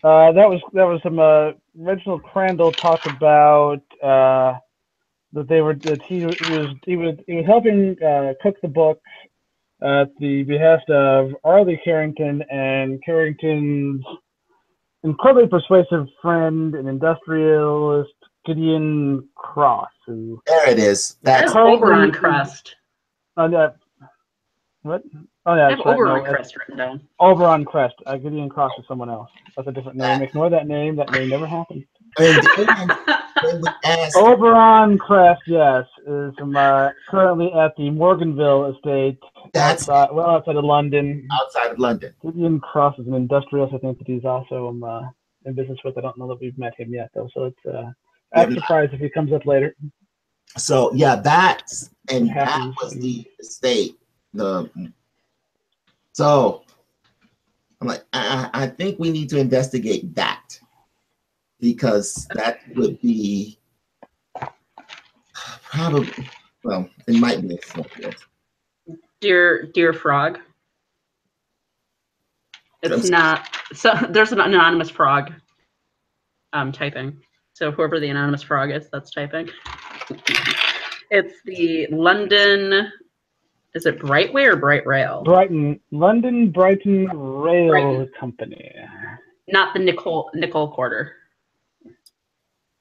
That was some Reginald Crandall talked about that he was helping cook the book at the behest of Arlie Carrington and Carrington's incredibly persuasive friend and industrialist Gideon Cross. There it is. That's Oberon Crest. What? Oh yeah, I have Oberon Crest written down. Oberon Crest. Gideon Cross is someone else. That's a different name. Ignore that name. That name never happened. Oberon Crest, yes, is currently at the Morganville estate. That's outside of London. Outside of London. Gideon Cross is an industrialist. I think that he's also in business with. I don't know that we've met him yet, though. So it's I'm surprised if he comes up later. So yeah, that was the estate. So I'm like, I think we need to investigate that, because that would be probably, well, it might be a Dear Frog. It's not. So there's an anonymous frog typing. So whoever the anonymous frog is, that's typing. It's the London. Is it Brightway or Bright Rail? London Brighton Rail Company. Not the nickel quarter.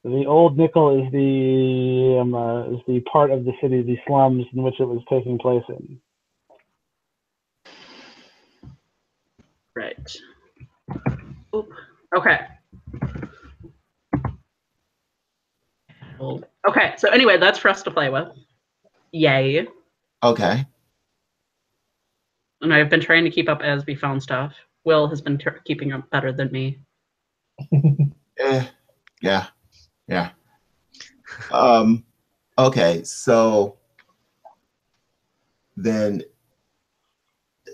The old nickel is the part of the city, the slums in which it was taking place in. Right. Oop. Okay. Okay. So anyway, that's for us to play with. Yay. Okay. And I've been trying to keep up as we found stuff. Will has been keeping up better than me. Yeah. Okay, so then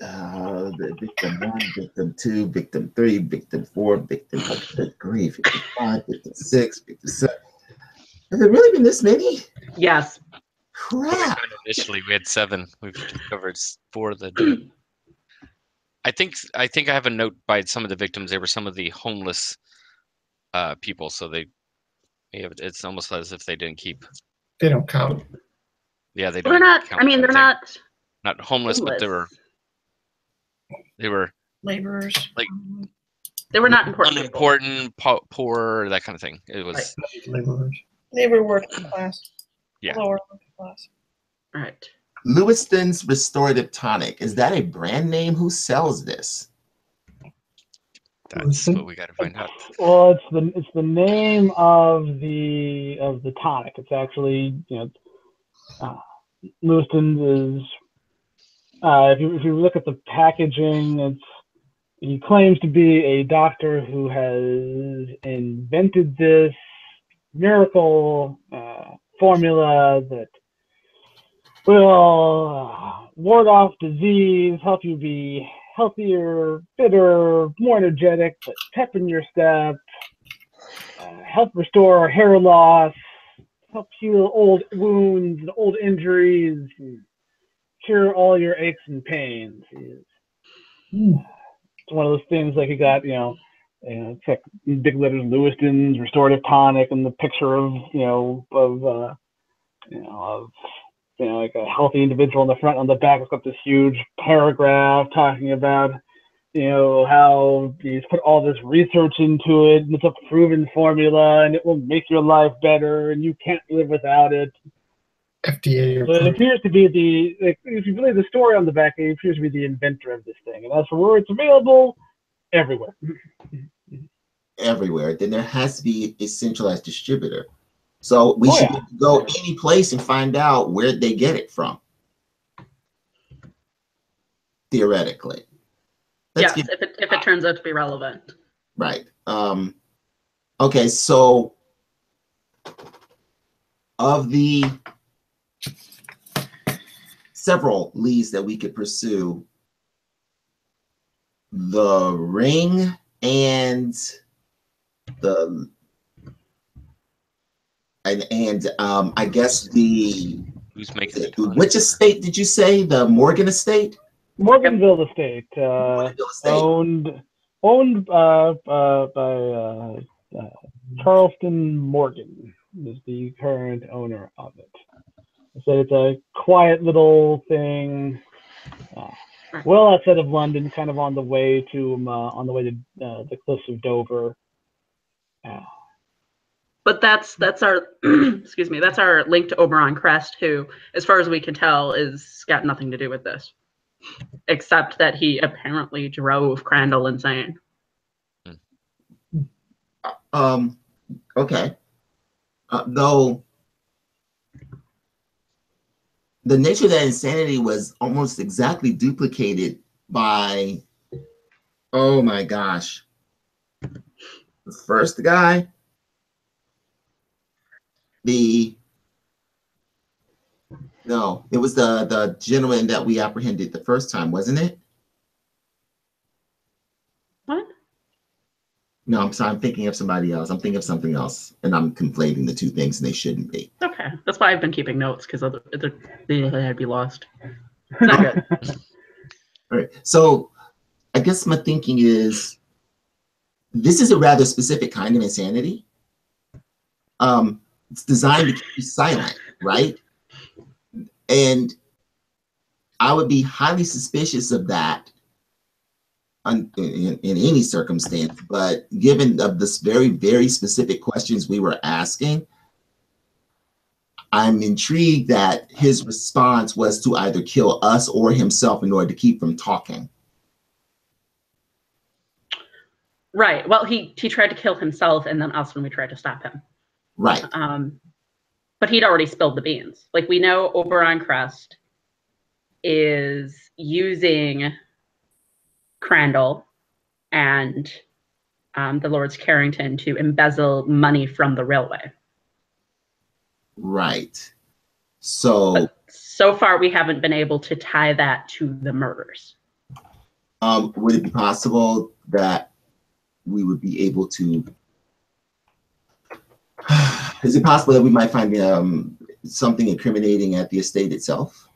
the victim 1, victim 2, victim 3, victim 4, victim 3, victim 5, victim 6, victim 7. Has it really been this many? Yes. Crap. Initially, we had 7. We've covered 4 of the. I think I have a note by some of the victims. They were some of the homeless people, so it's almost as if they didn't keep. They don't count. Yeah, they Well, don't. they're not. I mean, they're not homeless, but they were Laborers. Like they were not important. Unimportant, poor, that kind of thing. It was Laborers. They were working class. Yeah. Lower working class. Right. Lewiston's Restorative Tonic. Is that a brand name? Who sells this? That's what we got to find out. Well, it's the name of the tonic. It's actually, Lewiston is. If you look at the packaging, he claims to be a doctor who has invented this miracle formula that will ward off disease, help you be healthier, fitter, more energetic, but pep in your step, help restore hair loss, help heal old wounds and old injuries, and cure all your aches and pains. It's one of those things like you got, it's like big letters, Lewiston's restorative tonic, and the picture of, like a healthy individual on the front. On the back, it's got this huge paragraph talking about, how he's put all this research into it, and it's a proven formula, and it will make your life better, and you can't live without it. FDA. So it appears to be if you believe the story on the back, it appears to be the inventor of this thing. And as for where it's available, everywhere. Everywhere. Then there has to be a centralized distributor. So we should go any place and find out where they get it from. Theoretically. Yes, if it turns out to be relevant. Right. Okay, so of the several leads that we could pursue, the ring and the I guess the who's making which estate did you say? The Morgan estate? Morganville estate, owned by Charleston Morgan is the current owner of it. So it's a quiet little thing, well outside of London, kind of on the way to the cliffs of Dover. But that's our excuse me, that's our link to Oberon Crest, who, as far as we can tell, is got nothing to do with this, except that he apparently drove Crandall insane. Okay. Though the nature of that insanity was almost exactly duplicated by, oh my gosh, the first guy. No, it was the gentleman that we apprehended the first time, wasn't it? What? No, I'm sorry. I'm thinking of somebody else. I'm thinking of something else, and I'm conflating the two things, and they shouldn't be. Okay, that's why I've been keeping notes, because they'd be lost. It's not good. All right. So I guess my thinking is this is a rather specific kind of insanity. It's designed to keep you silent, right? And I would be highly suspicious of that in any circumstance, but given of this very, very specific questions we were asking, I'm intrigued that his response was to either kill us or himself in order to keep from talking. Right. Well, he tried to kill himself and then us when we tried to stop him. Right. But he'd already spilled the beans. Like, we know Oberon Crest is using Crandall and the Lords Carrington to embezzle money from the railway. Right. So far, we haven't been able to tie that to the murders. Would it be possible that we would be able to? Is it possible that we might find something incriminating at the estate itself?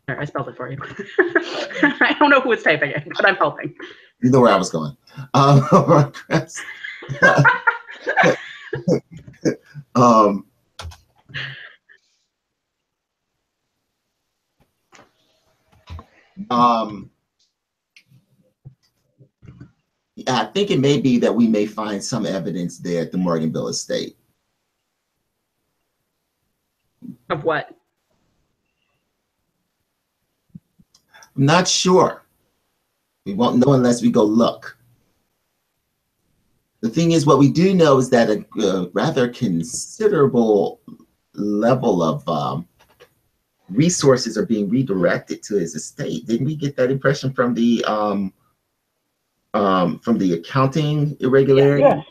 I spelled it for you. I don't know who was typing it, but I'm helping. You know where I was going. I think it may be that we may find some evidence there at the Morganville estate. Of what? I'm not sure. We won't know unless we go look. The thing is, what we do know is that a rather considerable level of resources are being redirected to his estate. Didn't we get that impression from the accounting irregularity? Yes.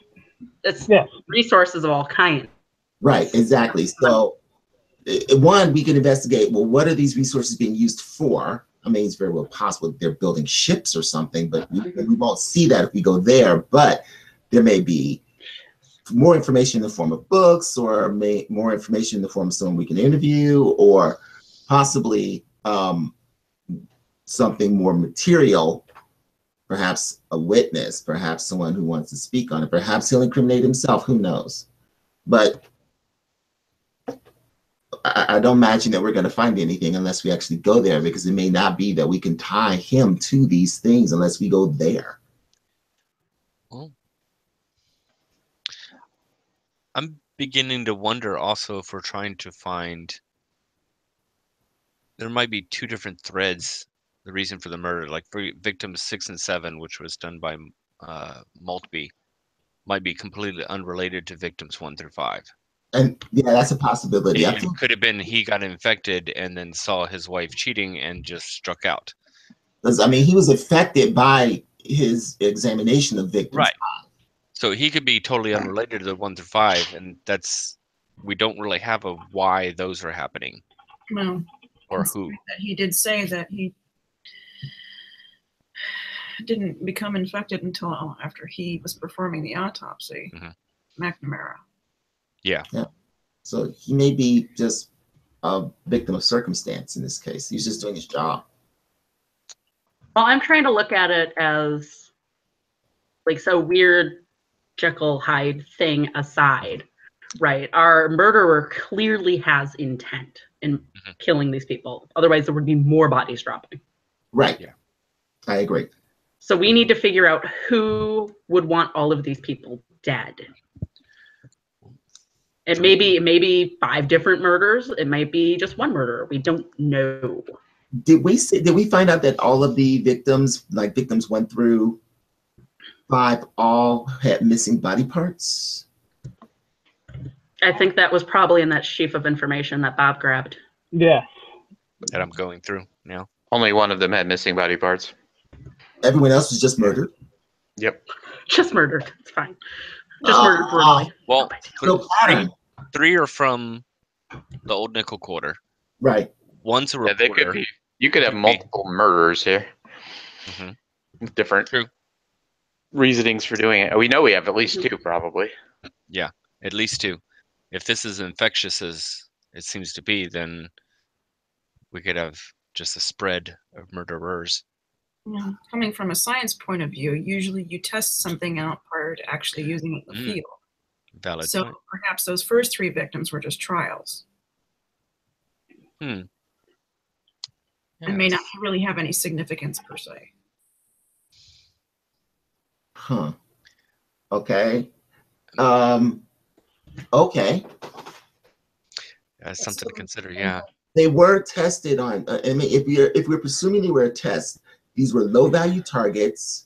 It's Yes. resources of all kinds. Right, exactly. So one, we can investigate, well, what are these resources being used for? I mean, it's very well possible they're building ships or something, but we won't see that if we go there. But there may be more information in the form of books, or more information in the form of someone we can interview, or possibly something more material, perhaps a witness, perhaps someone who wants to speak on it. Perhaps he'll incriminate himself, who knows? But I don't imagine that we're going to find anything unless we actually go there, because it may not be that we can tie him to these things unless we go there. Well, I'm beginning to wonder also if we're trying to find, there might be two different threads, the reason for the murder, like for victims 6 and 7, which was done by Maltby, might be completely unrelated to victims 1 through 5. And yeah, that's a possibility. It could have been he got infected and then saw his wife cheating and just struck out. Because I mean, he was affected by his examination of victims. Right. So he could be totally unrelated to the 1 through 5, and we don't really have a why those are happening. Well, or who. That he did say that he didn't become infected until after he was performing the autopsy. McNamara. Yeah. So he may be just a victim of circumstance in this case. He's just doing his job. Well, I'm trying to look at it as like, so weird Jekyll Hyde thing aside, right? Our murderer clearly has intent in killing these people. Otherwise, there would be more bodies dropping. Right. Yeah. I agree. So we need to figure out who would want all of these people dead. It may be 5 different murders. It might be just one murderer. We don't know. Did we find out that all of the victims, like victims 1 through 5, all had missing body parts? I think that was probably in that sheaf of information that Bob grabbed. Yeah. That I'm going through now. Only one of them had missing body parts. Everyone else was just murdered? Yep. Just murdered. It's fine. Just murdered brutally. Well, No pattern. 3 are from the old nickel quarter. Right. One's a Yeah, reporter. they could be. You could have multiple murderers here. With different reasonings for doing it. We know we have at least 2, probably. Yeah, at least 2. If this is infectious as it seems to be, then we could have just a spread of murderers. Yeah. Coming from a science point of view, usually you test something out prior to actually using it in the field. Valid So point. perhaps those first 3 victims were just trials. Yeah. And may not really have any significance per se. Huh. Okay. Okay. That's something to consider. Yeah. They were tested on. I mean, if we're presuming they were a test, these were low-value targets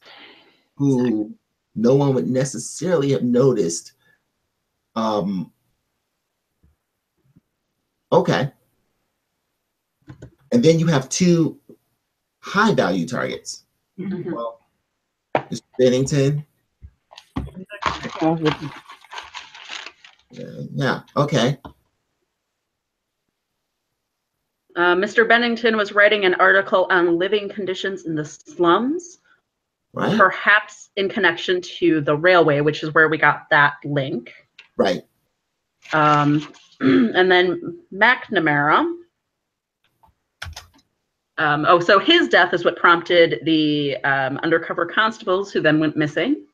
who no one would necessarily have noticed. Okay. And then you have 2 high-value targets. Well, Mr. Bennington. Yeah. Okay. Mr. Bennington was writing an article on living conditions in the slums, Right. perhaps in connection to the railway, which is where we got that link. Right. And then McNamara. So his death is what prompted the undercover constables who then went missing.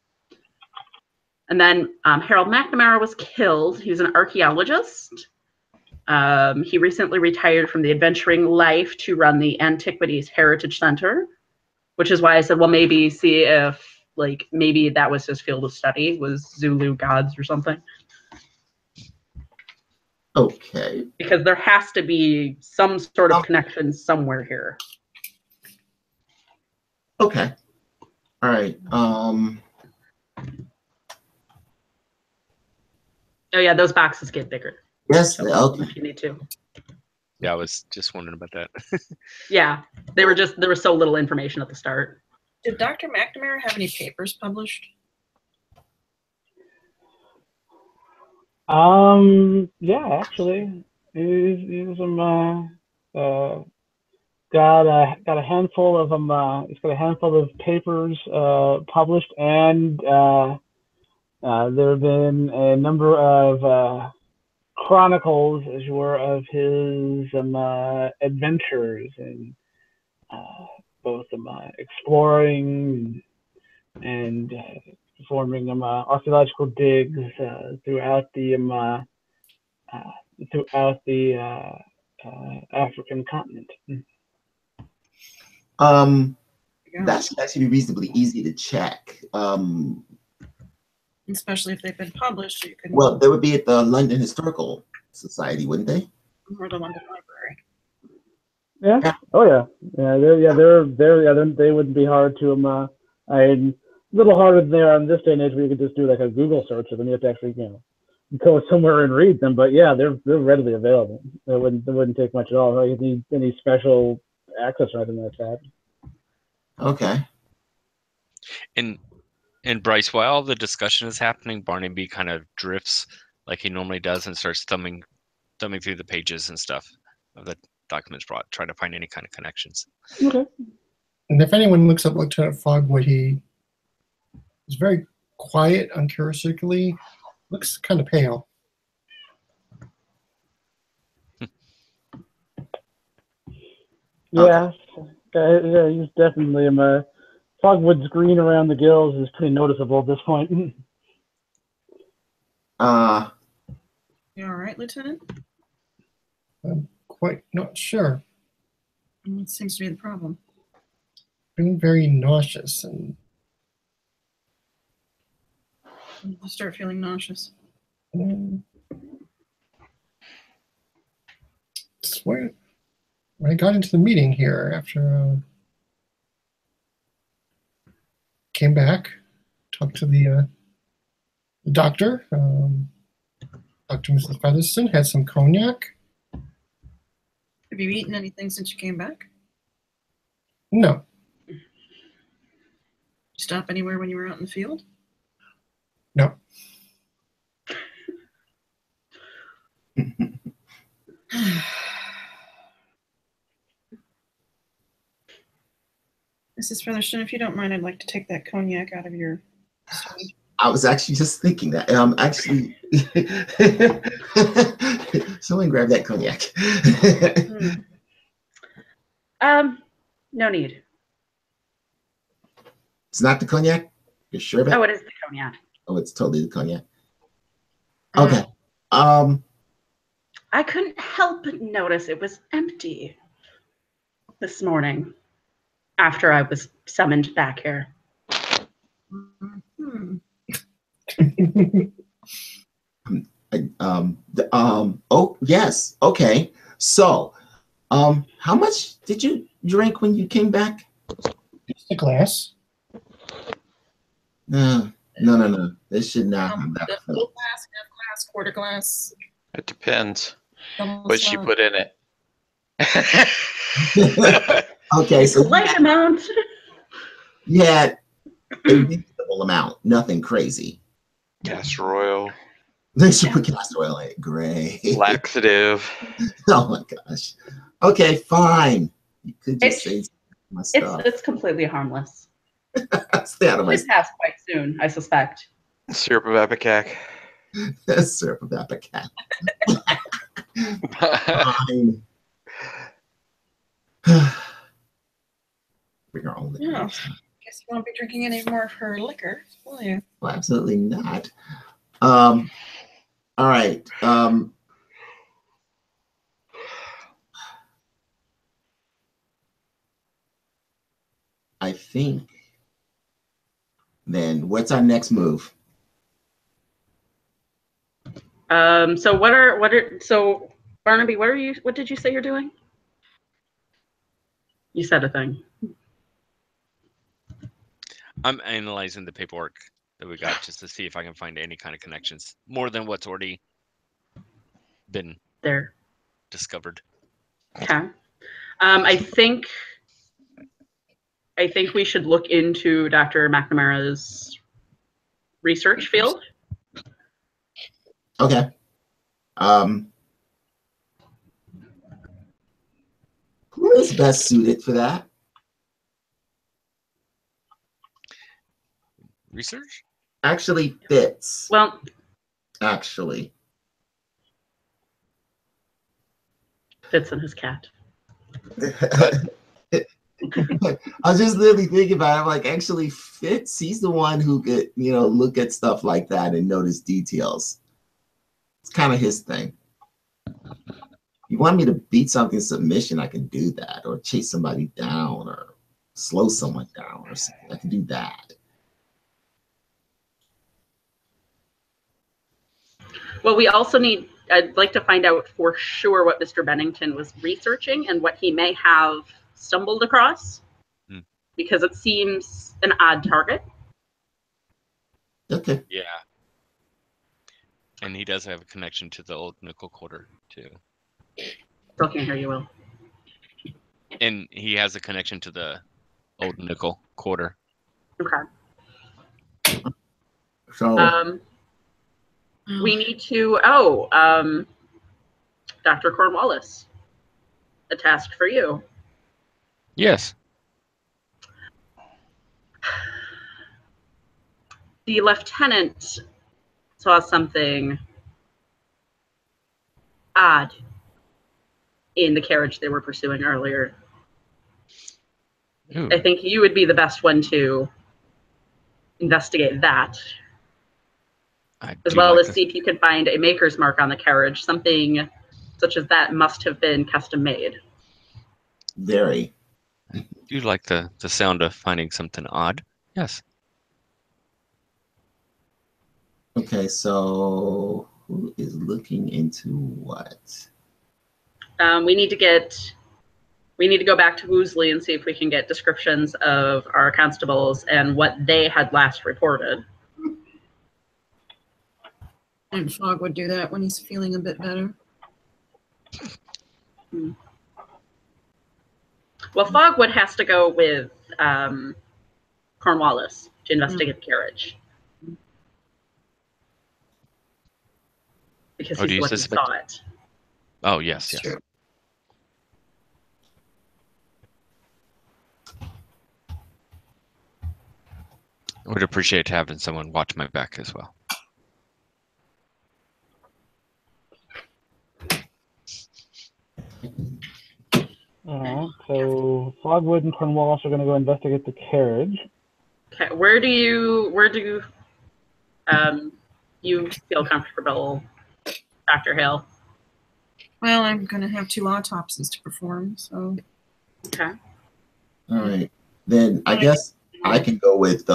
And then Harold McNamara was killed. He was an archaeologist. He recently retired from the adventuring life to run the Antiquities Heritage Center, which is why I said, well, maybe see if, like, maybe that was his field of study, was Zulu gods or something. Okay. Because there has to be some sort of connection somewhere here. Okay. All right. Oh yeah, those boxes get bigger. Yes. So, Okay. if you need to. Yeah, I was just wondering about that. Yeah, there was so little information at the start. Did Dr. McNamara have any papers published? Yeah, actually, he's got a handful of them. He's got a handful of papers published, and there have been a number of chronicles, as you were, of his adventures and both exploring and performing archaeological digs throughout the African continent. That should actually be reasonably easy to check. Especially if they've been published, you can. Well, they would be at the London Historical Society, wouldn't they? Or the London Library. Yeah. Oh yeah. They wouldn't be hard to a little harder there on this day and age where you could just do like a Google search, and then you have to actually go somewhere and read them. But yeah, they're readily available. It wouldn't take much at all. You need any special access or anything like that. Okay. And Bryce, while all the discussion is happening, Barnaby kind of drifts like he normally does and starts thumbing through the pages and stuff of the documents brought, trying to find any kind of connections. Okay. And if anyone looks up Lieutenant Fogwood, he is very quiet, uncharacteristically, looks kind of pale. Yeah, yeah, he's definitely Fogwood's green around the gills is pretty noticeable at this point. You all right, Lieutenant? I'm quite not sure. What seems to be the problem? Feeling very nauseous and You start feeling nauseous. When I got into the meeting here after came back, talked to the doctor, talked to Mrs. Featherston, had some cognac. Have you eaten anything since you came back? No. Did you stop anywhere when you were out in the field? No. Mrs. Featherston, if you don't mind, I'd like to take that cognac out of your stomach. I was actually just thinking that. Actually, someone grab that cognac. No need. It's not the cognac? You're sure about it? Oh, it is the cognac. Oh, it's totally the cognac. Okay. I couldn't help but notice it was empty this morning after I was summoned back here. Oh, yes. Okay. So, how much did you drink when you came back? Just a glass. No. This should not have that. Full glass, half glass, quarter glass. It depends double what she shot. put in it. Okay, so Light amount. you had a reasonable amount, nothing crazy. Castor oil, They should put castor oil in it. Great. laxative. Oh my gosh. Okay, fine. You could just say my stuff. It's completely harmless. Stay out of my It'll pass quite soon, I suspect. Syrup of Ipecac. syrup of Ipecac. Fine. Bring our own liquor. Yeah. Guess you won't be drinking any more of her liquor, will you? Well, absolutely not. All right. I think then what's our next move? So Barnaby, what did you say you're doing? You said a thing. I'm analyzing the paperwork that we got just to see if I can find any kind of connections more than what's already been There. discovered. Okay. I think we should look into Dr. McNamara's research field. Okay. Who is best suited for that? Research? Actually fits. Well, Actually. Fitz and his cat. I was just literally thinking about it. I'm like, actually Fitz, he's the one who could, look at stuff like that and notice details. It's kind of his thing. You want me to beat something in submission, I can do that, or chase somebody down, or slow someone down, or something. I can do that. Well, we also need, I'd like to find out for sure what Mr. Bennington was researching and what he may have stumbled across, because it seems an odd target. Okay. Yeah. And he does have a connection to the old nickel quarter, too. Still can't hear you, Will. And he has a connection to the old nickel quarter. Okay. So we need to, Dr. Cornwallis, a task for you. Yes. The lieutenant saw something odd in the carriage they were pursuing earlier. Ooh. I think you would be the best one to investigate that, as well as see if you can find a maker's mark on the carriage. Something such as that must have been custom made. Very. I do like the sound of finding something odd. Yes. Okay, so who is looking into what? We need to go back to Woosley and see if we can get descriptions of our constables and what they had last reported. And Fogg would do that when he's feeling a bit better. Well, Fogwood has to go with Cornwallis to investigate the carriage. Because he's the one who saw it. Oh, yes, yes. True. I would appreciate having someone watch my back as well. So Fogwood and Cornwallis are going to go investigate the carriage. Okay, where do you feel comfortable, Dr. Hale? Well, I'm going to have 2 autopsies to perform, so. Okay. All right. Then I guess I can go with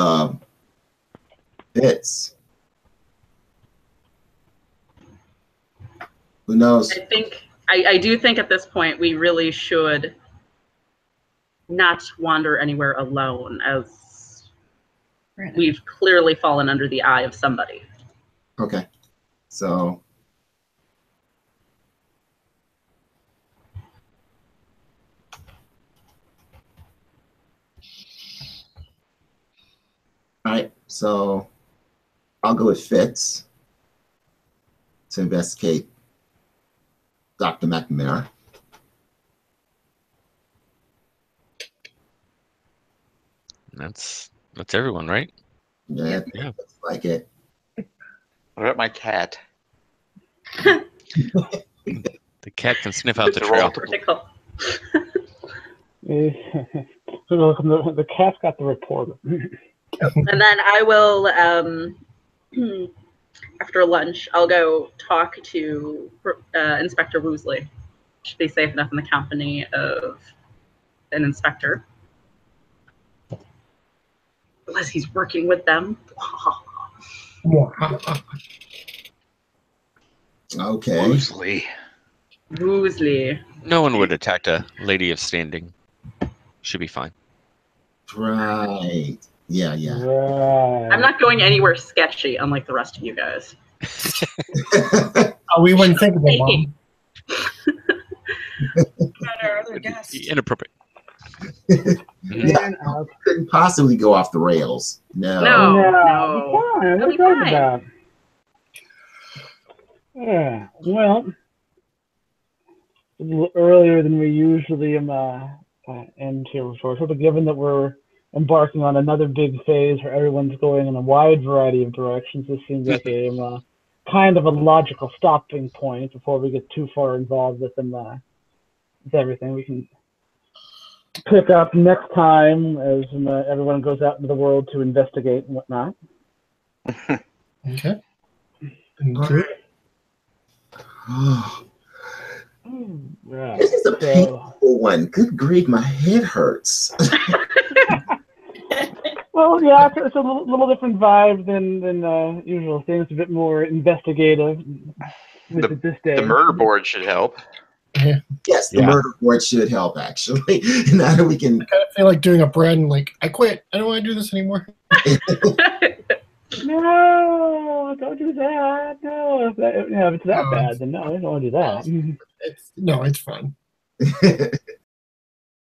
Fitz. Who knows? I do think at this point we really should not wander anywhere alone, as we've clearly fallen under the eye of somebody. Okay. So all right, so I'll go with Fitz to investigate Dr. McNamara. That's everyone, right? Yeah, Yeah. looks like it. What about my cat? The cat can sniff out the trail. Critical. The cat's got the reporter. And then I will, after lunch, I'll go talk to Inspector Woosley. Should be safe enough in the company of an inspector. Unless he's working with them. Okay. Woosley. Woosley. No one would attack a lady of standing. Should be fine. Right. Yeah, yeah. Right. I'm not going anywhere sketchy, unlike the rest of you guys. We wouldn't think of it, Mom. About our other guest. Inappropriate. Yeah, couldn't possibly go off the rails. No. No. Fine. It'll What are be you talking fine. about? Yeah. Well, a little earlier than we usually end here before. Sort of given that we're embarking on another big phase where everyone's going in a wide variety of directions, this seems like a kind of a logical stopping point before we get too far involved with everything. We can pick up next time as everyone goes out into the world to investigate and whatnot. Okay. Good. Yeah. This is a painful one. Good grief, my head hurts. Well, yeah, it's a little different vibe than usual things. A bit more investigative with it this day. The murder board should help. Yes, the murder board should help, actually. Now that we can. I kind of feel like doing a Brandon, like, I quit. I don't want to do this anymore. No, don't do that. No, if it's that bad, then no, I don't want to do that. It's fun.